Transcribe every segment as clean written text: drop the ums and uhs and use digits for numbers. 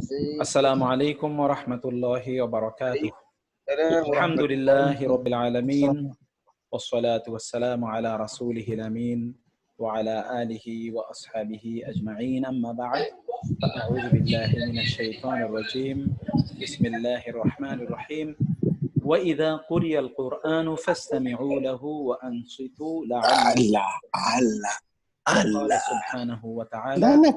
السلام عليكم ورحمة الله وبركاته. الحمد لله رب العالمين والصلاة والسلام على رسوله الأمين وعلى آله وأصحابه أجمعين، أما بعد فأعوذ بالله من الشيطان الرجيم. بسم الله الرحمن الرحيم. وإذا قرئ القرآن فاستمعوا له وأنصتوا لعلكم. قال سبحانه وتعالى: وما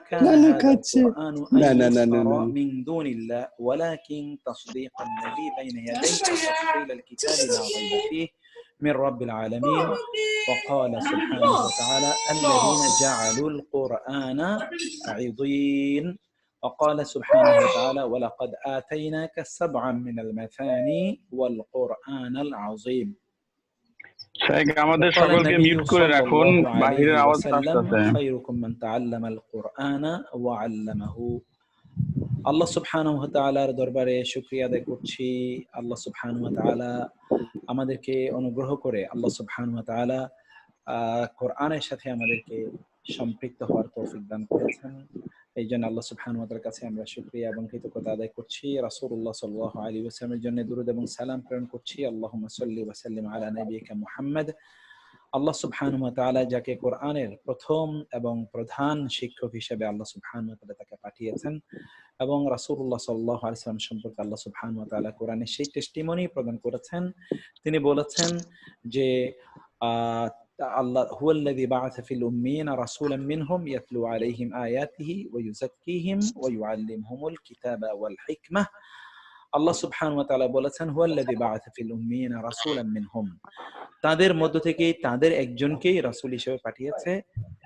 كان هذا القرآن أن يفترى من دون الله ولكن تصديق الذي بين يديه وتفصيل الكتاب لا ريب فيه من رب العالمين. وقال سبحانه وتعالى: الذين جعلوا القرآن عضين. وقال سبحانه وتعالى: ولقد آتيناك سبعا من المثاني والقرآن العظيم. আমাদের সকলকে মিউট করে রাখুন, বাহিরের আওয়াজ আসছে। خيركم من تعلم القرآن وعلمه. আল্লাহ সুবহানাহু ওয়া তাআলার দরবারে শুকরিয়া আদায় করছি। আল্লাহ সুবহানাহু ওয়া তাআলা আমাদেরকে অনুগ্রহ করে আল্লাহ সুবহানাহু ওয়া তাআলা কোরআনের সাথে আমাদেরকে সম্পৃক্ত হওয়ার তৌফিক দান করেছেন। এই জন্য আল্লাহ সুবহানাহু ওয়া তাআলার কাছে আমরা শুকরিয়া এবং কৃতজ্ঞতা আদায় করছি। রাসূলুল্লাহ সাল্লাল্লাহু আলাইহি ওয়াসাল্লামের জন্য দুরূদ এবং সালাম প্রেরণ করছি। আল্লাহুম্মা সাল্লি ওয়া সাল্লিম আলা নাবিয়িকা মুহাম্মদ। আল্লাহ সুবহানাহু ওয়া তাআলা যাকে কোরআনের প্রথম এবং প্রধান শিক্ষক হিসেবে আল্লাহ সুবহানাহু ওয়া তাআলা তাকে পাঠিয়েছেন এবং রাসূলুল্লাহ সাল্লাল্লাহু আলাইহি ওয়াসাল্লাম সম্পর্কে আল্লাহ সুবহানাহু ওয়া তাআলা কোরআনে সেই টেস্টিমনি প্রদান করেছেন। তিনি বলেছেন যে আল্লাহ হুয়াল্লাযী বা'আসা ফিল উম্মিয়িনা রাসূলাম মিনহুম ইয়াতলু আলাইহিম আয়াতিহি ওয়া ইউযাক্কিহিম ওয়া ইউআল্লিমুহুমুল কিতাবা ওয়াল হিকমাহ। আল্লাহ সুবহানাহু ওয়া তাআলা বলেছেন হুয়াল্লাযী বা'আসা ফিল উম্মিয়িনা রাসূলাম মিনহুম, তাদের মধ্য থেকে তাদের একজনকেই রাসূল হিসেবে পাঠিয়েছে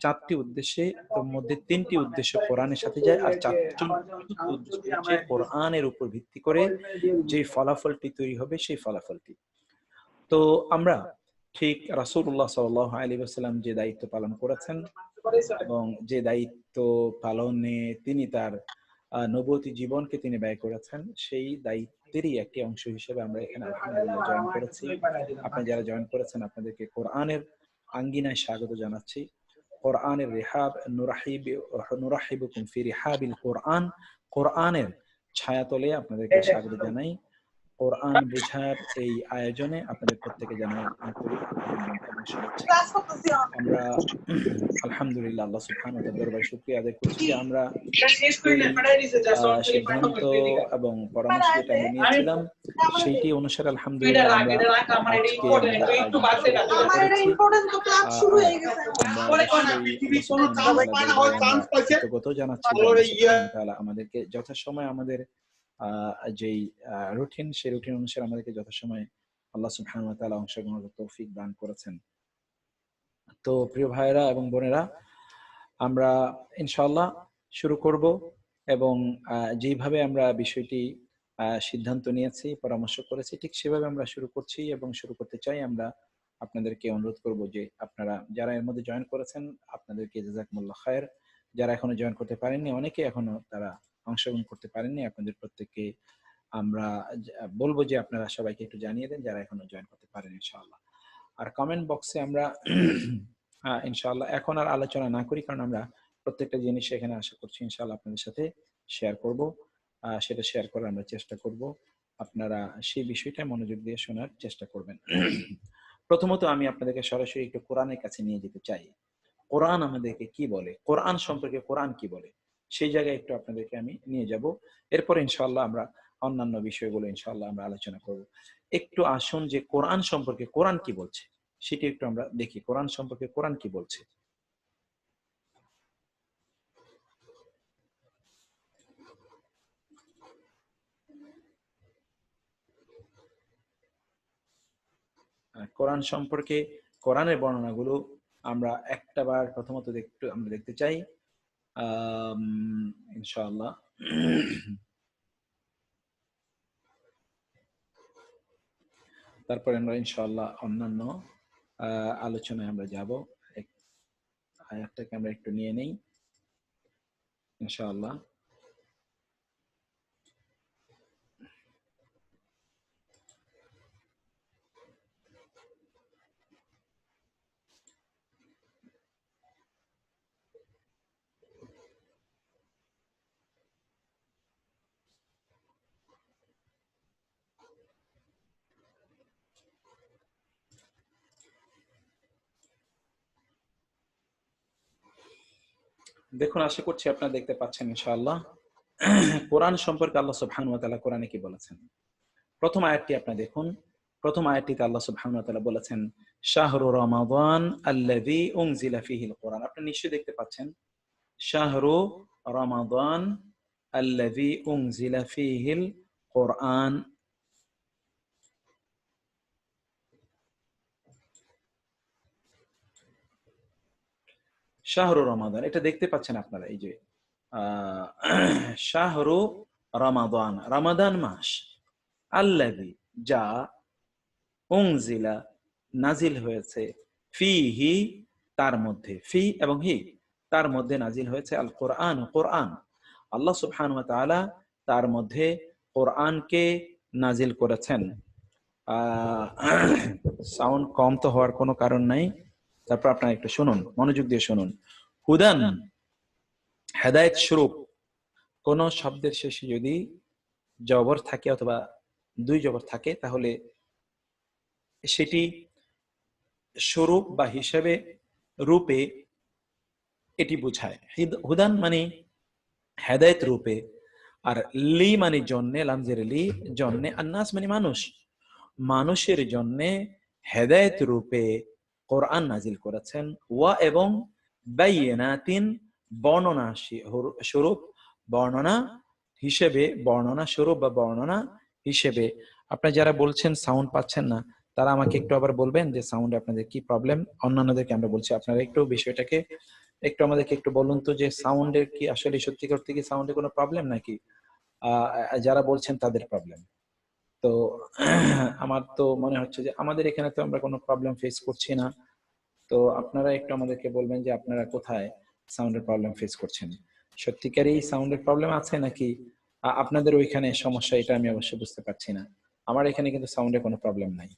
চারটি উদ্দেশ্যে। তার মধ্যে তিনটি উদ্দেশ্য কোরআনের সাথে যায় আর চারটি উদ্দেশ্য হচ্ছে কোরআনের উপর ভিত্তি করে যে ফলাফলটি তৈরি হবে সেই ফলাফলটি। তো আমরা ঠিক রাসূলুল্লাহ সাল্লাল্লাহু আলাইহি ওয়াসাল্লাম যে দায়িত্ব পালন করেছেন এবং যে দায়িত্ব পালনে তিনি তার নবুয়তি জীবনকে তিনি ব্যয় করেছেন, সেই দায়িত্বেরই একটি অংশ হিসেবে আমরা এখানে আলহামদুলিল্লাহ জয়েন করেছি। আপনারা যারা জয়েন করেছেন আপনাদেরকে কোরআনের আঙ্গিনায় স্বাগত জানাচ্ছি। কোরআনের রিহাব নুরাহিবুকুম ফি রিহাবিল কোরআন, কোরআনের ছায়াতলে আপনাদেরকে স্বাগত জানাই। কোরআন বোঝার এই আয়োজনে আপনাদের প্রত্যেকে জানাই আন্তরিক অভিনন্দন এবং শুভেচ্ছা। আমরা আলহামদুলিল্লাহ আল্লাহ সুবহানাহু ওয়া তাআলার দরবারে শুকরিয়া আদায় করছি যে আমরা সিদ্ধান্ত এবং পরামর্শ যেটা আমরা নিয়েছিলাম সেইটি অনুসারে আলহামদুলিল্লাহ আমরা আজকে কৃতজ্ঞতা জানাচ্ছি আমাদেরকে যথাসময় আমাদের যেই রুটিন সেই রুটিন অনুসারে আমাদেরকে যথাসময় আল্লাহ সুবহানাহু ওয়া তাআলা অংশগ্রহণের তৌফিক দান করেছেন। তো প্রিয় ভাইরা এবং বোনেরা, আমরা ইনশাআল্লাহ শুরু করব এবং যেভাবে আমরা বিষয়টি সিদ্ধান্ত নিয়েছি, পরামর্শ করেছি, ঠিক সেভাবে আমরা শুরু করছি এবং শুরু করতে চাই। আমরা আপনাদেরকে অনুরোধ করব যে আপনারা যারা এর মধ্যে জয়েন করেছেন আপনাদেরকে জাযাকুমুল্লাহ খায়ের, যারা এখনো জয়েন করতে পারেননি, অনেকে এখনো তারা অংশগ্রহণ করতে পারেননি, আপনাদের প্রত্যেককে আমরা বলবো যে আপনারা সবাইকে একটু জানিয়ে দেন যারা এখনো জয়েন করতে পারেন ইনশাআল্লাহ। আর কমেন্ট বক্সে আমরা ইনশাআল্লাহ এখন আর আলোচনা না করি, কারণ আমরা প্রত্যেকটা জিনিস এখানে আশা করছি ইনশাআল্লাহ আপনাদের সাথে শেয়ার করব। সেটা শেয়ার করার আমরা চেষ্টা করব, আপনারা সেই বিষয়টা মনোযোগ দিয়ে শোনার চেষ্টা করবেন। প্রথমত আমি আপনাদেরকে সরাসরি একটু কোরআনের কাছে নিয়ে যেতে চাই। কোরআন আমাদেরকে কি বলে, কোরআন সম্পর্কে কোরআন কি বলে, সেই জায়গায় একটু আপনাদেরকে আমি নিয়ে যাব। এরপর ইনশাআল্লাহ আমরা অন্যান্য বিষয়গুলো ইনশাআল্লাহ আমরা আলোচনা করব। একটু আসুন যে কোরআন সম্পর্কে কোরআন কি বলছে সেটি একটু আমরা দেখি। কোরআন সম্পর্কে কোরআন কি বলছে। কোরআন সম্পর্কে কোরআনের বর্ণনাগুলো আমরা একটাবার প্রথমত আমরা দেখতে চাই ইনশাআল্লাহ। তারপরে আমরা ইনশাআল্লাহ অন্যান্য আলোচনায় আমরা যাব। আয়াতটাকে আমরা একটু নিয়ে নেই ইনশাআল্লাহ। দেখুন, আশা করছি আপনারা দেখতে পাচ্ছেন ইনশাআল্লাহ। কোরআন সম্পর্কে আল্লাহ সুবহানাহু ওয়া তাআলা কোরআনে কি বলেছেন। প্রথম আয়াতটি আপনি দেখুন। প্রথম আয়াতটিতে আল্লাহ সুবহানাহু ওয়া তাআলা বলেছেন, শাহরু রমাদান আল্লাযী উনজিলা ফীহিল কোরআন। আপনি নিশ্চয়ই দেখতে পাচ্ছেন, শাহরু রমাদান আল্লাযী উনজিলা ফীহিল কোরআন। শাহরু রমাদান, এটা দেখতে পাচ্ছেন আপনারা, এই যে শাহরু রমাদান, রমাদান মাস, আল্লাযী যা, উনজিলা নাজিল হয়েছে, ফিহি তার মধ্যে, ফি এবং হি তার মধ্যে নাজিল হয়েছে, আল কোরআন কোরআন। আল্লাহ সুবহানাহু ওয়া তাআলা তার মধ্যে কোরআনকে নাজিল করেছেন। সাউন্ড কম তো হওয়ার কোনো কারণ নাই, তারপর আপনারা একটু শুনুন, মনোযোগ দিয়ে শুনুন। হুদান, হেদায়েত স্বরূপ। কোন শব্দের শেষে যদি জবর থাকে অথবা দুই জবর থাকে, তাহলে সেটি স্বরূপ বা হিসেবে, রূপে এটি বোঝায়। হুদান মানে হেদায়েত রূপে, আর লি মানে জন্যে, লামজের লি জন্যে, আন্নাস মানে মানুষ, মানুষের জন্যে হেদায়েত রূপে কোরআন নাজিল করেছেন। ওয়া এবং বাইয়িনাতিন বর্ণনা স্বরূপ, বর্ণনা হিসেবে, বর্ণনা স্বরূপ বা বর্ণনা হিসেবে। আপনারা যারা বলছেন সাউন্ড পাচ্ছেন না, তারা আমাকে একটু আবার বলবেন যে সাউন্ডে আপনাদের কি প্রবলেম। অন্যান্যদেরকে আমরা বলছি, আপনারা একটু বিষয়টাকে একটু আমাদেরকে একটু বলুন তো, যে সাউন্ডের কি আসলে সত্যি করতে কি সাউন্ডে কোনো প্রবলেম, নাকি যারা বলছেন তাদের প্রবলেম। তো আমার তো মনে হচ্ছে যে আমাদের এখানে তো আমরা কোনো প্রবলেম ফেস করছি না। তো আপনারা একটু আমাদেরকে বলবেন যে আপনারা কোথায় সাউন্ডের প্রবলেম ফেস করছেন। সত্যিকারই সাউন্ডের প্রবলেম আছে, নাকি আপনাদের ওইখানে সমস্যা, এটা আমি অবশ্যই বুঝতে পারছি না। আমার এখানে কিন্তু সাউন্ডের কোনো প্রবলেম নাই।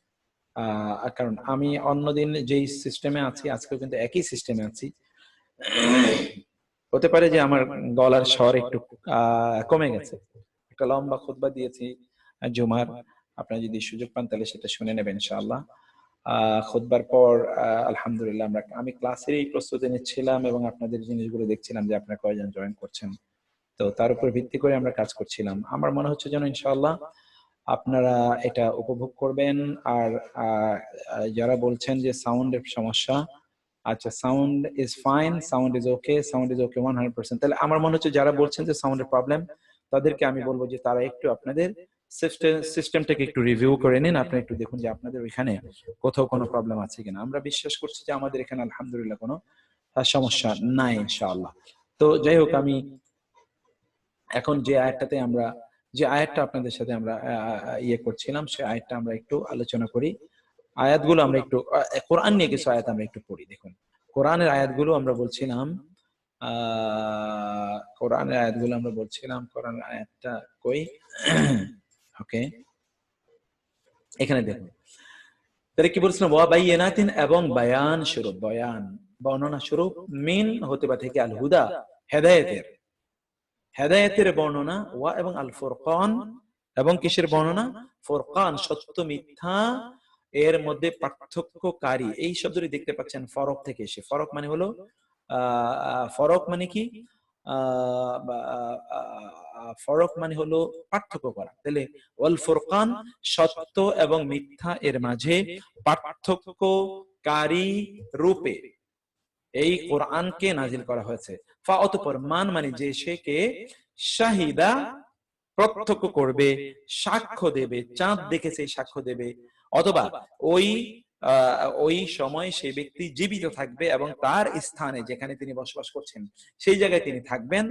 কারণ আমি অন্যদিন যেই সিস্টেমে আছি, আজকেও কিন্তু একই সিস্টেমে আছি। হতে পারে যে আমার গলার স্বর একটু কমে গেছে। একটা লম্বা খুতবা দিয়েছি জুমার, আপনারা যদি সুযোগ পান তাহলে সেটা শুনে নেবেন ইনশাআল্লাহ। খুতবার পর আলহামদুলিল্লাহ আমি ক্লাসেরই প্রস্তুতি নিচ্ছিলাম এবং আপনাদের জিনিসগুলো দেখছিলাম যে আপনারা কয়জন জয়েন করছেন। তো তার উপর ভিত্তি করে আমরা কাজ করছিলাম। আমার মনে হচ্ছে যেন ইনশাআল্লাহ আপনারা এটা উপভোগ করবেন। আর যারা বলছেন যে সাউন্ডের সমস্যা, আচ্ছা, sound is fine, sound is okay, sound is okay 100%। তাহলে আমার মনে হচ্ছে যারা বলছেন যে সাউন্ডের প্রবলেম, তাদেরকে আমি বলবো যে তারা একটু আপনাদের সিস্টেমটাকে একটু রিভিউ করে নিন। আপনি একটু দেখুন যে আপনাদের ওইখানে কোথাও কোনো প্রবলেম আছে কিনা। আমরা বিশ্বাস করছি যে আমাদের এখানে আলহামদুলিল্লাহ কোনো সমস্যা নাই ইনশাআল্লাহ। তো যাই হোক, আমি এখন যে আয়াতটা আপনাদের সাথে আমরা ইয়ে করছিলাম, সেই আয়াতটা আমরা একটু আলোচনা করি। আয়াতগুলো আমরা একটু কোরআন নিয়ে কিছু আয়াত আমরা একটু পড়ি। দেখুন, কোরআনের আয়াতগুলো আমরা বলছিলাম, কোরআনের আয়াতটা কই, ওকে, এখানে দেখুন। তাহলে কি বলছিলাম, ওয়া বাইয়িনাতিন, এবং বায়ান স্বরূপ, বয়ান বর্ণনা স্বরূপ, মিন হতে বা থেকে, আল হুদা হেদায়েতের বর্ণনা, ওয়া এবং আল ফুরকান, এবং কিসের বর্ণনা, ফুরকান সত্য মিথ্যা এর মধ্যে পার্থক্যকারী। এই শব্দটি দেখতে পাচ্ছেন ফরক থেকে এসে। ফরক মানে হলো ফরক মানে কি, ফরক মানে হলো পার্থক্য করা। তাহলে ওয়াল ফুরকান সত্য এবং মিথ্যা এর মাঝে পার্থক্যকারী রূপে এই কোরআনকে নাজিল করা হয়েছে। ফা অতঃপর, মান মানে যে, সে কে, শাহিদা প্রত্যক্ষ করবে, সাক্ষ্য দেবে, চাঁদ দেখেছে সাক্ষ্য দেবে, অথবা ওই সময় সেই ব্যক্তি জীবিত থাকবে এবং তার স্থানে যেখানে তিনি বসবাস করছেন সেই জায়গায় তিনি থাকবেন।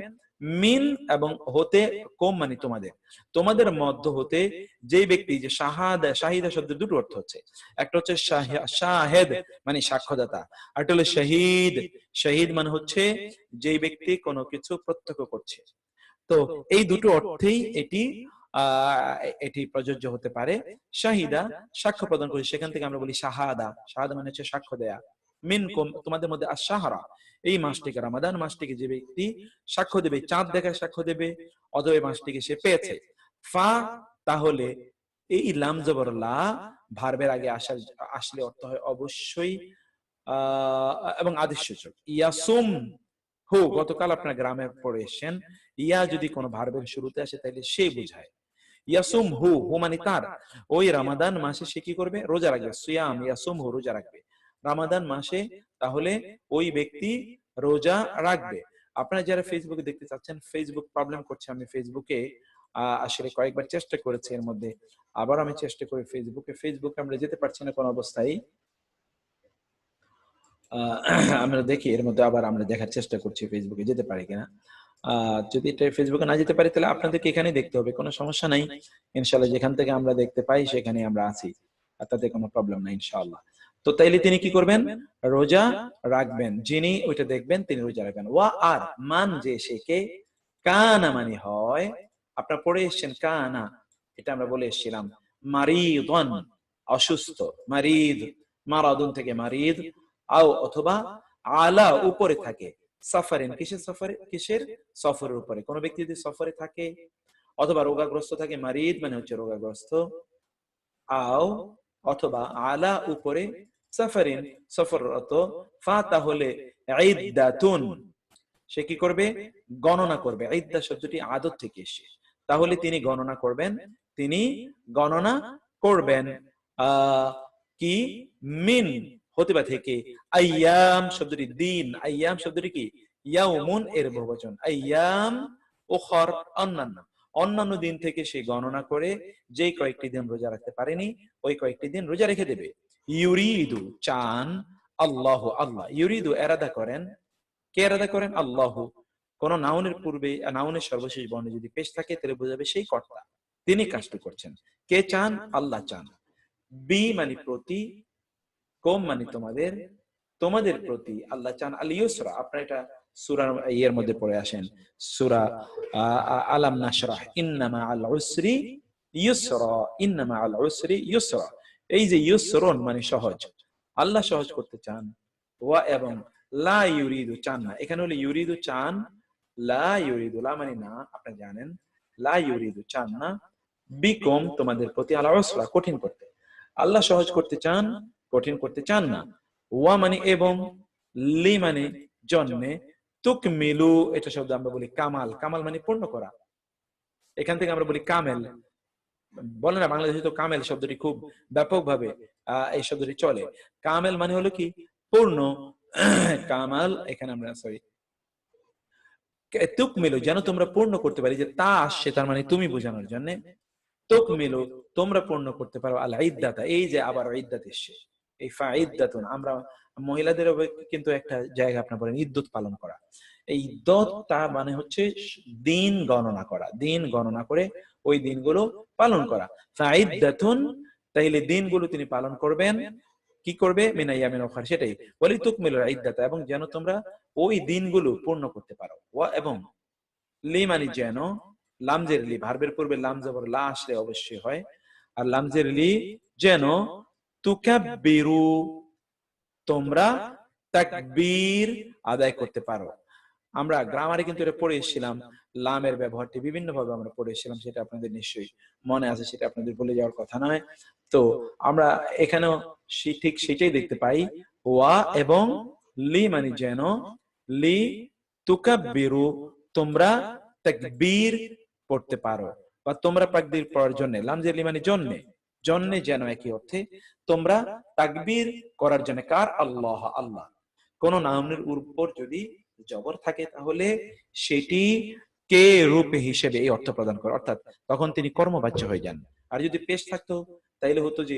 মিন এবং হতে, কম মানে তোমাদের মধ্য হতে যে ব্যক্তি, যে শাহিদা শব্দের দুটো অর্থ হচ্ছে, একটা হচ্ছে শাহেদ মানে সাক্ষ্যদাতা, আর একটা হলো শহীদ। শহীদ মানে হচ্ছে যে ব্যক্তি কোনো কিছু প্রত্যক্ষ করছে। তো এই দুটো অর্থেই এটি প্রযোজ্য হতে পারে। শাহিদা সাক্ষ্য প্রদান করে, সেখান থেকে আমরা বলি শাহাদা। শাহাদা মানে হচ্ছে সাক্ষ্য দেয়া। মিনকুম তোমাদের মধ্যে, আশ-শাহরা এই মাসটিকে, রমাদান মাসটিকে যে ব্যক্তি সাক্ষ্য দেবে, চাঁদ দেখায় সাক্ষ্য দেবে, অথবা এই মাসটিকে সে পেয়েছে। ফা তাহলে এই লাম জবর লা ভার্বের আগে আসলে অর্থ হয় অবশ্যই এবং আদেশ সূচক। ইয়াসুম হু গতকাল আপনার গ্রামে পড়ে এসেছেন, ইয়া যদি কোনো ভার্বের শুরুতে আসে তাহলে সে বোঝায়। ইয়াসুম হু, হু মানে তার, ওই রমাদান মাসে সে কি করবে? রোজা রাখবে। সিয়াম ইয়াসুম হু, রোজা রাখবে রমাদান মাসে, তাহলে ওই ব্যক্তি রোজা রাখবে। আপনারা যারা ফেসবুকে দেখতে চাচ্ছেন, ফেসবুক প্রবলেম করছে, আমি ফেসবুকে আসলে কয়েকবার চেষ্টা করেছি, এর মধ্যে আবার আমি চেষ্টা করি ফেসবুকে আমরা যেতে পারছি না কোন অবস্থায়। আমরা দেখি এর মধ্যে আবার আমরা দেখার চেষ্টা করছি ফেসবুকে যেতে পারি কিনা। যদি এটা ফেসবুকে না যেতে পারি তাহলে আপনাদেরকে এখানে দেখতে হবে, কোনো সমস্যা নাই ইনশাআল্লাহ। যেখান থেকে আমরা দেখতে পাই সেখানে আমরা আছি, আর তাতে কোনো প্রবলেম নাই ইনশাআল্লাহ। তো তাইলে তিনি কি করবেন? রোজা রাখবেন। যিনি ওইটা দেখবেন তিনি রোজা রাখবেন। ওয়া আর মান যে সে কে, কানা মানে হয়, আপনারা পড়ে এসেছেন কানা, এটা আমরা বলে এসেছিলাম মারিদন অসুস্থ, মারিদ মারাদুন থেকে মারিদ, আও অথবা আলা উপরে থাকে, সাফারিন কিসের সফরে, কিসের সফরের উপরে, কোন ব্যক্তি যদি সফরে থাকে অথবা রোগাগ্রস্ত থাকে, মারিদ মানে হচ্ছে রোগাগ্রস্ত, আও অথবা আলা উপরে, সাফারিন সফররত, ফা তাহলে ইদ্দাতুন সে কি করবে? গণনা করবে। ইদ্দা শব্দটি আদত থেকে এসে, তাহলে তিনি গণনা করবেন, তিনি গণনা করবেন কি মিন হতে বা থেকে, আইয়াম শব্দটি দিন, আইয়াম শব্দটি কি? ইয়াউমুন এর বহুবচন, আইয়াম উখর অন্যান্য, অন্যান্য দিন থেকে সে গণনা করে যে কয়েকটি দিন রোজা রাখতে পারেনি ওই কয়েকটি দিন রোজা রেখে দেবে। ইউরিদু চান, আল্লাহ আল্লাহ, ইউরিদু এরাদা করেন, কে এরাদা করেন? আল্লাহ। কোন নাউনের পূর্বে নাউনের সর্বশেষ বর্ণ যদি পেশ থাকে তাহলে বোঝাবে সেই কর্তা, তিনি কাজটি করছেন। কে চান? আল্লাহ চান। বি মানে প্রতি, কম মানে তোমাদের, তোমাদের প্রতি আল্লাহ চান আল ইউসরা। আপনারা এটা সূরা এর মধ্যে পড়ে আসেন, সূরা আলাম নাশরাহ, ইন্নামা আল উসরি ইউসরা, ইন্নামা আল উসরি ইউসরা। এই যে ইউসরুন মানে সহজ, আল্লাহ সহজ করতে চান। ওয়া এবং লা ইউরিদু চান না, এখানে হলো ইউরিদু চান, লা ইউরিদু, লা মানে না, আপনারা জানেন, লা ইউরিদু চান না, বিকুম তোমাদের প্রতি, আল উসরা কঠিন করতে, আল্লাহ সহজ করতে চান, কঠিন করতে চান না। ওয়া মানে এবং, লি মানে জন্মে, তুকমিলু এটা শব্দ আমরা বলি কামাল, কামাল মানে পূর্ণ করা, এখান থেকে আমরা বলি কামেল। বলে না বাংলাদেশে তো কামেল শব্দটি খুব ব্যাপকভাবে এই শব্দটি চলে। কামেল মানে হলো কি? পূর্ণ। কামাল এখানে আমরা সরি তুকমিলু যেন তোমরা পূর্ণ করতে পারি, যে তা আসছে তার মানে তুমি বোঝানোর জন্য, তুকমিলু তোমরা পূর্ণ করতে পারো, আল ইদ্দাতা এই যে আবার ইদ্দাত এসছে, এই ফাইদ্দাতুন, আমরা মহিলাদের কিন্তু একটা জায়গা আপনার বলেন ইদ্যত পালন করা, এই ইদ্যতটা মানে হচ্ছে দিন গণনা করা, দিন গণনা করে ওই দিনগুলো পালন করা। ফাইদ্দাতুন তাইলে দিনগুলো তিনি পালন করবেন, কি করবে? মিনা ইয়ামিন উখর, সেটাই বলি তুকমিলুল ইদ্দাতা, এবং যেন তোমরা ওই দিনগুলো পূর্ণ করতে পারো। ওয়া এবং, লি মানে যেন, লামজের লি, ভার্বের পূর্বে লাম জবর লা আসলে অবশ্যই হয়, আর লামজের লি যেন, তুকাব্বিরু তোমরা তাকবীর আদায় করতে পারো। আমরা গ্রামারে কিন্তু এটা পড়ে এসেছিলাম, লামের ব্যবহারটি বিভিন্ন ভাবে আমরা পড়ে এসেছিলাম, সেটা আপনাদের নিশ্চয়ই মনে আছে, সেটা আপনাদের বলে যাওয়ার কথা নয়। তো আমরা এখানেও ঠিক সেটাই দেখতে পাই, ওয়া এবং, লি মানে যেন, লি তুকাব্বিরু তোমরা তাকবীর পড়তে পারো, বা তোমরা তাকবীর পড়ার জন্য, লামজের লি মানে জন্যে, জন্যে যেন একই অর্থে, তোমরা তাকবীর করার জন্য, কার? আল্লাহ আল্লাহ। কোন নাউনের উপর যদি জবর থাকে তাহলে সেটি কে রূপে হিসেবে এই অর্থ প্রদান করে, অর্থাৎ তখন তিনি কর্মবাচ্য হয়ে যান। আর যদি পেশ থাকতো তাইলে হতো যে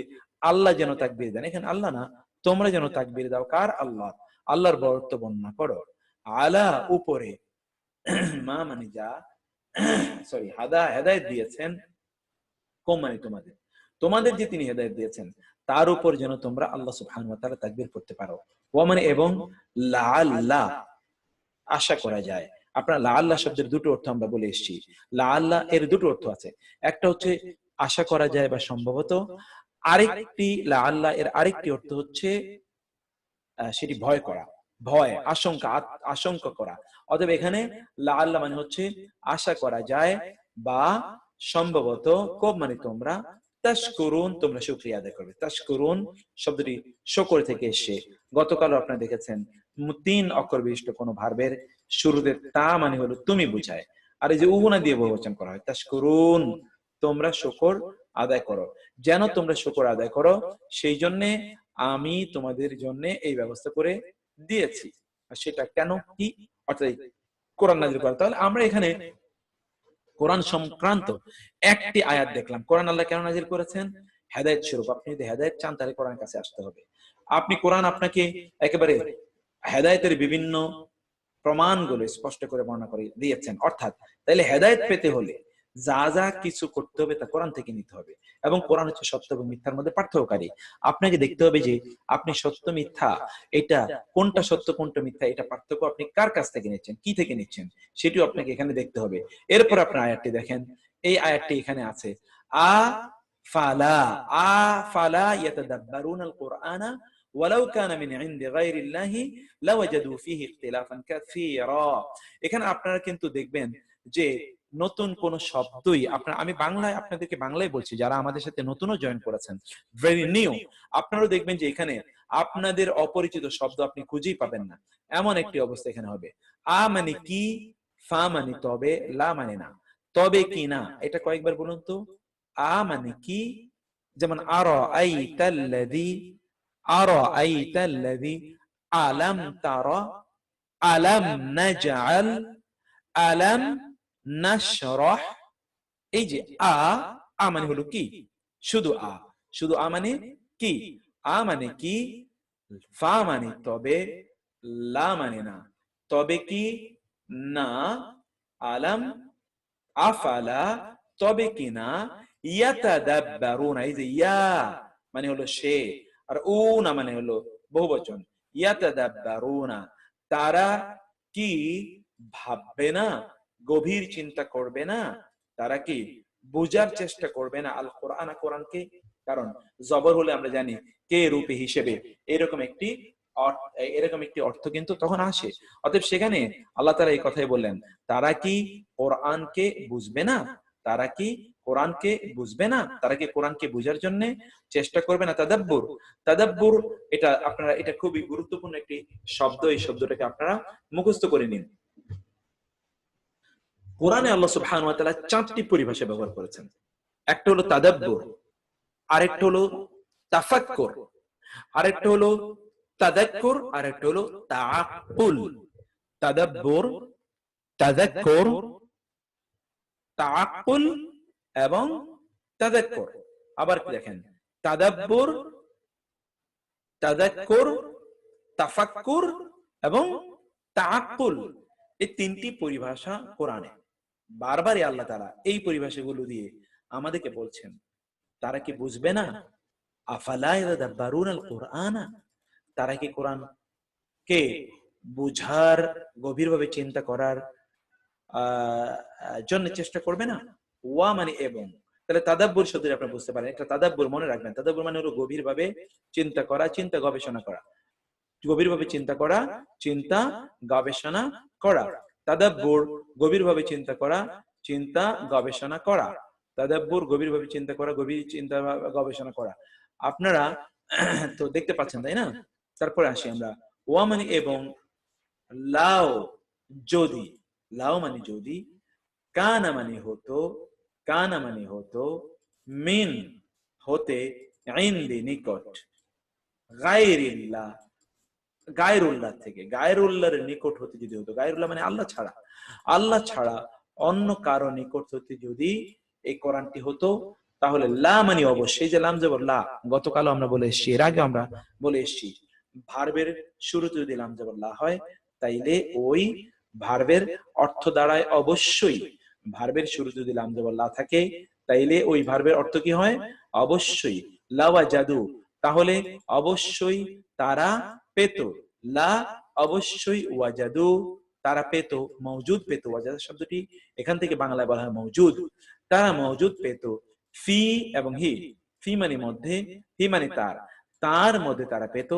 আল্লাহ যেন তাকবীর দেন, এখানে আল্লাহ না, তোমরা যেন তাকবীর দাও, কার? আল্লাহ। আল্লাহর বরত্ব বর্ণনা করো। আলা উপরে, মা মানে যা, সরি হাদা হেদায়েত দিয়েছেন, কম মানে তোমাদের, তোমাদের যে তিনি হেদায়েত দিয়েছেন তার উপর যেন তোমরা আল্লাহ সুবহানাহু ওয়া তাআলা তাকবীর করতে পারো। ওয়া মানে এবং, লাআল্লা আশা করা যায়। আপনার লাআল্লাহ শব্দের দুটো অর্থ আমরা বলে এসেছি, লাআল্লাহ এর দুটো অর্থ আছে, একটা হচ্ছে আশা করা যায় বা সম্ভবত, আরেকটি লাআল্লাহ এর আরেকটি অর্থ হচ্ছে সেটি ভয় করা, ভয়, আশঙ্কা, আশঙ্কা করা। অতএব এখানে লাআল্লাহ মানে হচ্ছে আশা করা যায় বা সম্ভবত, কব মানে তোমরা, তাশকুরুন তোমরা শুকরিয়া আদায় করবে। তাশকুরুন শব্দটি শুকর থেকে এসে, গতকাল আপনারা দেখেছেন 3 অক্ষর বিশিষ্ট কোন ভার্বের শুরুতে তা মানে হলো তুমি বুঝায়, আর এই যে উগুনা দিয়ে বহুবচন করা হয় তাশকুরুন, তোমরা শুকর আদায় করো, যেন তোমরা শুকর আদায় করো সেই জন্য আমি তোমাদের জন্য এই ব্যবস্থা করে দিয়েছি। আর সেটা কেন কি, অর্থাৎ কোরআন নাযিল করা। তাহলে আমরা এখানে কোরআন সংক্রান্ত একটি আয়াত দেখলাম। কোরআন আল্লাহ কেন নাযিল করেছেন? হেদায়েত স্বরূপ। আপনি যদি হেদায়েত চান তাহলে কোরআনের কাছে আসতে হবে। আপনি কোরআন আপনাকে একেবারে হেদায়েতের বিভিন্ন প্রমাণগুলো স্পষ্ট করে বর্ণনা করে দিয়েছেন। অর্থাৎ তাহলে হেদায়েত পেতে হলে যা যা কিছু করতে হবে তা কোরআন থেকে নিতে হবে। এবং কোরআন হচ্ছে সত্য এবং মিথ্যার মধ্যে পার্থক্যকারী। আপনাকে দেখতে হবে যে আপনি সত্য মিথ্যা, এটা কোনটা সত্য কোনটা মিথ্যা, এটা পার্থক্য আপনি কার কাছ থেকে নিচ্ছেন, কি থেকে নিচ্ছেন, সেটিও আপনাকে এখানে দেখতে হবে। এরপর আপনার আয়াতটি দেখেন, এই আয়াতটি এখানে আছে, আ ফালা ইয়াতাদাব্বারুনাল কুরআনা ওয়ালাউ কানা মিন ইনদি গায়রিল্লাহি লাওয়াজাদু ফীহি ইখতিলাফান কাসীরা। এখানে আপনারা কিন্তু দেখবেন যে নতুন কোন শব্দই আমি বাংলায় আপনাদেরকে বাংলায় বলছি, যারা আমাদের সাথে নতুনও জয়েন করেছেন, ভেরি নিউ, আপনারাও দেখবেন যে এখানে আপনাদের অপরিচিত শব্দ আপনি খুঁজেই পাবেন না, এমন একটি অবস্থা এখানে হবে। আ মানে কি, ফা মানে তবে, লা মানে না। তবে কি না, এটা কয়েকবার বলুন তো। আ মানে কি, যেমন আরাআইতাল্লাযী, আরাআইতাল্লাযী, আলাম তারা, আলাম নাজআল, আলাম নাশরাহ। এই যে আ মানে হলো কি, শুধু শুধু মানে কি, আ মানে কি, ফা মানে তবে, লা মানে না, তবে কি না, আলাম, আফালা তবে কি না, ইয়াতাদাব্বারুনা, এই যে ইয়া মানে হলো সে, আর উনা মানে হলো বহুবচন, ইয়াতাদাব্বারুনা তারা কি ভাববে না, গভীর চিন্তা করবে না, তারা কি বুঝার চেষ্টা করবে না আল কোরআন, কোরআনকে। কারণ জবর হলে আমরা জানি কে রূপে হিসেবে এরকম একটি অর্থ কিন্তু তখন আসে। অতএব সেখানে আল্লাহ তাআলা এই কথাই বললেন, তারা কি কোরআনকে বুঝবে না, তারা কি কোরআনকে বুঝবে না, তারা কি কোরআনকে বুঝার জন্য চেষ্টা করবে না। তাদাব্বুর, তাদাব্বুর এটা আপনারা, এটা খুবই গুরুত্বপূর্ণ একটি শব্দ, এই শব্দটাকে আপনারা মুখস্থ করে নিন। কোরআনে আল্লাহ সুবহানাহু ওয়া তাআলা 4টি পরিভাষা ব্যবহার করেছেন। একটা হলো তাদাব্বুর, আরেকটা হলো তাফাক্কুর, আরেকটা হলো তাযাক্কুর, আরেকটা হলো তাআক্কুল। তাদাব্বুর, তাযাক্কুর, তাআক্কুল এবং তাযাক্কুর। আবার কি দেখেন, তাদাব্বুর, তাযাক্কুর, তাফাক্কুর এবং তাআক্কুল, এই 3টি পরিভাষা কোরআনে। বারবারই আল্লাহ তাআলা এই পরিভাষাগুলো দিয়ে আমাদেরকে বলছেন, তারা কি বুঝবে না, আফালা ইয়াদাব্বারুনাল কুরআনা, তারা কি কোরআন কে বুঝার, গভীরভাবে চিন্তা করার জন্য চেষ্টা করবে না। ওয়া মানে এবং, তাহলে তাদাব্বুর শব্দটি আপনি বুঝতে পারেন, এটা তাদাব্বুর মনে রাখবেন, তাদাব্বুর মানে হলো গভীরভাবে চিন্তা করা, চিন্তা গবেষণা করা, গভীরভাবে চিন্তা করা, চিন্তা গবেষণা করা। তাদাব্বুর গভীরভাবে চিন্তা করা, চিন্তা গবেষণা করা। তাদাব্বুর গভীরভাবে চিন্তা করা, গভীর চিন্তা গবেষণা করা। আপনারা তো দেখতে পাচ্ছেন তাই না। তারপরে আসি আমরা, ওয়া মানে এবং, লাও যদি, লাও মানে যদি, কানা মানে হতো, কানা মানে হতো, মিন হতে, ইনদি নিকট, গায়রিল্লাহ গায়রুল্লাহ থেকে, গায়রুল্লাহর নিকট হতে যদি হতো, গায়রুল্লাহ মানে আল্লাহ ছাড়া, আল্লাহ ছাড়া অন্য কারো নিকট হতে যদি এই কোরআনটি হতো, তাহলে লা মানে অবশ্যই, যে লাম জবর লা, গতকাল আমরা বলে এসেছি, এর আগে আমরা বলে এসেছি, ভার্বের শুরুতে যদি লাম জবর লা হয়, তাইলে ওই ভার্বের অর্থ দাঁড়ায় অবশ্যই, ভার্বের শুরুতে যদি লাম জবর লা থাকে, তাইলে ওই ভার্বের অর্থ কি হয়, অবশ্যই। লাওয়াজাদু, তাহলে অবশ্যই তারা পেত, লা অবশ্যই, ওয়াজাদু তারা পেত, মওজুদ পেত, ওয়াজাদ শব্দটি এখান থেকে বাংলায় বলা হয় মওজুদ, তারা মওজুদ পেত, ফি এবং হি, ফি মানে মধ্যে, হি মানে তার, তার মধ্যে তারা পেত,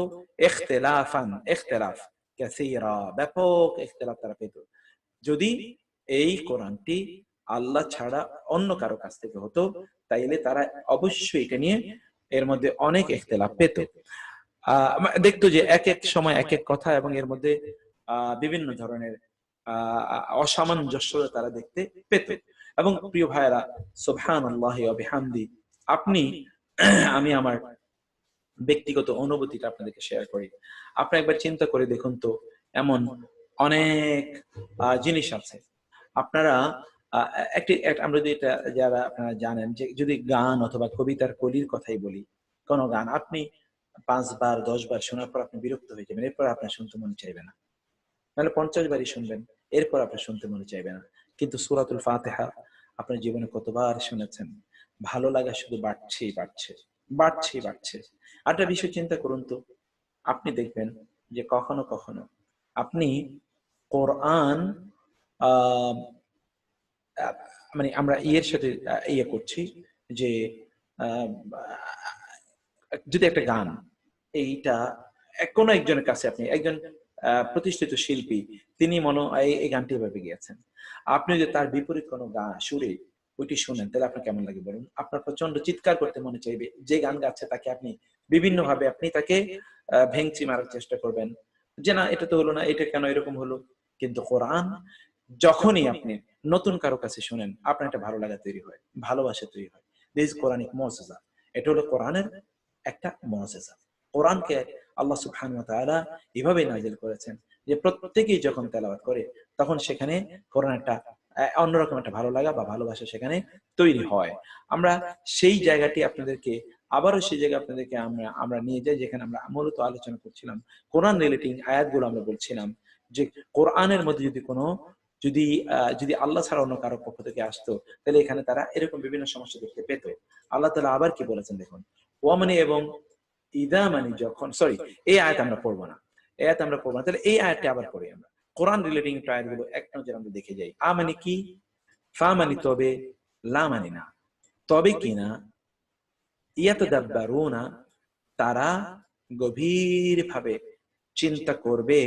ইখতিলাফান, ইখতিলাফ কাসীরা, ব্যাপক ইখতিলাফ তারা পেত, যদি এই কোরআনটি আল্লাহ ছাড়া অন্য কারো কাছ থেকে হতো, তাইলে তারা অবশ্যই এটা নিয়ে এর মধ্যে অনেক ইখতিলাফ পেত। দেখতো যে এক এক সময় এক এক কথা, এবং এর মধ্যে বিভিন্ন ধরনের অসামঞ্জস্যতা তারা দেখতে পেত। এবং প্রিয় ভাইয়েরা, সুবহানাল্লাহি ওয়া বিহামদি, আপনি আমি আমার ব্যক্তিগত অনুভূতিটা আপনাদেরকে শেয়ার করি। আপনি একবার চিন্তা করে দেখুন তো, এমন অনেক জিনিস আছে আপনারা আমরা যদি এটা, যারা আপনারা জানেন যে যদি গান অথবা কবিতার কলির কথাই বলি, কোন গান আপনি 5 বার 10 বার শোনার পর আপনি বিরক্ত হয়ে যাবেন, এরপর আপনার শুনতে মনে চাইবে না। নাহলে 50 বারই শুনবেন, এরপর আপনার শুনতে মনে চাইবে না। কিন্তু সূরাতুল ফাতিহা আপনার জীবনে কতবার শুনেছেন, ভালো লাগা শুধু বাড়ছেই বাড়ছে, বাড়ছেই বাড়ছে। আরেকটা বিষয় চিন্তা করুন তো, আপনি দেখবেন যে কখনো কখনো আপনি কোরআন আহ মানে আমরা ইয়ের সাথে ইয়ে করছি যে আহ, যদি একটা গান, এইটা কোনো একজনের কাছে, আপনি একজন প্রতিষ্ঠিত শিল্পী, তিনি এই গানটি এভাবে গেয়েছেন, আপনি যদি তার বিপরীত কোনো গান সুরে ওইটি শুনেন, তাহলে আপনার কেমন লাগে বলুন? আপনার প্রচন্ড চিৎকার করতে মনে চাইবে। যে গান গাচ্ছে তাকে আপনি বিভিন্ন ভাবে আপনি তাকে ভেঙচি মারার চেষ্টা করবেন, যে না এটা তো হলো না, এটা কেন এরকম হলো। কিন্তু কোরআন যখনই আপনি নতুন কারো কাছে শুনেন, আপনার একটা ভালো লাগা তৈরি হয়, ভালোবাসা তৈরি হয়। দিস কোরআনিক মুজিজা, এটা হলো কোরআনের একটা মুজিজা। কোরআনকে আল্লাহ সুবহানাহু ওয়া তাআলা এভাবে নাজিল করেছেন যে প্রত্যেকেই যখন তেলাওয়াত করে তখন সেখানে কোরআন একটা অন্যরকম একটা ভালো লাগা বা ভালোবাসা সেখানে তৈরি হয়। আমরা সেই জায়গাটি আপনাদেরকে আবারও সেই জায়গায় আপনাদেরকে আমরা নিয়ে যাই, যেখানে আমরা মূলত আলোচনা করছিলাম কোরআন রিলেটিং আয়াতগুলো। আমরা বলছিলাম যে কোরআনের মধ্যে যদি কোনো যদি যদি আল্লাহ ছাড়া অন্য কারো পক্ষ থেকে আসতো, তাহলে এখানে তারা এরকম বিভিন্ন সমস্যা দেখতে পেত। আল্লাহ তাআলা আবার কি বলেছেন দেখুন, ওয়ামানি এবং ইদা মানে যখন, সরি এই আয়াত আমরা পড়বো না, এই আয়াত আমরা পড়বো না, তাহলে এই আয়াতটা আবার পড়ি আমরা। কোরআন রিলেটিং আয়াতগুলো এক নজরে আমরা দেখে যাই। আ মানে কি, ফা মানে তবে, লা মানে না, তবে কিনা, ইয়াতাদাব্বারুনা তারা গভীরভাবে চিন্তা করবে,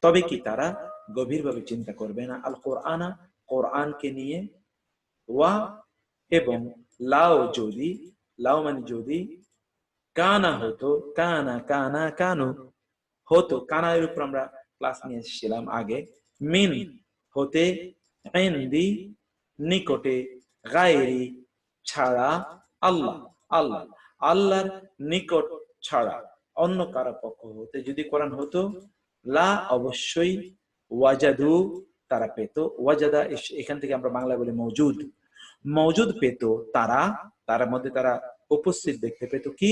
তবে কি তারা গভীরভাবে চিন্তা করবে না, আল কোরআনা কোরআনকে নিয়ে, ওয়া এবং লাও যদি, লাও মানে যদি, কানা হতো, কানা কানা কানু হতো, কানা এর উপর আমরা ক্লাস নিয়ে এসেছিলাম আগে, মিন হতে, ইনদি নিকটে, গায়রি ছাড়া, আল্লাহ আল্লাহ আল্লাহর নিকট ছাড়া অন্য কারো পক্ষ হতে যদি কোরআন হতো, লা অবশ্যই, ওয়াজাদু তারা পেত, ওয়াজাদা এখান থেকে আমরা বাংলা বলি মওজুদ, মওজুদ পেত তারা, তার মধ্যে তারা উপস্থিত দেখতে পেত কি,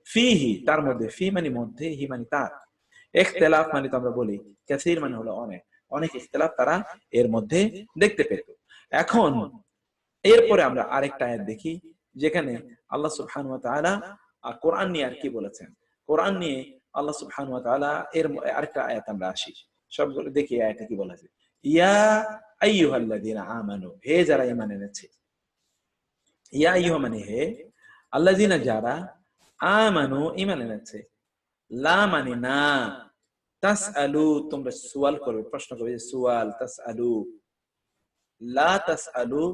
ফিহি তার মধ্যে, ফি মানে মধ্যে, হি মানে তার, ইখতিলাফ মানে তো আমরা বলি কাসীর মানে হলো অনেক, অনেক ইখতিলাফ তারা এর মধ্যে দেখতে পেত। এখন এরপরে আমরা আরেকটা আয়াত দেখি, যেখানে আল্লাহ সুবহানাহু ওয়া তাআলা কোরআন নিয়ে আর কি বলেছেন। কোরআন নিয়ে আল্লাহ সুবহানাহু ওয়া তাআলা এর আরেকটা আয়াত আমরা আসি, সবগুলো দেখি আয়াতটা কি বলেছে। ইয়া আইয়ুহাল্লাযীনা আমানু, হে যারা ঈমান এনেছে, ইয়া আইয়ুহা মানে হে, আল্লাযীনা যারা, আমানু ঈমান এনেছে, লা মানে না, তাসআলু তোমরা সওয়াল করবে, প্রশ্ন করবে, সওয়াল তাসআলু, লা তাসআলু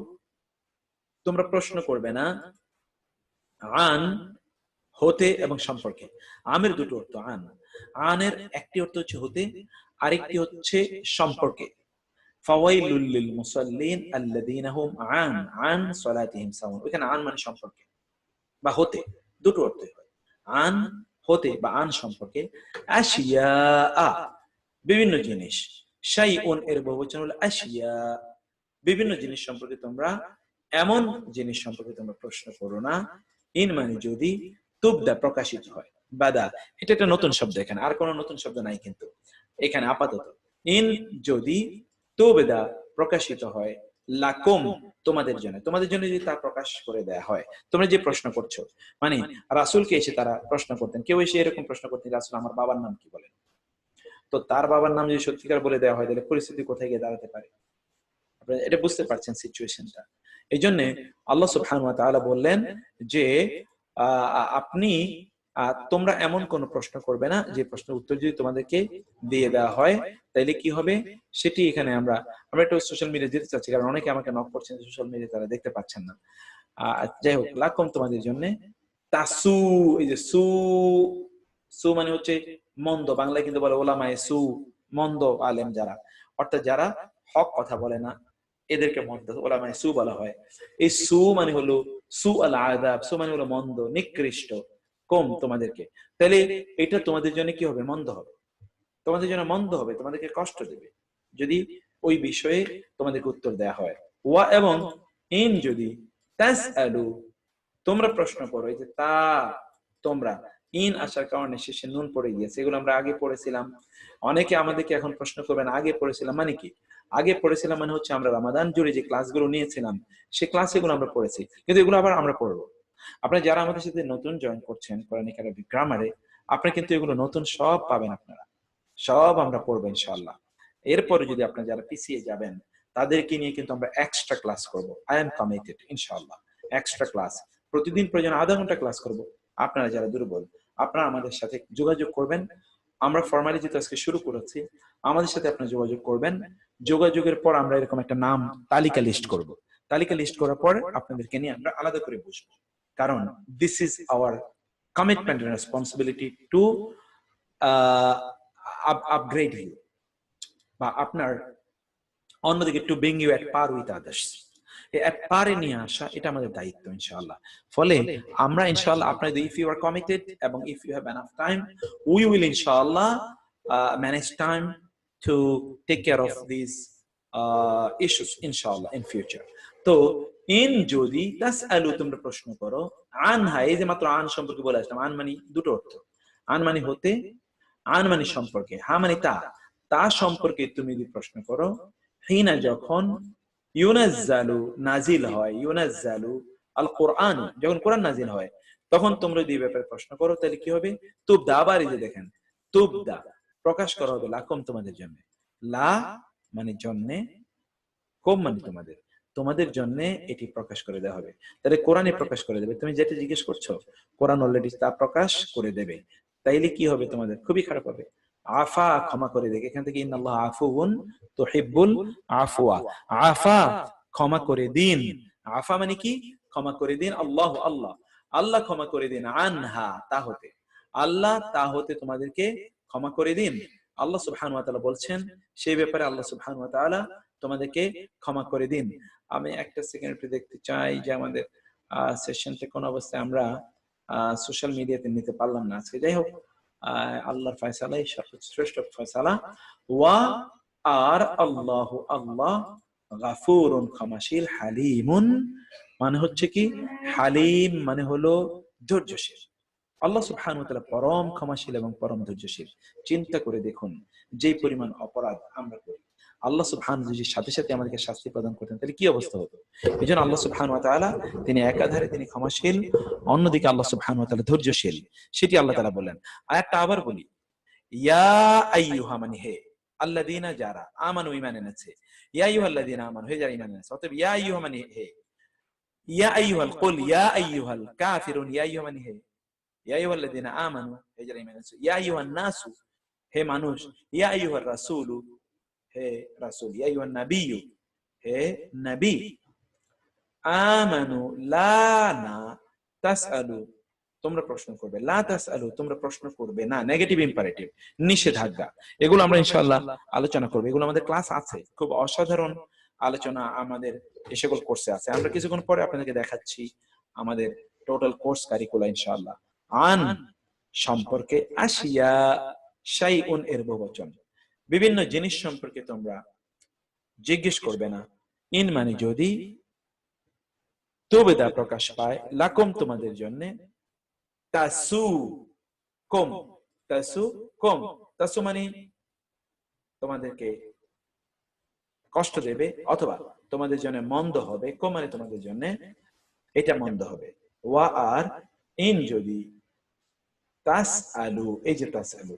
তোমরা প্রশ্ন করবে না, আন হতে এবং সম্পর্কে। আমের দুটো অর্থ, আন, আনের একটি অর্থ হচ্ছে হতে, আরেকটি হচ্ছে সম্পর্কে। ফাওয়াইলুল লিল মুসাল্লিন আল্লাযীনা হুম আন সালাতিহিম সাহুন, ওখানে আন মানে সম্পর্কে বা হতে, দুটো অর্থই হয়, আন হতে বা আন সম্পর্কে, আশিয়া বিভিন্ন জিনিস, শাইউন এর বহুবচন হলো আশিয়া, বিভিন্ন জিনিস সম্পর্কে তোমরা, এমন জিনিস সম্পর্কে তোমরা প্রশ্ন করো না, ইন মানে যদি, তুবদা প্রকাশিত হয়, বাদা এটা একটা নতুন শব্দ, এখানে আর কোনো নতুন শব্দ নাই কিন্তু এখানে আপাতত, ইন যদি, তুবদা প্রকাশিত হয়, লাকুম তোমাদের জন্য, তোমাদের জন্য যদি তা প্রকাশ করে দেয়া হয়, তোমরা যে প্রশ্ন করছো, মানে রাসূলকে এসে তারা প্রশ্ন করতেন, কেউ এসে এরকম প্রশ্ন করতেন, রাসূল আমার বাবার নাম কি বলেন, তো তার বাবার নাম যদি সত্যিকার বলে দেওয়া হয়, তাহলে পরিস্থিতি কোথায় গিয়ে দাঁড়াতে পারে, আপনারা এটা বুঝতে পারছেন সিচুয়েশনটা। এই জন্য আল্লাহ সুবহানাহু ওয়া তাআলা বললেন যে আপনি তোমরা এমন কোন প্রশ্ন করবে না যে প্রশ্নের উত্তর যদি তোমাদেরকে দিয়ে দেওয়া হয় তাহলে কি হবে, সেটি এখানে আমরা একটু সোশ্যাল মিডিয়া যেতে চাচ্ছি, কারণ অনেকে আমাকে নক করছেন সোশ্যাল মিডিয়া, তারা দেখতে পাচ্ছেন না। যাই হোক, লাকুম তোমাদের জন্য, তাসু, এই যে সু, সু মানে হচ্ছে মন্দ, বাংলায় কিন্তু বলে ওলামায়ে সু, মন্দ আলেম যারা, অর্থাৎ যারা হক কথা বলে না এদেরকে মন্দ ওলামায়ে সু বলা হয়। এই সু মানে হলো সু আল আযাব, সু মানে হলো মন্দ, নিকৃষ্ট, কম তোমাদেরকে। তাহলে এটা তোমাদের জন্য কি হবে? মন্দ হবে, তোমাদের জন্য মন্দ হবে, তোমাদেরকে কষ্ট দেবে যদি ওই বিষয়ে তোমাদেরকে উত্তর দেয়া হয়। ওয়া এবং ইন যদি তাসআলু তোমরা প্রশ্ন করো, এই যে তা তোমরা ইন আসার কারণে শেষে নুন পড়ে গিয়েছে, এগুলো আমরা আগে পড়েছিলাম। অনেকে আমাদেরকে এখন প্রশ্ন করবেন আগে পড়েছিলাম মানে কি? আগে পড়েছিলাম মানে হচ্ছে আমরা রমাদান জুড়ে যে ক্লাসগুলো নিয়েছিলাম সেই ক্লাস এগুলো আমরা পড়েছি, কিন্তু এগুলো আবার আমরা পড়বো। আপনারা যারা আমাদের সাথে নতুন জয়েন করছেন কোরআনিক আরবিক গ্রামারে, আপনারা কিন্তু এগুলো নতুন সব পাবেন, আপনারা সব আমরা পড়বো ইনশাআল্লাহ। এরপরে যদি আপনারা যারা পিছিয়ে যাবেন তাদেরকে নিয়ে কিন্তু আমরা এক্সট্রা ক্লাস করব। আই এম কমিটেড ইনশাআল্লাহ, এক্সট্রা ক্লাস প্রতিদিন প্রয়োজন আধা ঘন্টা ক্লাস করব। আপনারা যারা দুর্বল আপনারা আমাদের সাথে যোগাযোগ করবেন। আমরা ফর্মালি যেহেতু আজকে শুরু করেছি, আমাদের সাথে আপনারা যোগাযোগ করবেন। যোগাযোগের পর আমরা এরকম একটা নাম তালিকা লিস্ট করব। তালিকা লিস্ট করার পর আপনাদেরকে নিয়ে আমরা আলাদা করে বসবো, কারণ this is our commitment and responsibility to upgrade you, বা আপনার অন্যদিকে to bring you at par with others, at পারে নিয়ে আসা এটা আমাদের দায়িত্ব ইনশাআল্লাহ। ফলে আমরা ইনশাআল্লাহ আপনাদের, ইফ ইউ আর কমিটেড এবং if you have enough time, we will ইনশাআল্লাহ manage time to take care of this issues ইনশাআল্লাহ ইন ফিউচার। তো ইন যদি তাসআলু তোমরা প্রশ্ন করো, আনহা এই যে মাত্র আন সম্পর্কে বলে আসলাম, আন মানে দুটো অর্থ, আন মানে হতে, আন মানে সম্পর্কে, হা মানে তা, তা সম্পর্কে তুমি যদি প্রশ্ন করো, হিনা যখন ইউনাজ্জালু নাজিল হয়, ইউনাজ্জালু আল কোরআন যখন কোরআন নাজিল হয় তখন তোমরা যদি এই ব্যাপারে প্রশ্ন করো তাহলে কি হবে? তুবদা, আবার এই যে দেখেন তুবদা প্রকাশ করা হবে, লাকুম তোমাদের জন্য, লা মানে জন্যে, কম মানে তোমাদের, তোমাদের জন্য এটি প্রকাশ করে দেওয়া হবে। তাহলে কোরআনে প্রকাশ করে দেবে, তুমি যেটা জিজ্ঞেস করছো কোরআন অলরেডি তা প্রকাশ করে দেবে। তাইলে কি হবে? তোমাদের খুবই খারাপ হবে। আফা ক্ষমা করে দেবে, এখান থেকে ইন্নাল্লাহ আফুউন তুহিব্বুল আফওয়া, আফা ক্ষমা করে দিন, আফা মানে কি? ক্ষমা করে দিন, আল্লাহ আল্লাহ, আল্লাহ ক্ষমা করে দিন, আনহা তা হতে, আল্লাহ তা হতে তোমাদেরকে ক্ষমা করে দিন। আল্লাহ সুবহানাহু ওয়া তাআলা বলছেন সেই ব্যাপারে, আল্লাহ সুবহানাহু ওয়া তাআলা তোমাদেরকে ক্ষমা করে দিন। আমি একটা সেকেন্ড একটু দেখতে চাই যে আমাদের সেশনটা কোন অবস্থায় আমরা সোশ্যাল মিডিয়াতে নিতে পারলাম না আজকে। যাই হোক, আল্লাহর ফয়সালাই সর্বশ্রেষ্ঠ ফয়সালা। ওয়া আর আল্লাহু আল্লাহ গাফুরুন ক্ষমাশীল, হালিমুন মানে হচ্ছে কি? হালিম মানে হলো ধৈর্যশীল। আল্লাহ সুবহানাহু ওয়া তাআলা পরম ক্ষমাশীল এবং পরম ধৈর্যশীল। চিন্তা করে দেখুন যে পরিমাণ অপরাধ আমরা করি, আল্লাহ সুবহানাহু যদি সাথে সাথে আমাদেরকে শাস্তি প্রদান করতেন তাহলে কি অবস্থা হতো? এজন্য আল্লাহ সুবহানাহু ওয়া তাআলা তিনি একাধারে তিনি ক্ষমাশীল, অন্যদিকে আল্লাহ সুবহানাহু ওয়া তাআলা ধৈর্যশীল, সেটি আল্লাহ তাআলা বলেন। আয়াতটা আবার বলি, ইয়া আইয়ুহা মানে হে, আল্লাযীনা যারা আমানু ঈমান এনেছে, ইয়া আইয়ুহাল্লাযীনা আমানু হে যারা ঈমান এনেছে, অতএব ইয়া আইয়ুহা মানে হে, ইয়া আইয়ুহাল কুল ইয়া আইয়ুহাল কাফিরুন, ইয়া আইয়ুহা মানে হে, ইয়া আইয়ুহাল্লাযীনা আমানু হে যারা ঈমান এনেছে, ইয়া আইয়ুহান নাসু হে মানুষ, ইয়া আইয়ুহার রাসূলু হে রাসূল, ইয়া আইয়ুহান নাবিয়্যু হে নবী, আমানু লা না তাসআলু তোমরা প্রশ্ন করবে, লা তাসআলু তোমরা প্রশ্ন করবে না, নেগেটিভ ইম্পারেটিভ, নিষেধাজ্ঞা। এগুলো আমরা ইনশাআল্লাহ আলোচনা করব, এগুলো আমাদের ক্লাস আছে, খুব অসাধারণ আলোচনা আমাদের এই সকল কোর্সে আছে। আমরা কিছুক্ষণ পরে আপনাদেরকে দেখাচ্ছি আমাদের টোটাল কোর্স কারিকুলা ইনশাআল্লাহ। আন সম্পর্কে, আশিয়া শাইউন এর বহুবচন, বিভিন্ন জিনিস সম্পর্কে তোমরা জিজ্ঞেস করবে না। ইন মানে যদি, তুবদা প্রকাশ পায়, লাকুম তোমাদের জন্য, তাসু কম, তাসু কম, তাসু মানে তোমাদেরকে কষ্ট দেবে অথবা তোমাদের জন্য মন্দ হবে, কম মানে তোমাদের জন্য এটা মন্দ হবে। ওয়া আর ইন যদি তাসআলু, এই যে তাসআলু,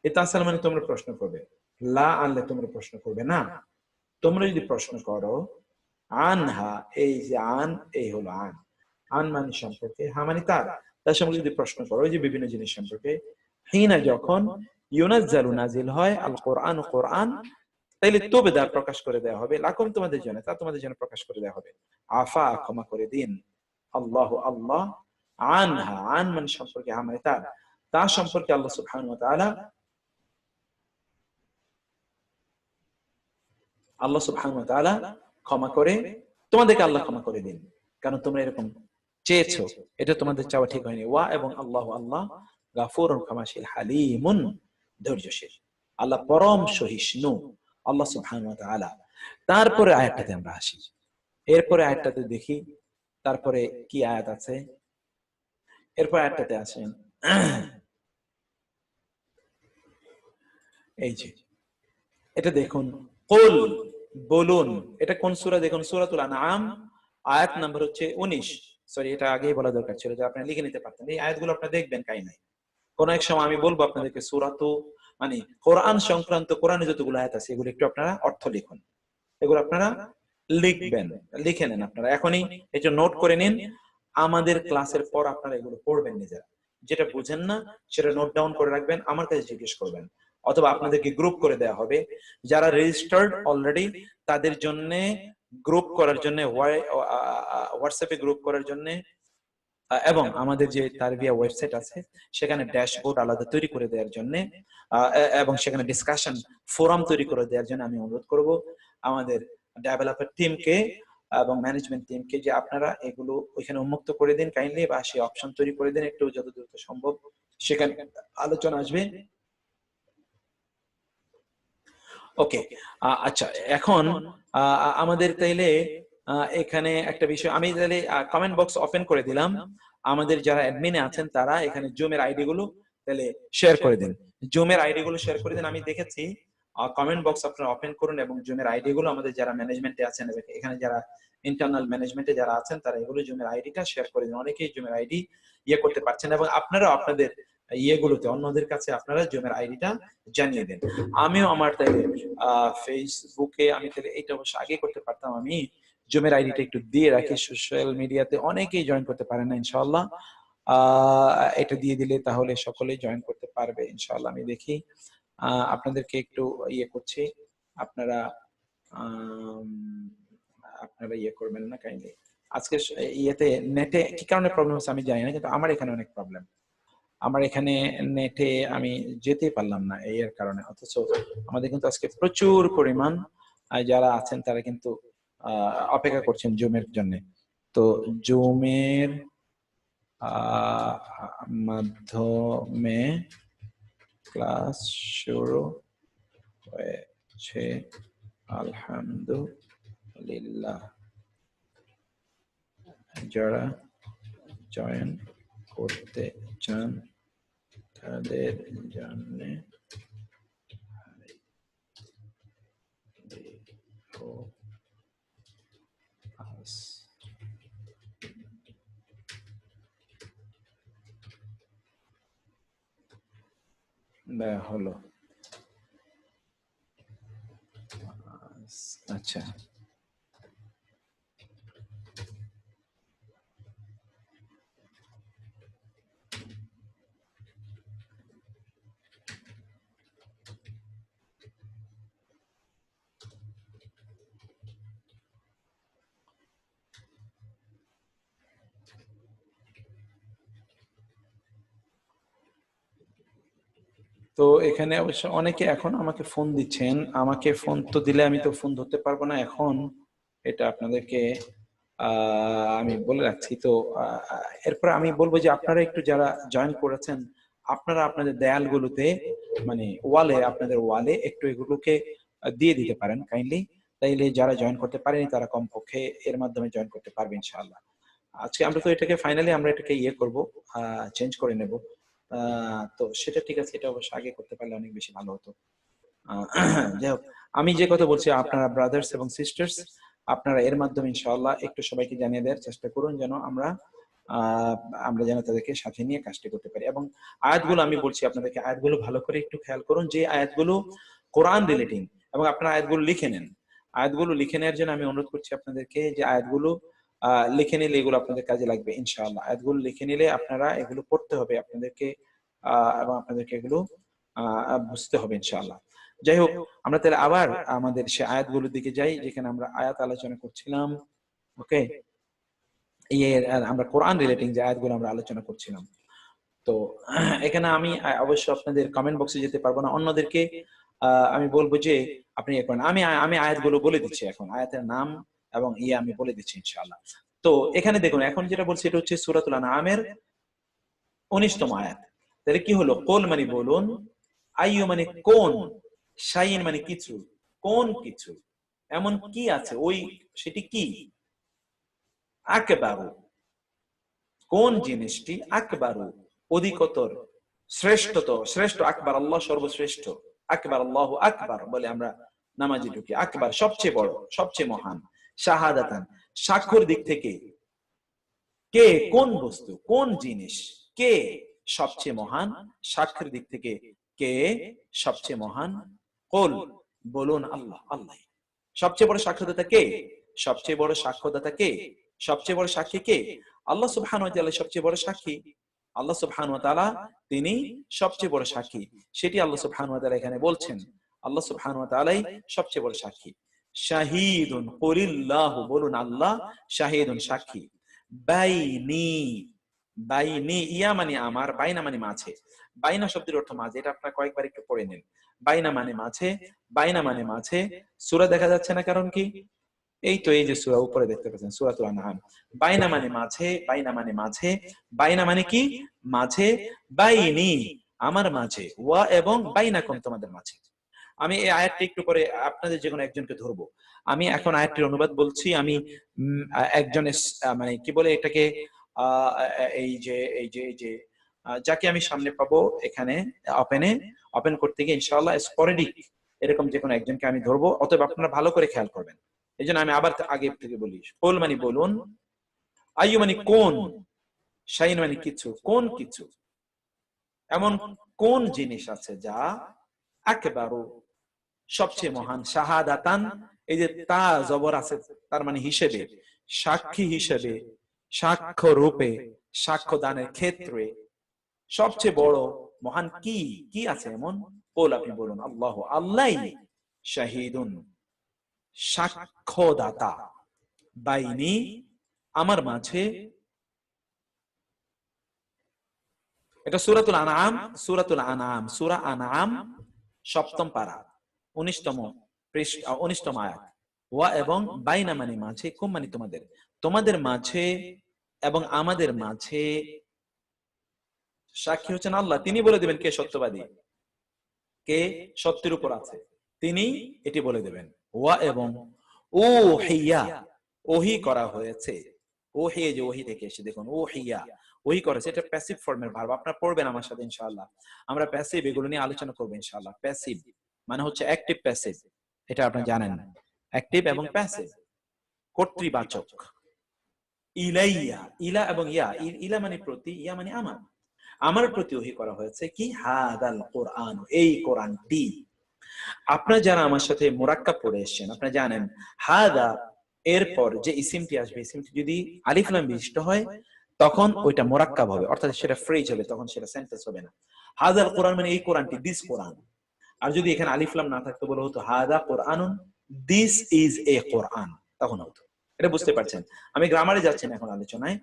এই তাসআলু মানে তোমরা প্রশ্ন করবে, লা আনলে তোমরা প্রশ্ন করবে না, তোমরা যদি প্রশ্ন করো, আনহা এই যে আন, এই হলো আন, আন মানে সম্পর্কে, হা মানে তার, তার সম্পর্কে যদি প্রশ্ন করো যে বিভিন্ন জিনিস সম্পর্কে, হিনা যখন ইউনাজ্জালু নাজিল হয়, আল কোরআন কোরআন, তাইলে তুবদা প্রকাশ করে দেওয়া হবে, লাকুম তোমাদের জন্য, তা তোমাদের জন্য প্রকাশ করে দেওয়া হবে, আফা ক্ষমা করে দিন, আল্লাহ আল্লাহ, আনহা আন মানে সম্পর্কে, হা মানে তার, তা সম্পর্কে আল্লাহ সুবহানাহু ওয়া তাআলা আল্লাহ সুবহানাহু ওয়া তাআলা ক্ষমা করে, তোমাদেরকে আল্লাহ ক্ষমা করে দিন, কারণ তোমরা এরকম চেয়েছো, এটা তোমাদের চাওয়া ঠিক হয়নি। ওয়া এবং আল্লাহ, আল্লাহ গাফুরুন ক্ষমাশীল, হালিমুন ধৈর্যশীল, আল্লাহ পরম সহিষ্ণু, আল্লাহ সুবহানাহু ওয়া তাআলা। তারপরে আয়াতটাতে আমরা আসি, এরপরে আয়াতটাতে দেখি তারপরে কি আয়াত আছে। এরপর আয়াতটাতে আসেন, এই যে এটা দেখুন, কুল বলুন, এটা কোন সূরা দেখুন, সূরাতুল আনআম আয়াত নাম্বার হচ্ছে 19। সরি, এটা আগেই বলা দরকার ছিল, যে আপনারা লিখে নিতে পারতেন। এই আয়াতগুলো আপনারা দেখবেন কাইনাই, কোন এক সময় আমি বলবো আপনাদেরকে সূরাতু, মানে কোরআন সংক্রান্ত, কোরআনে যতগুলো আয়াত আছে এগুলো একটু আপনারা অর্থ লিখুন, এগুলো আপনারা লিখবেন, লিখে নেন আপনারা এখনই, এটা নোট করে নিন। আমাদের ক্লাসের পর আপনারা এগুলো পড়বেন নিজেরা, যেটা বুঝেন না সেটা নোট ডাউন করে রাখবেন, আমার কাছে জিজ্ঞেস করবেন, অথবা আপনাদেরকে গ্রুপ করে দেওয়া হবে। যারা রেজিস্টার্ড অলরেডি তাদের জন্য গ্রুপ করার জন্য, হোয়াটসঅ্যাপে গ্রুপ করার জন্য, এবং আমাদের যে তারবিয়া ওয়েবসাইট আছে সেখানে ড্যাশবোর্ড আলাদা তৈরি করে দেওয়ার জন্য, এবং সেখানে ডিসকাশন ফোরাম তৈরি করে দেওয়ার জন্য আমি অনুরোধ করব আমাদের ডেভেলপার টিমকে এবং ম্যানেজমেন্ট টিমকে, যে আপনারা এগুলো ওইখানে উন্মুক্ত করে দিন কাইন্ডলি, বা সেই অপশন তৈরি করে দিন একটু যত দ্রুত সম্ভব, সেখানে আলোচনা আসবে। ওকে, আচ্ছা, এখন আমাদের তাইলে এখানে একটা বিষয় আমি তাহলে কমেন্ট বক্স ওপেন করে দিলাম, আমাদের যারা অ্যাডমিনে আছেন তারা এখানে জুমের আইডি গুলো তাহলে শেয়ার করে দিন, জুমের আইডি গুলো শেয়ার করে দিন। আমি দেখেছি কমেন্ট বক্স আপনারা ওপেন করুন, এবং জুমের আইডি গুলো আমাদের যারা ম্যানেজমেন্টে আছেন, এখানে যারা ইন্টারনাল ম্যানেজমেন্টে যারা আছেন তারা এগুলো জুমের আইডিটা শেয়ার করে দিন। অনেকেই জুমের আইডি ইয়ে করতে পারছেন, এবং আপনারা আপনাদের ইয়েগুলোতে অন্যদের কাছে আপনারা জুমের আইডিটা জানিয়ে দেন। আমিও আমার তাইলে ফেসবুকে, আমি তাহলে এটা অবশ্য আগে করতে পারতাম, আমি জুমের আইডিটা একটু দিয়ে রাখি, সোশ্যাল মিডিয়াতে অনেকেই জয়েন করতে পারে না ইনশাআল্লাহ, এটা দিয়ে দিলে তাহলে সকলেই জয়েন করতে পারবে ইনশাআল্লাহ। আমি দেখি আপনাদেরকে একটু ইয়ে করছি, আপনারা আপনারা ইয়ে করবেন না কাইন্ডলি। আজকে ইয়েতে নেটে কি কারণে প্রবলেম হচ্ছে আমি জানি না, কিন্তু আমার এখানে অনেক প্রবলেম, আমার এখানে নেটে আমি যেতে পারলাম না এই এর কারণে। অথচ আমাদের কিন্তু আজকে প্রচুর পরিমাণ যারা আছেন তারা কিন্তু অপেক্ষা করছেন জুমের জন্য। তো জুমের মাধ্যমে ক্লাস শুরু হয়েছে আলহামদুলিল্লাহ, যারা জয়েন করতে চান তাদের জন্য হলো। আচ্ছা, তো এখানে অবশ্য অনেকে এখন আমাকে ফোন দিচ্ছেন, আমাকে ফোন তো দিলে আমি তো ফোন ধরতে পারবো না এখন, এটা আপনাদেরকে আমি বলে রাখছি। তো এরপর আমি বলবো যে আপনারা একটু যারা জয়েন করেছেন, আপনারা আপনাদের দেয়ালগুলোতে, মানে ওয়ালে, আপনাদের ওয়ালে একটু এগুলোকে দিয়ে দিতে পারেন কাইন্ডলি, তাইলে যারা জয়েন করতে পারেনি তারা কমপক্ষে এর মাধ্যমে জয়েন করতে পারবে ইনশাআল্লাহ। আজকে আমরা তো এটাকে ফাইনালি আমরা এটাকে ইয়ে করব, চেঞ্জ করে নেব, তো সেটা ঠিক আছে, এটা অবশ্য আগে করতে পারলে অনেক বেশি ভালো হতো। যাই হোক, আমি যে কথা বলছি, আপনারা ব্রাদার্স এবং সিস্টার্স, আপনারা এর মাধ্যমে ইনশাআল্লাহ একটু সবাইকে জানিয়ে দেওয়ার চেষ্টা করুন, যেন আমরা যেন তাদেরকে সাথে নিয়ে কাজটি করতে পারি। এবং আয়াতগুলো আমি বলছি আপনাদেরকে, আয়াতগুলো ভালো করে একটু খেয়াল করুন, যে আয়াতগুলো কোরআন রিলেটিং, এবং আপনারা আয়াতগুলো লিখে নেন। আয়াতগুলো লিখে নেওয়ার জন্য আমি অনুরোধ করছি আপনাদেরকে, যে আয়াতগুলো লিখে নিলে এগুলো আপনাদের কাজে লাগবে ইনশাআল্লাহ। আয়াতগুলো লিখে নিলে আপনারা এগুলো পড়তে হবে আপনাদেরকে, এবং আপনাদেরকে এগুলো বুঝতে হবে ইনশাআল্লাহ। যাই হোক, আমরা তাহলে আবার আমাদের সে আয়াতগুলোর দিকে যাই যেখানে আমরা আয়াত আলোচনা করছিলাম। ওকে, আমরা কোরআন রিলেটিং যে আয়াতগুলো আমরা আলোচনা করছিলাম। তো এখানে আমি অবশ্য আপনাদের কমেন্ট বক্সে যেতে পারবো না, অন্যদেরকে আমি বলবো যে আপনি এখন আমি আমি আয়াতগুলো বলে দিচ্ছি, এখন আয়াতের নাম এবং ইয়ে আমি বলে দিচ্ছি ইনশাআল্লাহ। তো এখানে দেখুন, এখন যেটা বলছি এটা হচ্ছে সূরাতুল আনআমের 19তম আয়াত। তাহলে কি হলো? কোল মানে বলুন, আইয়ু মানে কোন, শাইন মানে কিছু, কোন কিছু, এমন কি আছে, ওই সেটি কি, আকবারু কোন জিনিসটি, আকবারু অধিকতর, শ্রেষ্ঠতর, শ্রেষ্ঠ, আকবার আল্লাহ সর্বশ্রেষ্ঠ, আকবার আল্লাহু আকবার বলে আমরা নামাজে ঢুকি, আকবার সবচেয়ে বড়, সবচেয়ে মহান, শাহাদাতান সাক্ষ্যর দিক থেকে, কে কোন বস্তু, কোন জিনিস, কে সবচেয়ে মহান, সাক্ষ্যের দিক থেকে কে সবচেয়ে মহান, কুল বলুন আল্লাহ, আল্লাহ সবচেয়ে বড় সাক্ষ্যদাতা কে, সবচেয়ে বড় সাক্ষ্যদাতা কে, সবচেয়ে বড় সাক্ষী কে, আল্লাহ সুবহানাহু ওয়া তাআলা সবচেয়ে বড় সাক্ষী, আল্লাহ সুবহানাহু ওয়া তাআলা তিনি সবচেয়ে বড় সাক্ষী, সেটি আল্লাহ সুবহানাহু ওয়া তাআলা এখানে বলছেন, আল্লাহ সুবহানাহু ওয়া তাআলাই সবচেয়ে বড় সাক্ষী। শাহীদুন কুলিল্লাহু বলুন আল্লাহ শাহীদুন সাক্ষী, বাইনি, বাইনি ইয়া মানে আমার, বাইনা মানে মাঝে, বাইনা শব্দের অর্থ মাঝে, এটা আপনারা কয়েকবার একটু পড়ে নিন। বাইনা মানে মাঝে, বাইনা মানে মাঝে, সূরা দেখা যাচ্ছে না কারণ কি, এই তো এই যে সূরা উপরে দেখতে পাচ্ছেন সূরাতুল আনআম, বাইনা মানে মাঝে, বাইনা মানে মাঝে, বাইনা মানে কি মাঝে, বাইনি আমার মাঝে, ওয়া এবং বাইনাকুম তোমাদের মাঝে। আমি এই আয়াতটি একটু পরে আপনাদের যে কোনো একজনকে ধরবো, আমি এখন আয়াতটির অনুবাদ বলছি, আমি একজনের মানে কি বলে এটাকে, এই যে যাকে আমি সামনে পাবো এখানে ওপেন করতে গিয়ে ইনশাআল্লাহ স্পরেডিক এরকম যে কোনো একজনকে আমি ধরবো, অতএব আপনারা ভালো করে খেয়াল করবেন। এই জন্য আমি আবার আগে থেকে বলি, কোল মানে বলুন, আইয়ু মানে কোন, শাইন মানে কিছু, কোন কিছু, এমন কোন জিনিস আছে যা, আকবারু সবচেয়ে মহান, শাহাদাতান এই যে তা জবর আছে তার মানে হিসেবে, সাক্ষী হিসেবে, সাক্ষ্য রূপে, সাক্ষ্য দানের ক্ষেত্রে সবচেয়ে বড় মহান কি, কি আছে এমন, বল আপনি বলুন আল্লাহ, আল্লাহ শাহীদুন সাক্ষ্যদাতা, বাইনি আমার মাঝে। এটা সূরাতুল আনআম, সূরাতুল আনআম, সূরা আনআম 7ম পারা 19তম পৃষ্ঠা 19তম আয়াত। ওয়া এবং বাইনা মানে মাঝে, কুম মানে তোমাদের, তোমাদের মাঝে এবং আমাদের মাঝে সাক্ষী হচ্ছেন আল্লাহ, তিনি বলে দিবেন কে সত্যবাদী, কে সত্যের উপর আছে, তিনি এটি বলে দেবেন। ওয়া এবং উহিয়া ওহী করা হয়েছে, ওহী যে ওহী থেকে এসে দেখুন উহিয়া ওহী করেছে, এটা প্যাসিভ ফর্মের ভার্ব, আপনারা পড়বেন আমার সাথে ইনশাআল্লাহ, আমরা প্যাসিভ এগুলো নিয়ে আলোচনা করব ইনশাআল্লাহ। প্যাসিভ মানে হচ্ছে অ্যাক্টিভ প্যাসিভ, এটা আপনারা জানেন, অ্যাক্টিভ এবং প্যাসিভ কর্তৃবাচক। ইলাইয়া ইলা এবং ইয়া, ইলা মানে প্রতি, ইয়া মানে আমার, আমার প্রতি ওহী করা হয়েছে কি, হাদাল কোরআন এই কোরআনটি। আপনারা যারা আমার সাথে মুরাক্কাব পড়ে এসেছেন আপনারা জানেন হাদা এরপর যে ইসিমটি আসবে, ইসিমটি যদি আলিফ লাম বিশিষ্ট হয় তখন ওইটা মুরাক্কাব হবে, অর্থাৎ সেটা ফ্রেজ হবে, তখন সেটা সেন্টেন্স হবে না। হাদাল কোরআন মানে এই কোরআনটি, দিস কোরআন। আর যদি এখানে আলিফ লাম না থাকতো বলা হতো হাদা কোরআনুন, দিস ইজ এ কোরআন, তখন হতো। এটা বুঝতে পারছেন, আমি গ্রামারে যাচ্ছি না এখন আলোচনায়।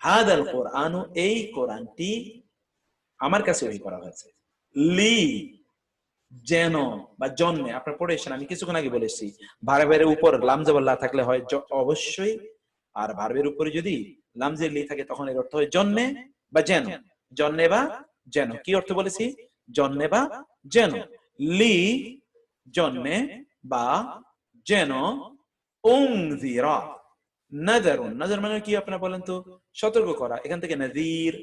হাদাল কোরআনু এই কোরআনটি আমার কাছে ওহী করা হয়েছে, লি যেন বা জন্মে, আপনারা পড়ে এসেছেন, আমি কিছুক্ষণ আগে বলেছি ভার্বের উপর লাম জবর লা থাকলে হয় অবশ্যই, আর ভার্বের উপরে যদি লাম জের লি থাকে তখন এর অর্থ হয় জন্মে বা যেন, জন্মে বা যেন। কি অর্থ বলেছি? জন্মে বা যেন, লি জন্মে বা যেন, উনজিরা নাযারুন, নাযার মানে কি আপনারা বলেন তো, সতর্ক করা, এখান থেকে নাযীর,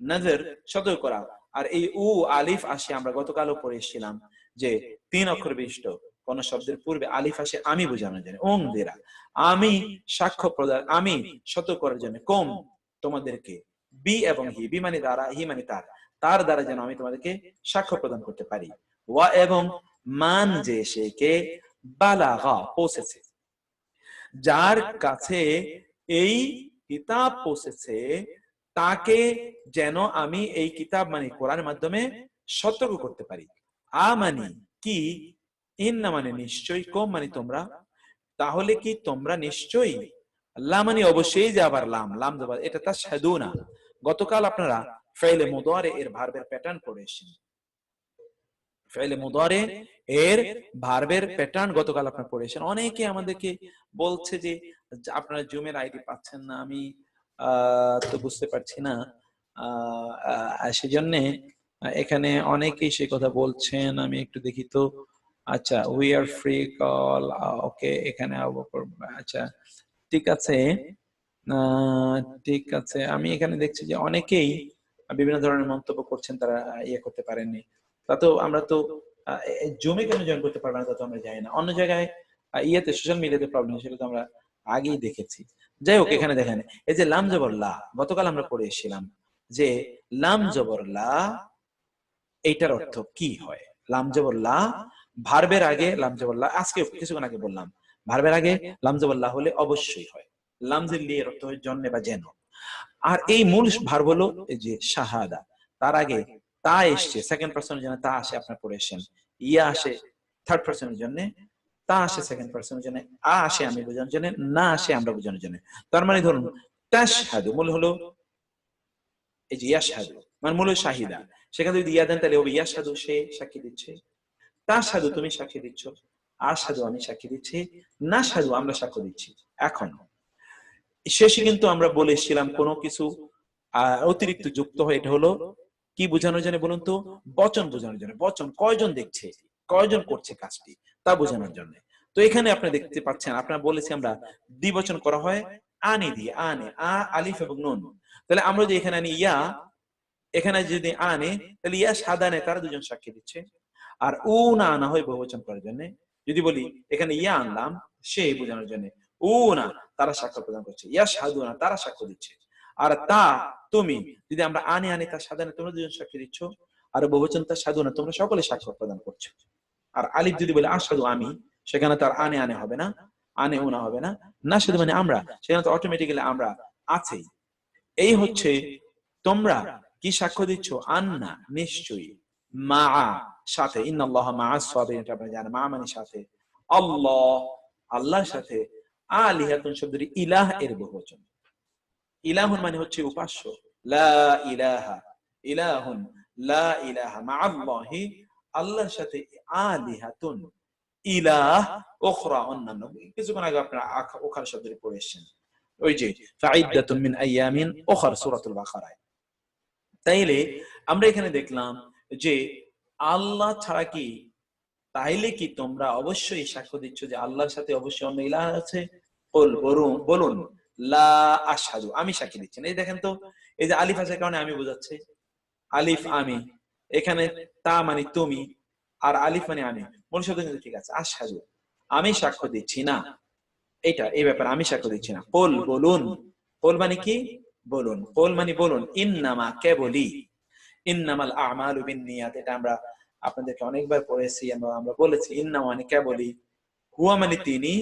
নাযার সতর্ক করা। আর এই উ আলিফ আসে, আমরা গতকালও পড়ে এসেছিলাম যে 3 অক্ষর বিশিষ্ট কোন শব্দের পূর্বে আলিফ আসে আমি বোঝানোর জন্য, উনজিরা আমি সাক্ষ্য প্রদান, আমি সতর্ক করার জন্য, কম তোমাদেরকে, বি এবং হি, বি মানে দ্বারা, হি মানে তার, তার দ্বারা যেন আমি তোমাদেরকে সাক্ষ্য প্রদান করতে পারি। ওয়া এবং মান যে সে কে বালাগা পৌঁছেছে, যার কাছে এই কিতাব পৌঁছেছে তাকে যেন আমি এই কিতাব মানে কোরআনের মাধ্যমে সতর্ক করতে পারি। আমানি কি, ইন্না মানে নিশ্চয়ই, কম মানে তোমরা, তাহলে কি তোমরা নিশ্চয়ই, লা মানে অবশ্যই, যে আবার লাম, লাম দেওয়া, এটা তাশহাদুনা। গতকাল আপনারা ফাইলে মুদারে এর ভার্বের প্যাটার্ন পড়ে এসেছেন, ফেলে মুদারে এর ভার্বের প্যাটার্ন গতকাল আপনারা পড়েছেন। অনেকে আমাদেরকে বলছে যে আপনারা জুমের আইডি পাচ্ছেন না, আমি তো বুঝতে পারছি না, সেজন্য এখানে অনেকেই সে কথা বলছেন। আমি একটু দেখি তো। আচ্ছা, উই আর ফ্রি কল, ওকে, এখানে আচ্ছা ঠিক আছে, ঠিক আছে। আমি এখানে দেখছি যে অনেকেই বিভিন্ন ধরনের মন্তব্য করছেন, তারা ইয়ে করতে পারেননি। তা তো আমরা তো জুমে কেন জয়েন করতে পারবে না তা তো আমরা জানি না। অন্য জায়গায় ইয়েতে সোশ্যাল মিডিয়াতে প্রবলেম, সেটা তো আমরা আগেই দেখেছি। যাই হোক, এখানে দেখেন এই যে লাম জবর লা, গতকাল আমরা পড়ে এসেছিলাম যে লাম জবর লা এইটার অর্থ কি হয়। লাম জবর লা, ভার্বের আগে লাম জবর লা, আজকে কিছুক্ষণ আগে বললাম ভার্বের আগে লাম জবর লা হলে অবশ্যই হয়। লাম জের লি এর অর্থ হয় জন্য বা যেন। আর এই মূল ভার্ব হলো এই যে শাহাদা, তার আগে তা এসছে, সেকেন্ড পারসনের জন্য তা আসে, আপনার পড়ে এসেছেন। ইয়া আসে থার্ড পারসনের জন্য, তা আসে সেকেন্ড পারসনের জন্য, আ আসে আমি বোঝানোর জন্য, না আসে আমরা বোঝানোর জন্য। তার মানে ধরুন তাশহাদু মূল হলো এই যে ইয়াশহাদু, মানে মূল শাহিদা, সেখানে যদি ইয়া দেন তাহলে হবে ইয়াশহাদু সে সাক্ষী দিচ্ছে, তাশহাদু তুমি সাক্ষী দিচ্ছ, আশহাদু আমি সাক্ষী দিচ্ছি, নাশহাদু আমরা সাক্ষ্য দিচ্ছি। এখন শেষে কিন্তু আমরা বলেছিলাম কোনো কিছু অতিরিক্ত যুক্ত হয়, এটা হলো কি বোঝানোর জন্য বলুন তো? বচন বোঝানোর জন্য। বচন কয়জন দেখছে, কয়জন করছে কাজটি, তা বোঝানোর জন্য। তো এখানে আপনি দেখতে পাচ্ছেন, আপনারা বলেছি আমরা দ্বিবচন করা হয় আনি দিয়ে, আনে, আ আলিফ এবং নুন। তাহলে আমরা যদি এখানে আনি ইয়া, এখানে যদি আনে তাহলে ইয়া সাদানে, তারা দুজন সাক্ষী দিচ্ছে। আর উ না আনা হয় বহুবচন করার জন্য। যদি বলি এখানে ইয়া আনলাম সে বোঝানোর জন্য, উ না তারা সাক্ষ্য প্রদান করছে, ইয়া সাধু না তারা সাক্ষ্য দিচ্ছে। আর তা তুমি যদি আমরা আনে আনি তার সাধারণে তোমরা দুজন সাক্ষী দিচ্ছ, আর বহুবচন তার সাধু না তোমরা সকলে সাক্ষ্য প্রদান করছো। আর আলিফ যদি বলে আসাদু আমি, সেখানে তার আনে আনে হবে না, আনে উনা হবে না, না শুধু মানে আমরা, সেখানে তো অটোমেটিক্যালি আমরা আছেই। এই হচ্ছে তোমরা কি সাক্ষ্য দিচ্ছ, আন্না নিশ্চয়ই, মা সাথে, ইন্নাল্লাহ মাআস সাবিরিন, এটা আপনারা জানেন, মা মানে সাথে, আল্লাহ আল্লাহর সাথে, আলিহাতুন শব্দটি ইলাহ এর বহুবচন। ইলাহুন মানে হচ্ছে উপাস্য, লা ইলাহা ইলাহুন, লা ইলাহা মাআল্লাহি, আল্লাহর সাথে, আলিহাতুন ইলাহ উখরা অন্যান্য। কিছুক্ষণ আগে আপনারা ওখার শব্দটি পড়ে এসেছেন, ওই যে ফাইদ্দাতুম মিন আইয়ামিন উখর, সূরাতুল বাকারায়। তাইলে আমরা এখানে দেখলাম যে আল্লাহ ছাড়া কি, তাইলে কি তোমরা অবশ্যই সাক্ষ্য দিচ্ছ যে আল্লাহর সাথে অবশ্যই অন্য ইলাহ আছে? বলুন লা আশহাদু, আমি সাক্ষী দিচ্ছি না। এই দেখেন তো, এই যে আলিফ আসার কারণে আমি বোঝাচ্ছে, আলিফ আমি, এখানে তা মানে তুমি, আর আলিফ মানে আমি, মূল শব্দ কিন্তু ঠিক আছে, আশহাদু আমি সাক্ষ্য দিচ্ছি না, এটা এই ব্যাপারে আমি সাক্ষ্য দিচ্ছি না। কুল বলুন, কুল মানে কি? বলুন, কুল মানে বলুন, ইন্নামা কেবলি, ইন্নামাল আমালু বিন্নিয়াত, এটা আমরা আপনাদেরকে অনেকবার পড়েছি, আমরা বলেছি ইন্নামা মানে কেবলি, হুয়া মানে তিনি,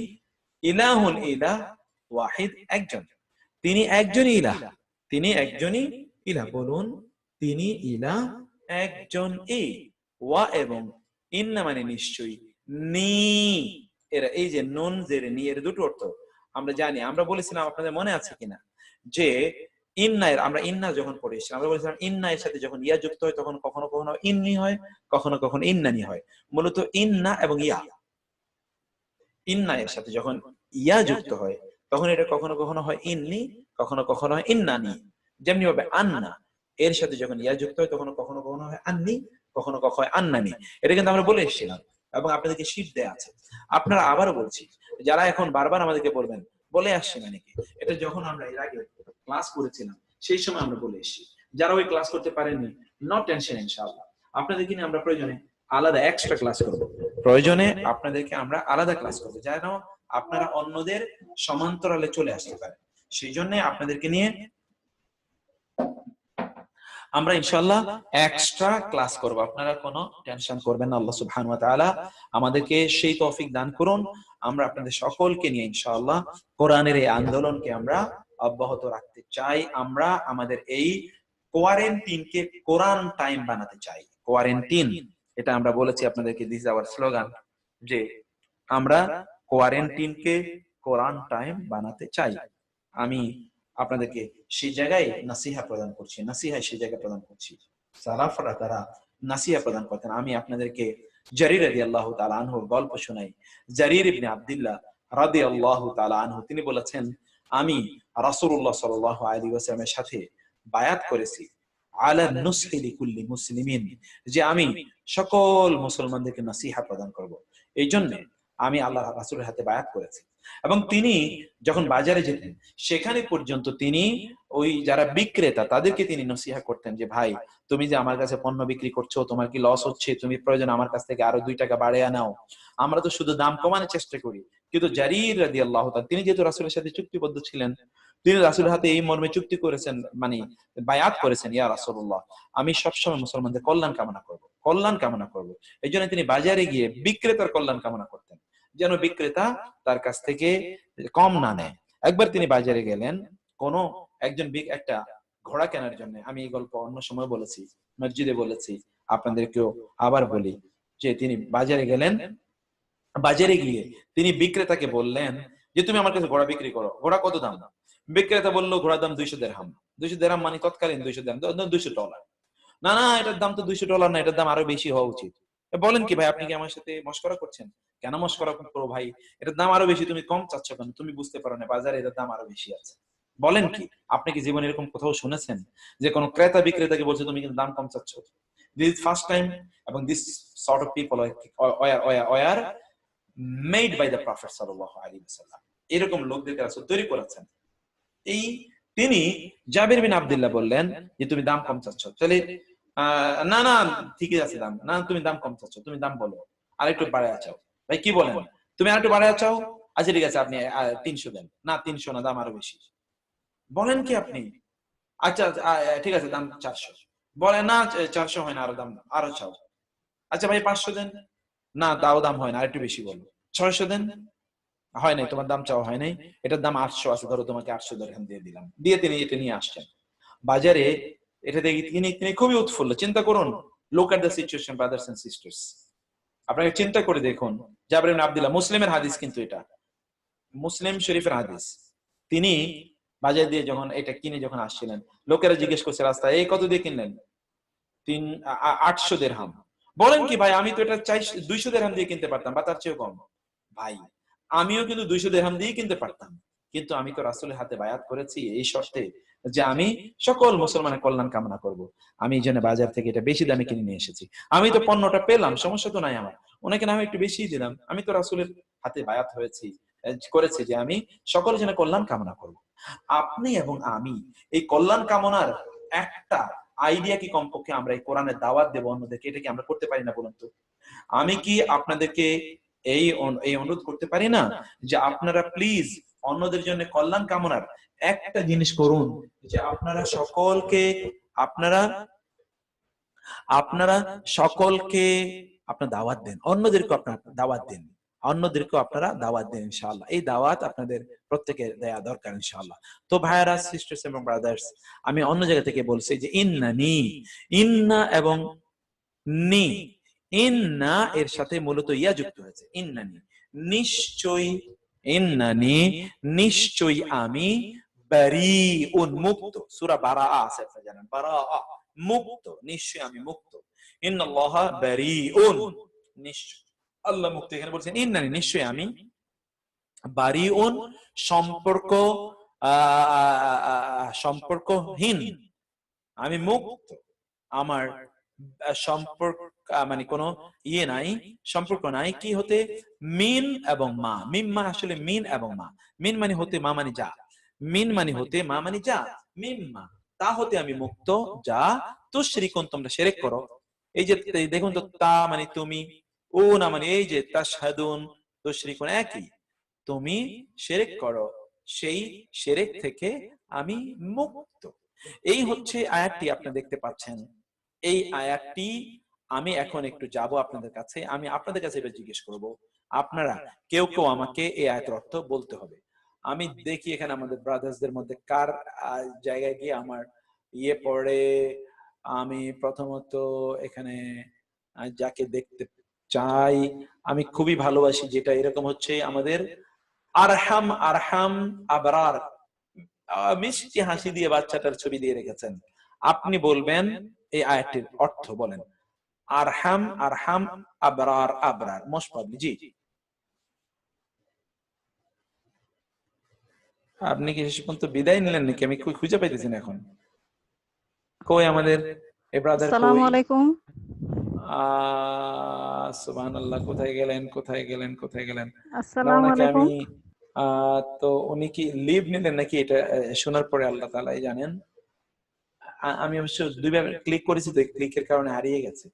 ইলাহুন ইলাহ, ওয়াহিদ একজন, তিনি একজনই ইলাহ, তিনি একজনই ইলাহ। বলুন তিনি ইলাহ একজন, ওয়া এবং ইন্না মানে নিশ্চয়ই, নি এর এই যে নুন জের নি এর দুটো অর্থ আমরা জানি। আমরা বলেছিলাম, আপনাদের মনে আছে কিনা, যে ইন্না এর, আমরা ইন্না যখন পড়েছি আমরা বলেছিলাম ইন্না এর সাথে যখন ইয়া যুক্ত হয় তখন কখনো কখনো ইন্নি হয়, কখনো কখনো ইন্নানি হয়। মূলত ইন্না এবং ইয়া, ইন্না এর সাথে যখন ইয়া যুক্ত হয় তখন এটা কখনো কখনো হয় ইন্নি, কখনো কখনো হয় ইন্নানি। যেমনি ভাবে আন্না এর সাথে যখন ইয়া যুক্ত হয় তখন কখনো কখনো হয় আন্নি, কখনো কখনো হয় আন্নানি। এটা কিন্তু আমরা বলে এসেছিলাম এবং আপনাদেরকে শীট দেয়া আছে। আপনারা আবারও বলছি, যারা এখন বারবার আমাদেরকে বলবেন, বলে আসছি মানে কি, এটা যখন আমরা এর আগে ক্লাস করেছিলাম সেই সময় আমরা বলে এসেছি। যারা ওই ক্লাস করতে পারেননি, নো টেনশন, ইনশাআল্লাহ আপনাদেরকে নিয়ে আমরা প্রয়োজনে আলাদা এক্সট্রা ক্লাস করব, প্রয়োজনে আপনাদেরকে আমরা আলাদা ক্লাস করবো, যেন আপনারা অন্যদের সমান্তরালে চলে আসতে পারেন। সেই জন্য আপনাদেরকে নিয়ে আমরা ইনশাআল্লাহ এক্সট্রা ক্লাস করব, আপনারা কোনো টেনশন করবেন না। আল্লাহ সুবহানাহু ওয়া তাআলা আমাদেরকে সেই তৌফিক দান করুন। আমরা আপনাদের সকলকে নিয়ে ইনশাআল্লাহ কোরআনের এই আন্দোলনকে আমরা অব্যাহত রাখতে চাই। আমরা আমাদের এই কোয়ারেন্টিনকে কোরআন টাইম বানাতে চাই। কোয়ারেন্টিন, এটা আমরা বলেছি আপনাদেরকে, দিস ইজ আওয়ার স্লোগান, যে আমরা কোয়ারেন্টিনকে কোরআন টাইম বানাতে চাই। আমি আপনাদেরকে সেই জায়গায় নাসিহা প্রদান করছি, নাসিহা সেই জায়গায় প্রদান করছি। সালাফরা তারা নাসিহা প্রদান করতেন। আমি আপনাদেরকে জারির রাদিয়াল্লাহু তাআলা আনহুর গল্প শোনাই। জারির ইবনে আব্দুল্লাহ রাদিয়াল্লাহু তাআলা আনহু তিনি বলেছেন, আমি রাসূলুল্লাহ সাল্লাল্লাহু আলাইহি ওয়াসাল্লামের সাথে বায়াত করেছি আলা নুসহি লিকুল্লি মুসলিমিন, যে আমি সকল মুসলমানদেরকে নসিহা প্রদান করব। এই জন্য আমি আল্লাহ রাসূলের হাতে বায়াত করেছি। এবং তিনি যখন বাজারে যেতেন সেখানে পর্যন্ত তিনি ওই যারা বিক্রেতা তাদেরকে তিনি নসিহা করতেন যে ভাই, তুমি যে আমার কাছে পণ্য বিক্রি করছো, তোমার কি লস হচ্ছে? তুমি প্রয়োজন আমার কাছ থেকে আরো 2 টাকা বাড়িয়ে নাও। আমরা তো শুধু দাম কমানোর চেষ্টা করি। কিন্তু জারির রাদিয়াল্লাহু তাআলা তিনি যেহেতু রাসূলের সাথে চুক্তিবদ্ধ ছিলেন, তিনি রাসূলের হাতে এই মর্মে চুক্তি করেছেন, মানে বায়াত করেছেন, ইয়া রাসূলুল্লাহ আমি সবসময় মুসলমানদের কল্যাণ কামনা করব, কল্যাণ কামনা করব। এই জন্য তিনি বাজারে গিয়ে বিক্রেতার কল্যাণ কামনা করতেন, যেন বিক্রেতা তার কাছ থেকে কম না নেয়। একবার তিনি বাজারে গেলেন কোন একজন একটা ঘোড়া কেনার জন্য। আমি এই গল্প অন্য সময় বলেছি, মসজিদে বলেছি, আপনাদেরকেও আবার বলি যে তিনি বাজারে গেলেন। বাজারে গিয়ে তিনি বিক্রেতাকে বললেন যে তুমি আমার কাছে ঘোড়া বিক্রি করো, ঘোড়া কত দাম? বিক্রেতা বললো ঘোড়ার দাম 200 দিরহাম। 200 দিরহাম মানে তৎকালীন 200 দিরহাম, $200। না না, এটার দাম তো $200 না, এটার দাম আরো বেশি হওয়া উচিত। বলেন কি ভাই, আপনি কি আমার সাথে মশকরা করছেন? কেন মশকরা করবো ভাই, এটার দাম আরো বেশি, তুমি কম চাচ্ছ কেন? তুমি বুঝতে পারো না বাজারে এটার দাম আরো বেশি আছে। বলেন কি, আপনি কি জীবনে এরকম কোথাও শুনেছেন যে কোন ক্রেতা বিক্রেতাকে বলছে তুমি কিন্তু দাম কম চাচ্ছ? দিস ইজ ফার্স্ট টাইম, এবং this sort of people are made by the prophet সাল্লাল্লাহু আলাইহি ওয়াসাল্লাম। এরকম লোকদেরকে রাসূল তৈরি করেছেন। এই তিনি জাবির বিন আব্দুল্লাহ বললেন যে তুমি দাম কম চাচ্ছ, তাহলে না না ঠিকই আছে দাম, না তুমি দাম কম চাচ্ছ, তুমি দাম বলো, আরেকটু বাড়ায় চাও। ভাই কি বলেন, তুমি আরেকটু বাড়ায় চাও? আচ্ছা ঠিক আছে, আপনি 300 দেন। না 300 না, দাম আরো বেশি। বলেন কি আপনি? আচ্ছা ঠিক আছে, দাম 400। বলে না 400 হয় না, আরো দাম আরো চাও। আচ্ছা ভাই 500 দেন। না তাও দাম হয় না, আরেকটু বেশি বলো। 600 দেন। হয় নাই, তোমার দাম চাওয়া হয় নাই, এটার দাম 800 আছে, ধরো তোমাকে 800 দিরহাম দিয়ে দিলাম। দিয়ে তিনি এটা নিয়ে আসছেন বাজারে। এটা দেখি তিনি খুবই উৎফুল্ল। চিন্তা করুন, look at the situation brothers and sisters. আপনাকে চিন্তা করে দেখুন, জাবির বিন আব্দুল্লাহ, মুসলিমের হাদিস কিন্তু এটা, মুসলিম শরীফের হাদিস। তিনি বাজার দিয়ে যখন এটা কিনে যখন আসছিলেন, লোকেরা জিজ্ঞেস করছে রাস্তায়, এই কত দিয়ে কিনলেন? 800 দিরহাম। বলেন কি ভাই, আমি তো এটা 200 দিরহাম দিয়ে কিনতে পারতাম বা তার চেয়েও কম। ভাই আমিও কিন্তু 200 দিরহাম দিয়ে কিনতে পারতাম, কিন্তু আমি তো রাসূলের হাতে বায়াত করেছি এই শর্তে যে আমি সকল মুসলমানের কল্যাণ কামনা করব। আমি এই জন্য বাজার থেকে এটা বেশি দামে কিনে নিয়ে এসেছি। আমি তো পণ্যটা পেলাম, সমস্যা তো নাই আমার, ওনাকে না আমি একটু বেশি দিলাম, আমি তো রাসূলের হাতে বায়াত করেছি যে আমি সকলের জন্য কল্যাণ কামনা করব। আপনি এবং আমি এই কল্যাণ কামনার একটা আইডিয়া কি কমপক্ষে আমরা এই কোরআনের দাওয়াত দেব অন্যদেরকে, এটা কি আমরা করতে পারি না বলুন তো? আমি কি আপনাদেরকে এই অনুরোধ করতে পারি না যে আপনারা প্লিজ অন্যদের জন্য কল্যাণ কামনার একটা জিনিস করুন, যে আপনারা সকলকে আপনার দাওয়াত দেন, অন্যদেরকে আপনার দাওয়াত দেন, অন্যদেরকেও আপনারা দাওয়াত দেন। ইনশাআল্লাহ এই দাওয়াত আপনাদের প্রত্যেকের দেয়া দরকার ইনশাআল্লাহ। তো ভাইয়ারা, সিস্টার্স এবং ব্রাদার্স, আমি অন্য জায়গা থেকে বলছি যে ইন্না এবং নি, ইন্না এর সাথে মূলত ইয়া যুক্ত হয়েছে। নিশ্চয়ই আমি বারীউন মুক্ত। সূরা বারাআ আছে, আপনারা জানেন বারাআ মুক্ত, নিশ্চয়ই আমি মুক্ত। ইন্নাল্লাহা বারীউন, নিশ্চয় আল্লাহ মুক্ত। এখানে বলছেন ইন্নানি, নিশ্চয়ই আমি, বারীউন সম্পর্কহীন, আমি মুক্ত, আমার সম্পর্ক মানে কোনো নাই, সম্পর্ক নাই কি হতে, মিন এবং মা। মিম্মা আসলে মিন এবং মা, মিন মানে হতে, মা মানে যা, মিন মানে হতে, মা মানে যা, মিম্মা তা হতে আমি মুক্ত, যা তুশরিকুন তোমরা শিরক করো। এই যে দেখুন তো, তা মানে তুমি, ও না মানে এই যে তাশহাদুন, তুশরিকুন একই, তুমি শিরক করো, সেই শিরক থেকে আমি মুক্ত। এই হচ্ছে আয়াতটি আপনি দেখতে পাচ্ছেন। এই আয়াতটি আমি এখন একটু যাব আপনাদের কাছে, আমি আপনাদের কাছে এবার জিজ্ঞেস করব, আপনারা কেউ কেউ আমাকে এই আয়াতের অর্থ বলতে হবে। আমি দেখি এখানে আমাদের ব্রাদার্সদের মধ্যে কার জায়গায় গিয়ে আমার পড়ে। আমি প্রথমত এখানে যাকে দেখতে চাই, আমি খুবই ভালোবাসি, যেটা এরকম হচ্ছে আমাদের আরহাম আবরার, মিষ্টি হাসি দিয়ে বাচ্চাটার ছবি দিয়ে রেখেছেন। আপনি বলবেন এই আয়াতটির অর্থ বলেন। আরহাম আরহাম, আবরার আবরার, মোস্ট প্রবাবলি। জি, আপনি কি শেষ পর্যন্ত বিদায় নিলেন নাকি? আমি খুঁজে পাইতেছি না এখন। কই আমাদের এ ব্রাদার, আসসালামু কই? আলাইকুম। সুবহানাল্লাহ, কোথায় গেলেন, কোথায় গেলেন, কোথায় গেলেন? না, আসসালামু ওনাকে আলাইকুম। আমি তো উনি কি লিভ নিলেন নাকি, এটা শোনার পরে আল্লাহ তাআলাই জানেন। আমি অবশ্য দুইবার ক্লিক করেছি, তো ক্লিকের কারণে হারিয়ে গেছে।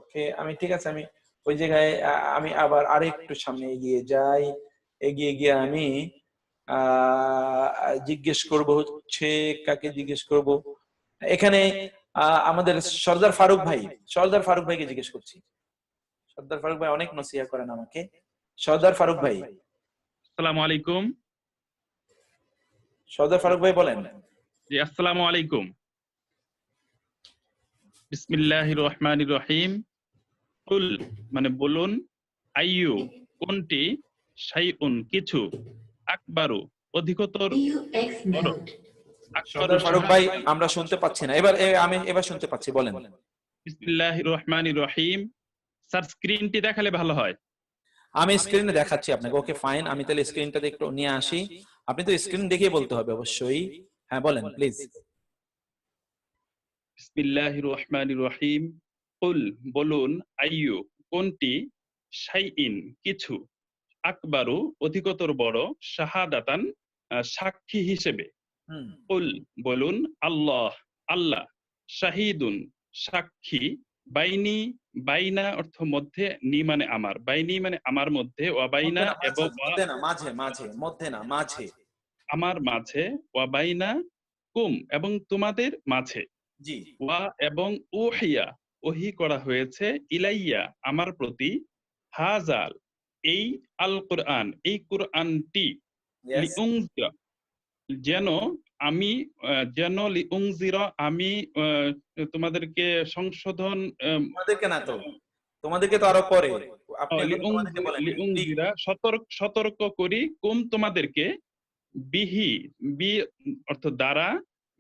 ওকে, আমি ঠিক আছে, আমি ওই জায়গায় আমি আবার আরেকটু সামনে এগিয়ে যাই। এগিয়ে গিয়ে আমি জিজ্ঞেস করব হচ্ছে, কাকে জিজ্ঞেস করব এখানে? আমাদের সর্দার ফারুক ভাই, সর্দার ফারুক ভাইকে জিজ্ঞেস করছি। সর্দার ফারুক ভাই অনেক নসিহত করেন আমাকে। সর্দার ফারুক ভাই। আসসালামু আলাইকুম। সর্দার ফারুক ভাই বলেন। জি, আসসালামু আলাইকুম। বিসমিল্লাহির রহমানির রহিম। কুল মানে বলুন, আইয়ু কোনটি, শাইউন কিছু, আকবারু অধিকতর বড়। সর্দার ফারুক ভাই আমরা শুনতে পাচ্ছি না, আমি এবার শুনতে পাচ্ছি, বলেন। বিসমিল্লাহির রহমানির রহিম। স্যার স্ক্রিনটি দেখালে ভালো হয়। আমি স্ক্রিনে দেখাচ্ছি আপনাকে। ওকে ফাইন, আমি তাহলে স্ক্রিনটা একটু নিয়ে আসি। আপনি তো স্ক্রিন দেখেই বলতে হবে অবশ্যই। হ্যাঁ বলেন প্লিজ। বিসমিল্লাহির রহমানির রহিম। কুল বলুন, আইয়ু কোনটি, শাইইন কিছু, আকবারু অধিকতর বড়, শাহাদাতান সাক্ষী হিসেবে। কুল বলুন, আল্লাহ আল্লাহ, শাহিদুন সাক্ষী, বাইনি বাইনা অর্থ মধ্যে, নি মানে আমার, বাইনি মানে আমার মধ্যে, ওয়াবাইনা এবং মাঝে মাঝে, মধ্যে না মাঝে, আমার মাঝে, ওয়াবাইনা কুম এবং তোমাদের মাঝে, জি, ওয়া এবং উহিয়া ওহি করা হয়েছে, ইলাইয়া আমার প্রতি, হাজাল এই, আল কোরআন এই কোরআনটি, লিউনজিরা যেন আমি লিউনজিরা আমি তোমাদেরকে সংশোধন, তোমাদেরকে না তো, তোমাদেরকে তো আরো পরে, আপনি তোমাদেরকে বলেন। লিউনজিরা সতর্ক করি, কুম তোমাদেরকে, বিহি বি অর্থ দ্বারা,